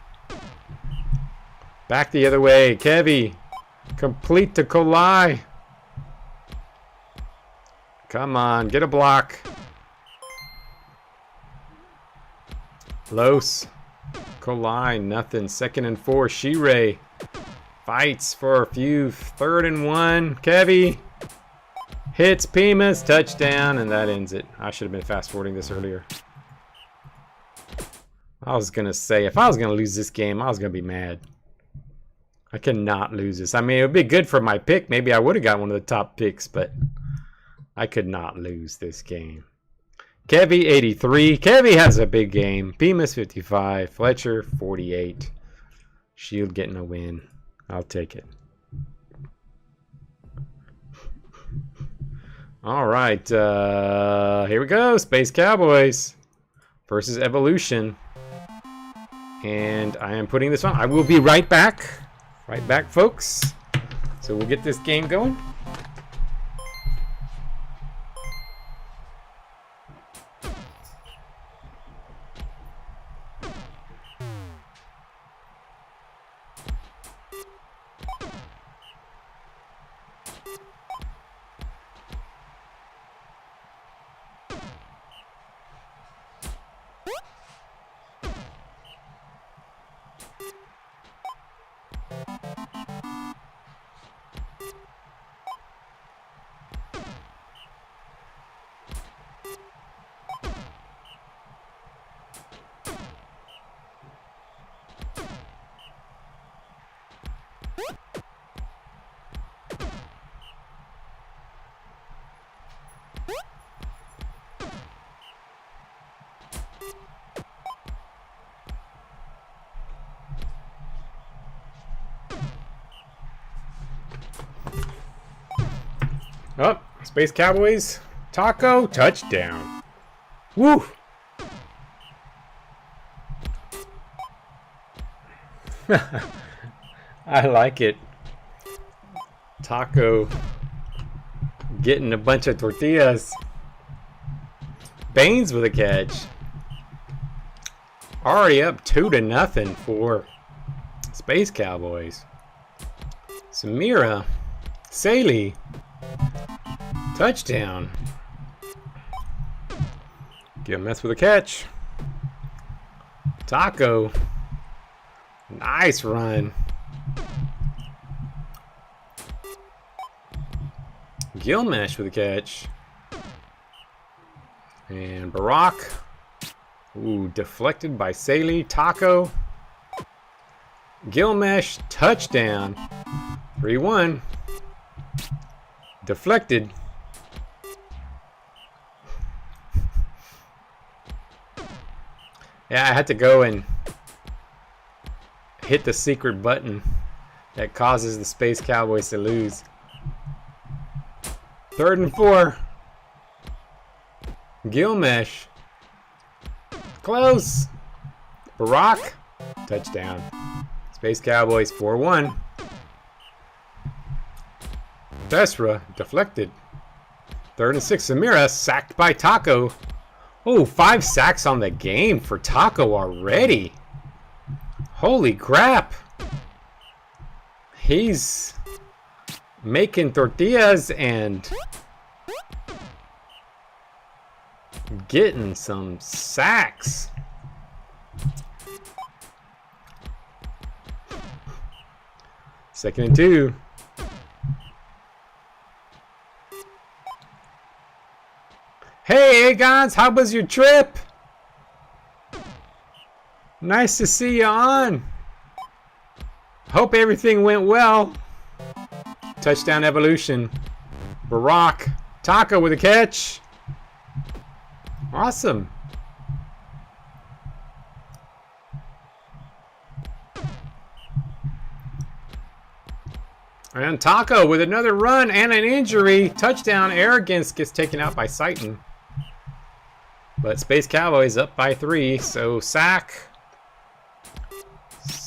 Back the other way. Kevy. Complete to Calla. Come on, get a block. Los. Calla, nothing. 2nd and 4. Shirei fights for a few. 3rd and 1. Kevy hits Pemis. Touchdown, and that ends it. I should have been fast forwarding this earlier. I was going to say, if I was going to lose this game, I was going to be mad. I cannot lose this. I mean, it would be good for my pick. Maybe I would have got one of the top picks, but I could not lose this game. Kevy, 83. Kevy has a big game. Pemis, 55. Fletcher, 48. Shield getting a win. I'll take it. All right. Here we go. Space Cowboys versus Evolution. And I am putting this on. I will be right back. Right back, folks. So we'll get this game going. Oh, Space Cowboys. Taco, touchdown. Woo! I like it. Taco getting a bunch of tortillas. Baines with a catch. Already up 2-0 for Space Cowboys. Samira. Saley. Touchdown. Get a mess with a catch. Taco. Nice run. Gilmesh with a catch. And Barack. Ooh, deflected by Saley. Taco. Gilmesh, touchdown. 3-1. Deflected. Yeah, I had to go and hit the secret button that causes the Space Cowboys to lose. 3rd and 4. Gilmesh. Close. Barack. Touchdown. Space Cowboys 4-1. Desra deflected. 3rd and 6. Samira sacked by Taco. Oh, 5 sacks on the game for Taco already. Holy crap. He's making tortillas and getting some sacks. Second and 2. Hey guys, how was your trip? Nice to see you on. Hope everything went well. touchdown evolution. Barack. Taco with a catch. Awesome. And Taco with another run and an injury. Touchdown. Arrogance gets taken out by Seitan. But Space Cowboys up by 3. So sack.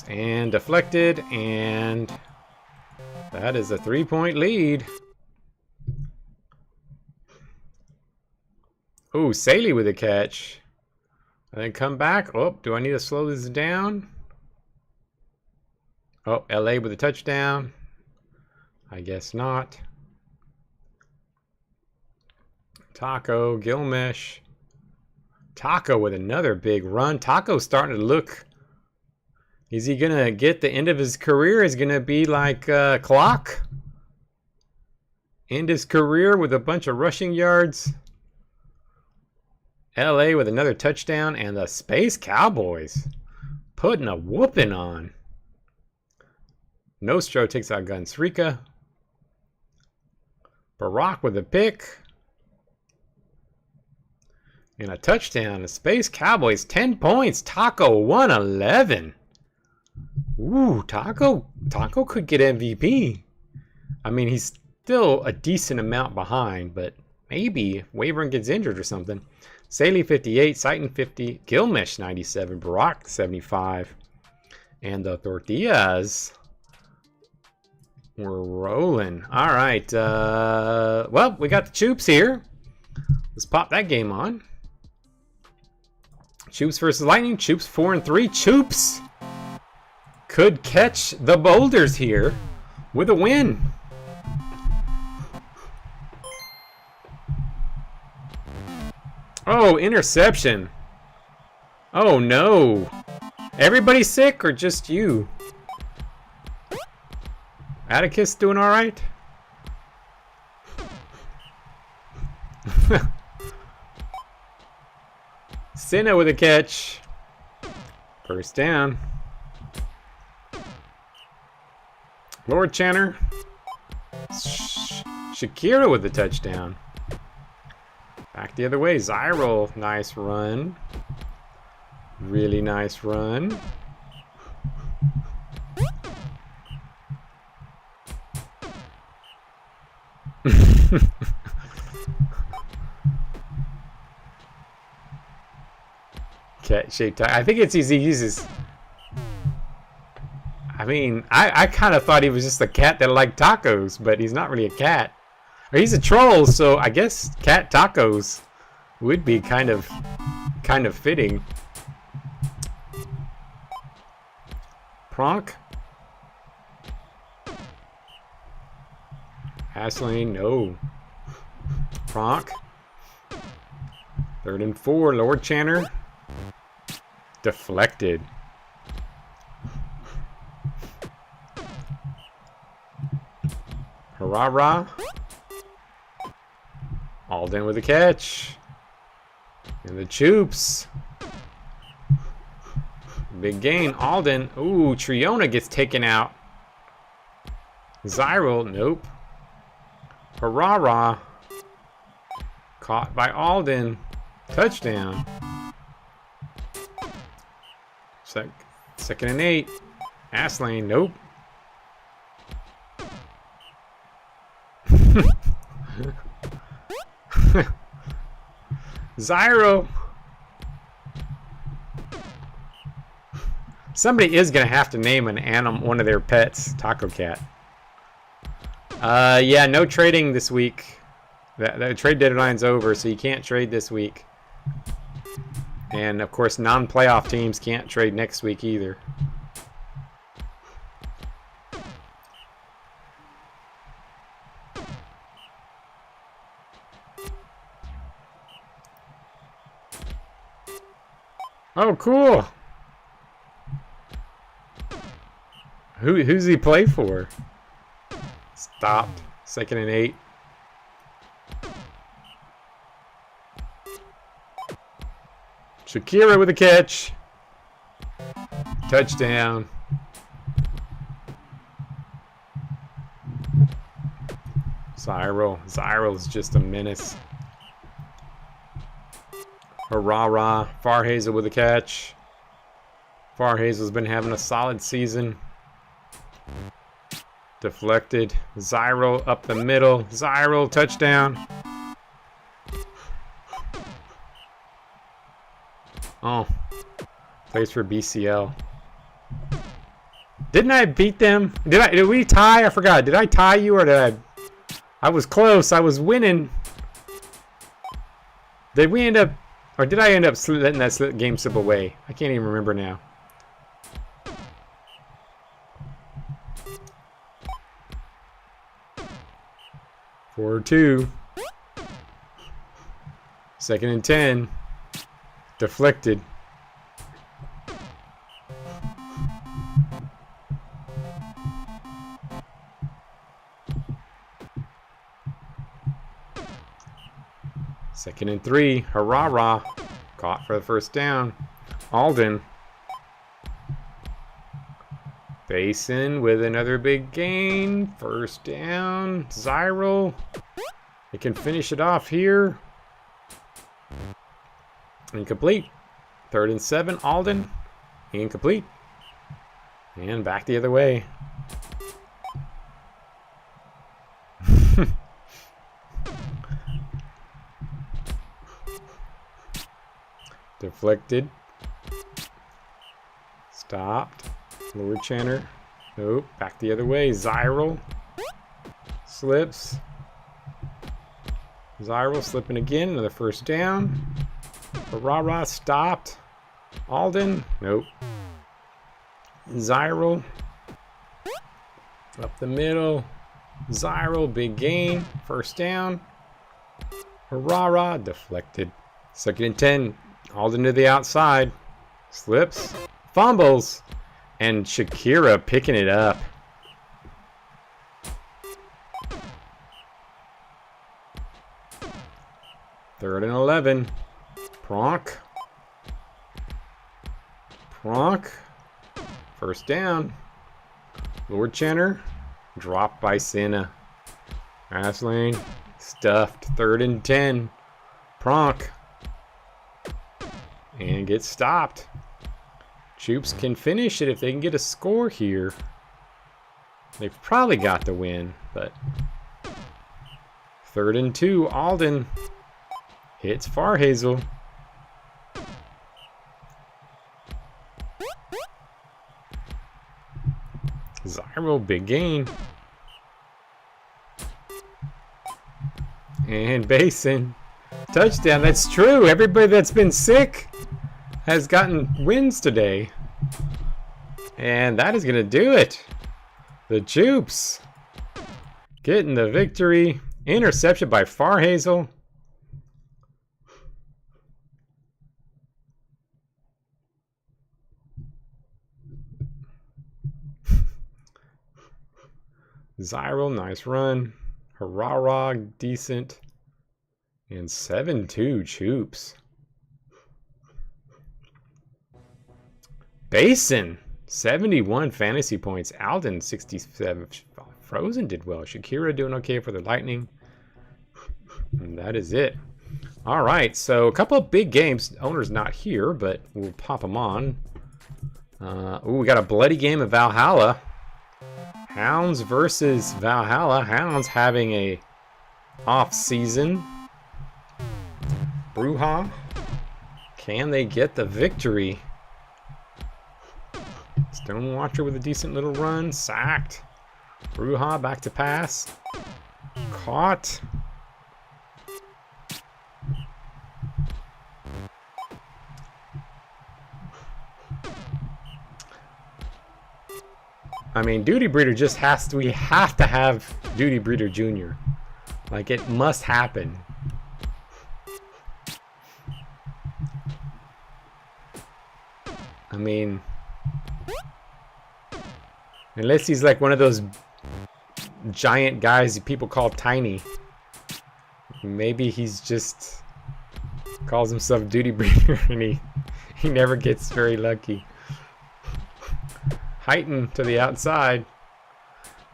And deflected. And that is a 3-point lead. Ooh, Saley with a catch. And then come back. Oh, do I need to slow this down? Oh, LA with a touchdown. I guess not. Taco, Gilmish. Taco with another big run. Taco's starting to look... Is he going to get the end of his career? Is going to be like Clock? End his career with a bunch of rushing yards. LA with another touchdown. And the Space Cowboys putting a whooping on. Nostro takes out Gunsrika. Barack with a pick. And a touchdown. The Space Cowboys 10 points. Taco 111. Ooh, Taco could get MVP. I mean, he's still a decent amount behind, but maybe if Wavering gets injured or something. Saley 58, Seitan 50, Gilmish 97, Barack 75. And the Tortillas were rolling. All right. Well, we got the Choops here. Let's pop that game on. Choops versus Lightning. Choops 4-3. Choops could catch the Boulders here with a win. Oh, interception. Oh, no. Everybody sick or just you? Atticus doing all right? Senna with a catch. First down. Lord Channer. Shakira with the touchdown. Back the other way. Zyral. Nice run. Really nice run. Cat shaped. I think it's easy. He uses. I mean, I kind of thought he was just a cat that liked tacos, but he's not really a cat. Or he's a troll, so I guess cat tacos would be kind of fitting. Pronk. Ashley, no. Pronk. 3rd and 4, Lord Channer. Deflected. Hurrah! Alden with a catch. And the Choops. Big gain. Alden. Ooh, Triona gets taken out. Zyral. Nope. Hurrah! Caught by Alden. Touchdown. 2nd and 8. Asslane. Nope. Zyro. Somebody is gonna have to name an animal, one of their pets, Taco Cat. Yeah, no trading this week. The trade deadline's over, so you can't trade this week. And of course, non-playoff teams can't trade next week either. Oh, cool. Who's he play for? Stopped. 2nd and 8. Shakira with a catch. Touchdown. Zyral is just a menace. Hurrah. Farhazel with a catch. Farhazel's been having a solid season. Deflected. Zyral up the middle. Zyral touchdown. Oh. Plays for BCL. Didn't I beat them? Did we tie? I forgot. Did I tie you or did I was close. I was winning. Did we end up, or did I end up letting that game slip away? I can't even remember now. Forward 2. 2nd and 10. Deflected. Second and 3. Hurrah. Caught for the first down. Alden. Basin with another big gain. First down. Zyral. They can finish it off here. Incomplete. 3rd and 7. Alden. Incomplete. And back the other way. Deflected. Stopped. Lower Channer. Nope. Back the other way. Zyral. Slips. Zyral slipping again. Another first down. Hurrah. Stopped. Alden. Nope. Zyral. Up the middle. Zyral. Big gain. First down. Hurrah. Deflected. 2nd and 10. Alden to the outside. Slips. Fumbles. And Shakira picking it up. Third and 11. Pronk. First down. Lord Channer. Dropped by Senna. Pass lane. Stuffed. 3rd and 10. Pronk. And gets stopped. Choops can finish it if they can get a score here. They've probably got the win, but 3rd and 2. Alden hits Farhazel. Zyral, big gain. And Basin. Touchdown. That's true. Everybody that's been sick has gotten wins today. And that is going to do it. The Joops getting the victory. Interception by Farhazel. Zyral, nice run. Hurrah, decent. And 7-2 Choops. Basin, 71 fantasy points. Alden, 67. Frozen did well. Shakira doing okay for the Lightning. And that is it. All right, so a couple of big games. Owner's not here, but we'll pop them on. We got a bloody game of Valhalla. Hounds versus Valhalla. Hounds having a off season. Bruja. Can they get the victory? Stonewatcher with a decent little run. Sacked. Bruja back to pass. Caught. I mean, Duty Breeder just has to, we have to have Duty Breeder Jr. Like, it must happen. I mean, unless he's like one of those giant guys people call tiny. Maybe he's just calls himself Duty Breeder and he never gets very lucky. Heighten to the outside.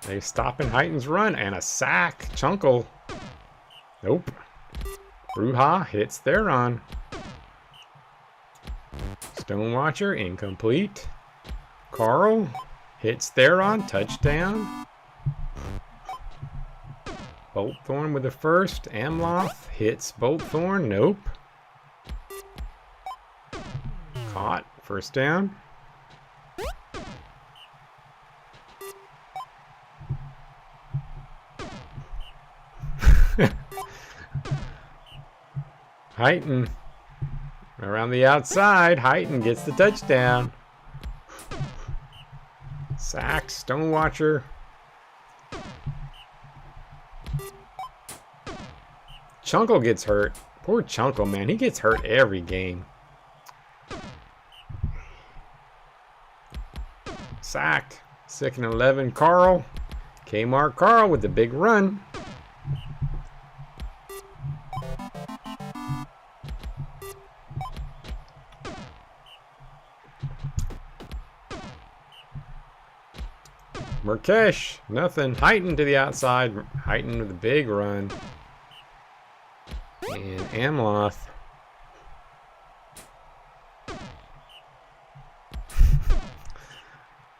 They stopping Heighton's run and a sack. Chunkle. Nope. Bruja hits their run. Stonewatcher incomplete. Carl hits their run. Touchdown. Boltthorn with the first. Amloth hits Boltthorn. Nope. Caught. First down. Heighton around the outside. Heighton gets the touchdown. Sack. Stonewatcher. Chunkle gets hurt. Poor Chunkle, man. He gets hurt every game. Sack. 2nd and 11. Carl. Kmart Carl with the big run. Murkesh, nothing. Heighton to the outside. Heighton with a big run. And Amloth.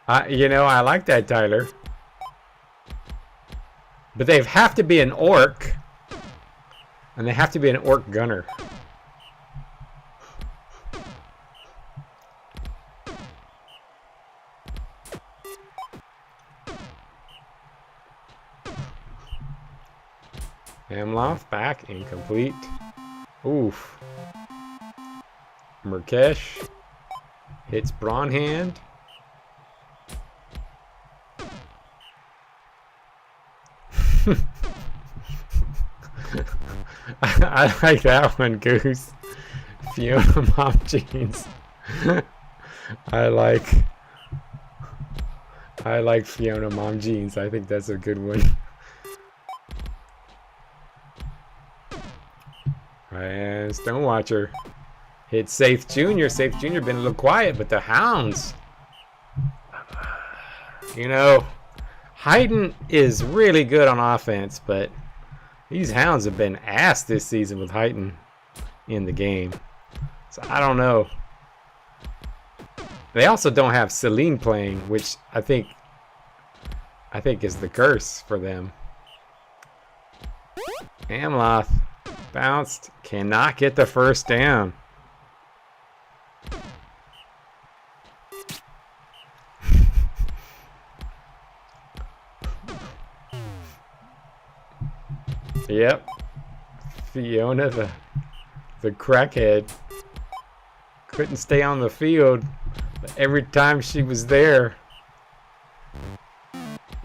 I like that, Tyler. But they have to be an orc. And they have to be an orc gunner. Amloth back, incomplete. Oof. Murkesh hits Brawnhand. I like that one, Goose. Fiona Mom Jeans. I like Fiona Mom Jeans. I think that's a good one. And Stonewatcher hits Safe Jr. Safe Jr. been a little quiet, but the Hounds. Heighton is really good on offense, but these Hounds have been ass this season with Heighton in the game. So I don't know. They also don't have Celine playing, which I think is the curse for them. Amloth bounced, cannot get the first down. Yep. Fiona, the crackhead, couldn't stay on the field, but every time she was there,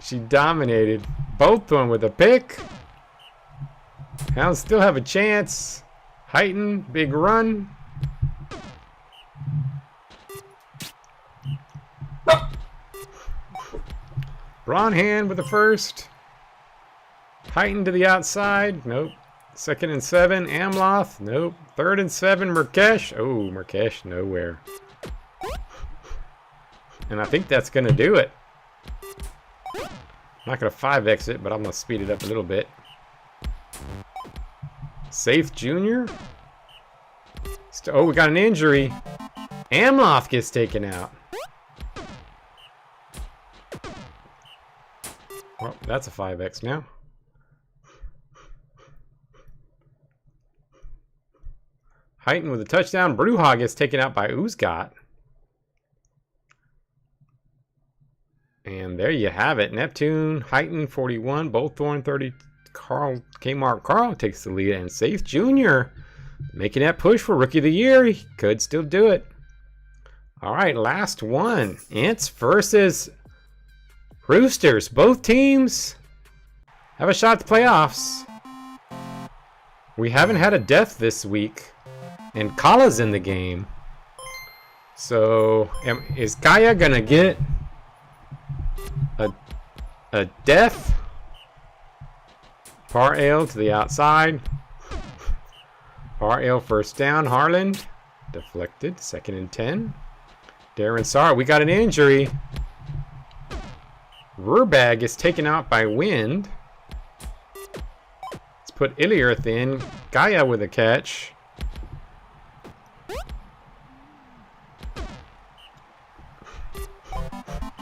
she dominated. Both one with a pick. Hounds still have a chance. Heighton, big run. Brawnhand with the first. Heighton to the outside. Nope. 2nd and 7. Amloth. Nope. 3rd and 7. Murkesh. Oh, Murkesh nowhere. And I think that's going to do it. I'm not going to 5X it, but I'm going to speed it up a little bit. Safe Jr. Oh, we got an injury. Amloth gets taken out. Well, that's a 5X now. Heighton with a touchdown. Bruja gets taken out by Uzgat. And there you have it. Neptune, Heighton, 41. Boltthorn, 30. Kmart Carl takes the lead. And Safe Jr. making that push for Rookie of the Year. He could still do it. All right, last one. Ants versus Roosters. Both teams have a shot at the playoffs. We haven't had a death this week. And Calla's in the game. So, is Calla going to get a death? Par Ale to the outside. Par Ale first down. Harland deflected. 2nd and 10. Darren Sarr, we got an injury. Rurbag is taken out by wind. Let's put Illiarth in. Calla with a catch.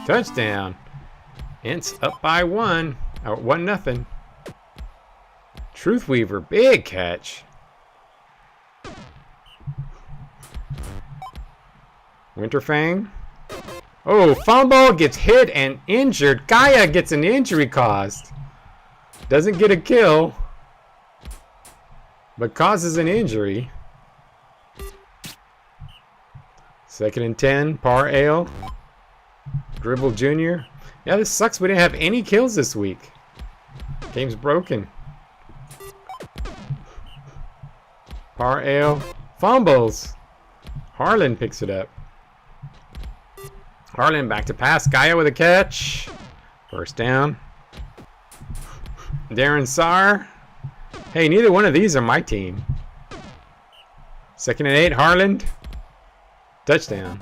Touchdown. Ents up by 1. 1-0. Truthweaver, big catch. Winterfang. Oh, fumble, gets hit and injured. Calla gets an injury caused. Doesn't get a kill, but causes an injury. 2nd and 10, Par Ale. Dribble Jr. Yeah, this sucks. We didn't have any kills this week. Game's broken. Par Ale. Fumbles. Harlan picks it up. Harlan back to pass. Calla with a catch. First down. Darren Saar. Hey, neither one of these are my team. 2nd and 8, Harlan. Touchdown.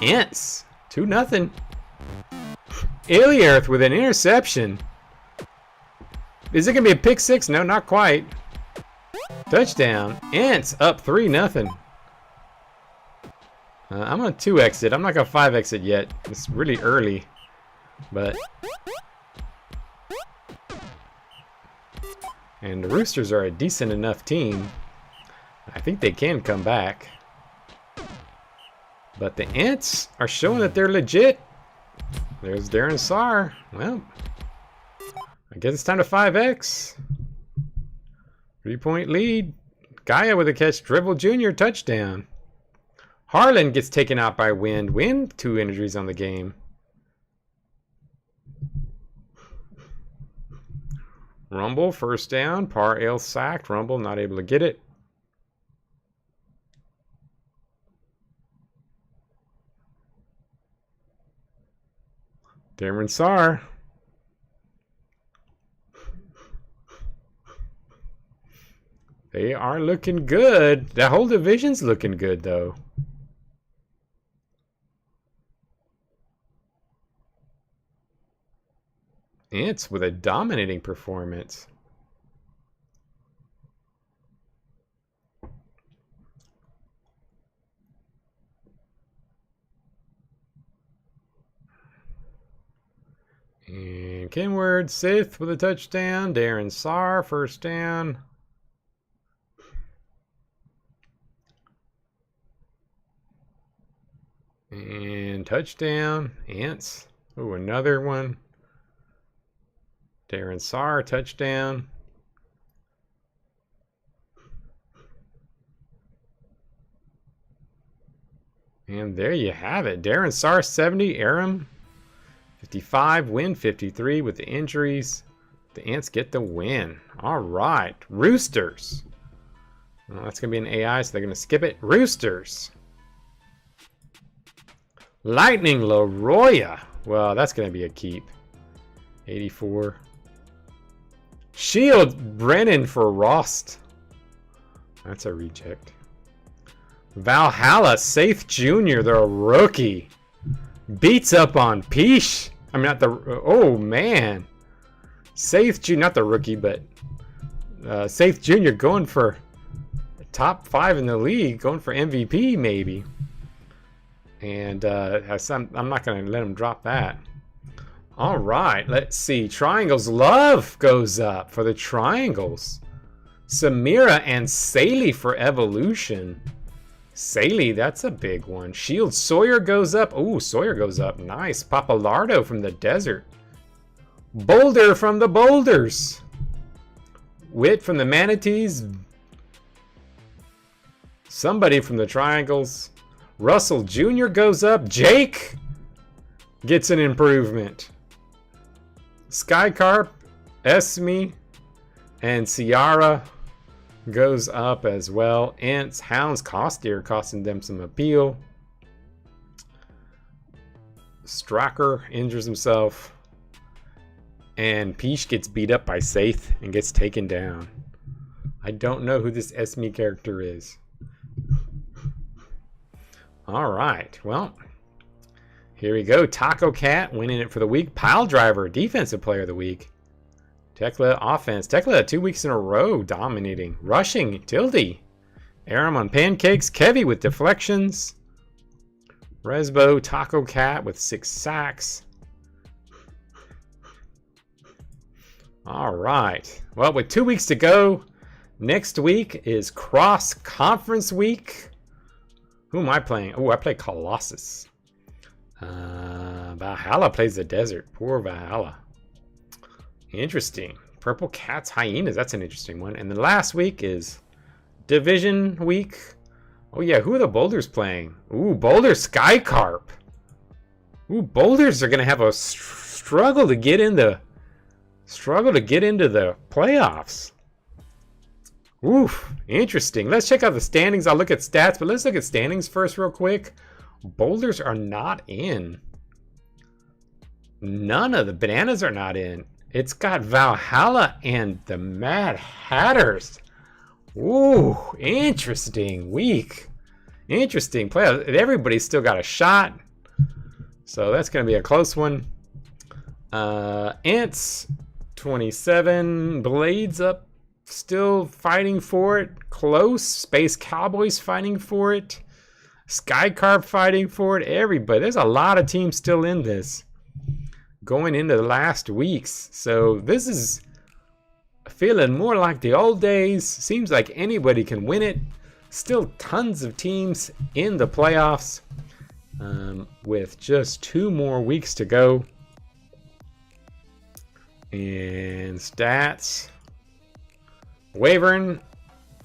Ents. 2-0. Illiarth with an interception. Is it going to be a pick 6? No, not quite. Touchdown. Ents up 3-0. I'm going to 2x it. I'm not going to 5x it yet. It's really early. But. And the Roosters are a decent enough team. I think they can come back. But the Ents are showing that they're legit. There's Darren Saar. Well, I guess it's time to 5x. 3-point lead. Calla with a catch. Dribble Jr. touchdown. Harlan gets taken out by wind. Wind, 2 injuries on the game. Rumble, first down. Par Ale sacked. Rumble not able to get it. Darren Saar. They are looking good. That whole division's looking good, though. It's with a dominating performance. And Kenward Sith with a touchdown. Darren Saar, first down. And touchdown. Ants. Oh, another one. Darren Saar, touchdown. And there you have it. Darren Saar, 70. Aram, 55. Win, 53 with the injuries. The Ants get the win. All right. Roosters. Well, that's going to be an AI, so they're going to skip it. Roosters. Lightning Leroya. Well, that's going to be a keep. 84. Shield Brennan for Rost. That's a reject. Valhalla Saith Jr., the rookie. Beats up on Peesh. I mean, not the... Oh, man. Saith Jr., not the rookie, but... Saith Jr. going for top 5 in the league. Going for MVP, maybe. And I'm not going to let him drop that. All right, let's see. Triangles. Love goes up for the Triangles. Samira and Saley for Evolution. Saley, that's a big one. Shield. Sawyer goes up. Oh, Sawyer goes up. Nice. Papalardo from the Desert. Boulder from the Boulders. Wit from the Manatees. Somebody from the Triangles. Russell Jr. goes up. Jake gets an improvement. Skycarp, Esme, and Ciara goes up as well. Ants, Hounds, Costier costing them some appeal. Stracker injures himself. And Peesh gets beat up by Saith and gets taken down. I don't know who this Esme character is. All right, well, Here we go. Taco Cat winning it for the week. Pile Driver, defensive player of the week. Tekla, offense. Tekla 2 weeks in a row dominating. Rushing, Tildy. Aram on pancakes. Kevy with deflections. Resbo, Taco Cat with 6 sacks. All right. Well, with 2 weeks to go, next week is cross-conference week. Who am I playing? Oh, I play Colossus. Valhalla plays the desert. Poor Valhalla. Interesting. Purple Cats, Hyenas. That's an interesting one. And the last week is Division Week. Oh, yeah. Who are the Boulders playing? Ooh, Boulder Skycarp. Ooh, Boulders are going to have a struggle to get in the playoffs. Oof, interesting. Let's check out the standings. I'll look at stats, but let's look at standings first real quick. Boulders are not in. None of the Bananas are not in. It's got Valhalla and the Mad Hatters. Ooh, interesting week. Interesting play. Everybody's still got a shot. So that's going to be a close one. Ants 27. Blades up. Still fighting for it. Close. Space Cowboys fighting for it. Skycarp fighting for it. Everybody. There's a lot of teams still in this. Going into the last weeks. So this is feeling more like the old days. Seems like anybody can win it. Still tons of teams in the playoffs. With just 2 more weeks to go. And stats. Wavering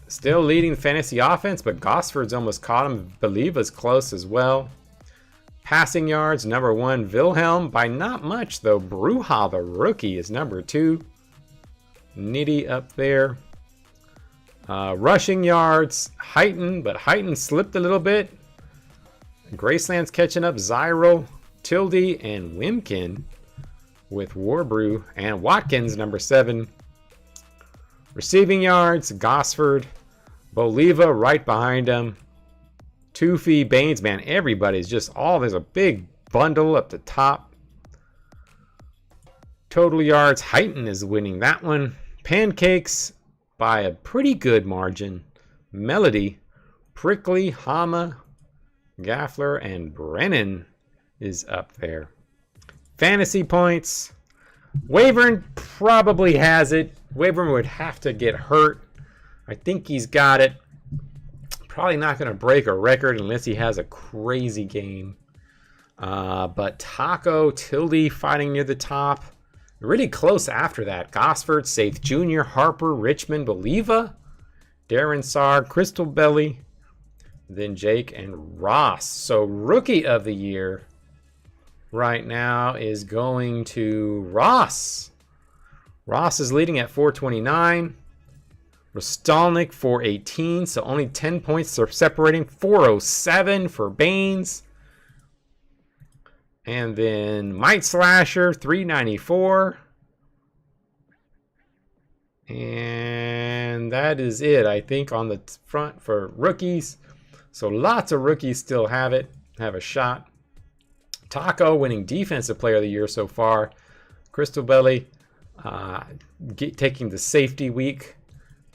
still leading fantasy offense, but Gosford's almost caught him. Believa's close as well. Passing yards, number 1, Wilhelm, by not much though. Bruja, the rookie, is number 2. Nitty up there. Rushing yards, Heighton, but Heighton slipped a little bit. Graceland's catching up. Zyro, Tildy, and Wimkin with Warbrew. And Watkins, number 7. Receiving yards, Gosford, Boliva right behind him. Toofy, Baines, man, everybody's just there's a big bundle up the top. Total yards, Heighton is winning that one. Pancakes by a pretty good margin. Melody, Prickly, Hama, Gaffler, and Brennan is up there. Fantasy points. Wavern probably has it. Wavern would have to get hurt. I think he's got it. Probably not going to break a record unless he has a crazy game. But Taco, Tildy fighting near the top. Really close after that. Gosford, Safe Jr., Harper, Richmond, Believa, Darren Sard, Crystal Belly, then Jake and Ross. So Rookie of the Year right now is going to Ross. Ross is leading at 429. Rostalnik 418, so only 10 points are separating. 407 for Baines. And then Might Slasher 394. And that is it, I think, on the front for rookies. So lots of rookies still have a shot. Taco winning Defensive Player of the Year so far. Crystal Belly taking the safety week.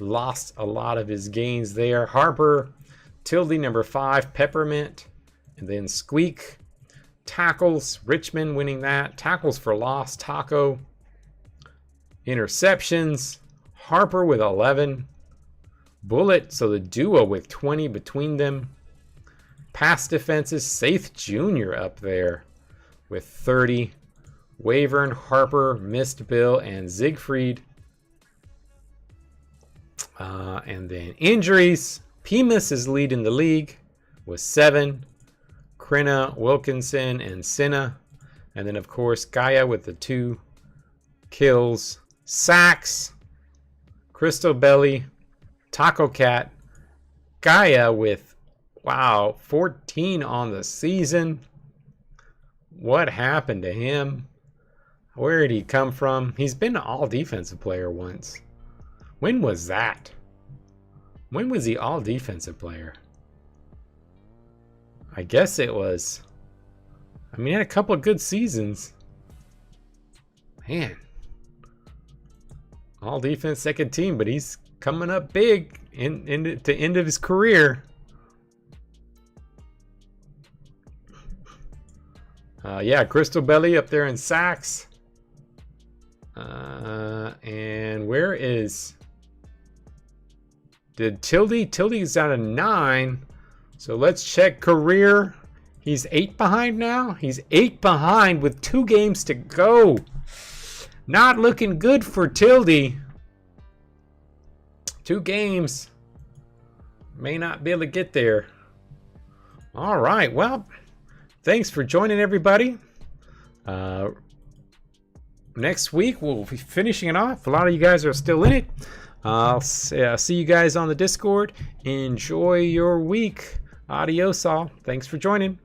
Lost a lot of his gains there. Harper, Tildy number 5, Peppermint, and then Squeak. Tackles, Richmond winning that. Tackles for loss, Taco. Interceptions, Harper with 11. Bullet, so the duo with 20 between them. Pass defenses, Safe Jr. up there with 30. Wavern, Harper, Mist Bill, and Siegfried. And then injuries. Pimus is leading the league with 7. Krina, Wilkinson, and Senna. And then, of course, Calla with the 2 kills. Sacks. Crystal Belly. Taco Cat. Calla with, 14 on the season. What happened to him? Where did he come from? He's been an all-defensive player once. When was that? When was he all-defensive player? I guess it was I mean, he had a couple of good seasons. Man. All defense, second team, but he's coming up big in the end of his career. Yeah, Crystal Belly up there in sacks. And where is... Did Tildy? Tildy's down to 9. So let's check career. He's 8 behind now. He's 8 behind with 2 games to go. Not looking good for Tildy. 2 games. May not be able to get there. All right. Well, thanks for joining, everybody. Next week, we'll be finishing it off. A lot of you guys are still in it. I'll see you guys on the Discord. Enjoy your week. Adios all. Thanks for joining.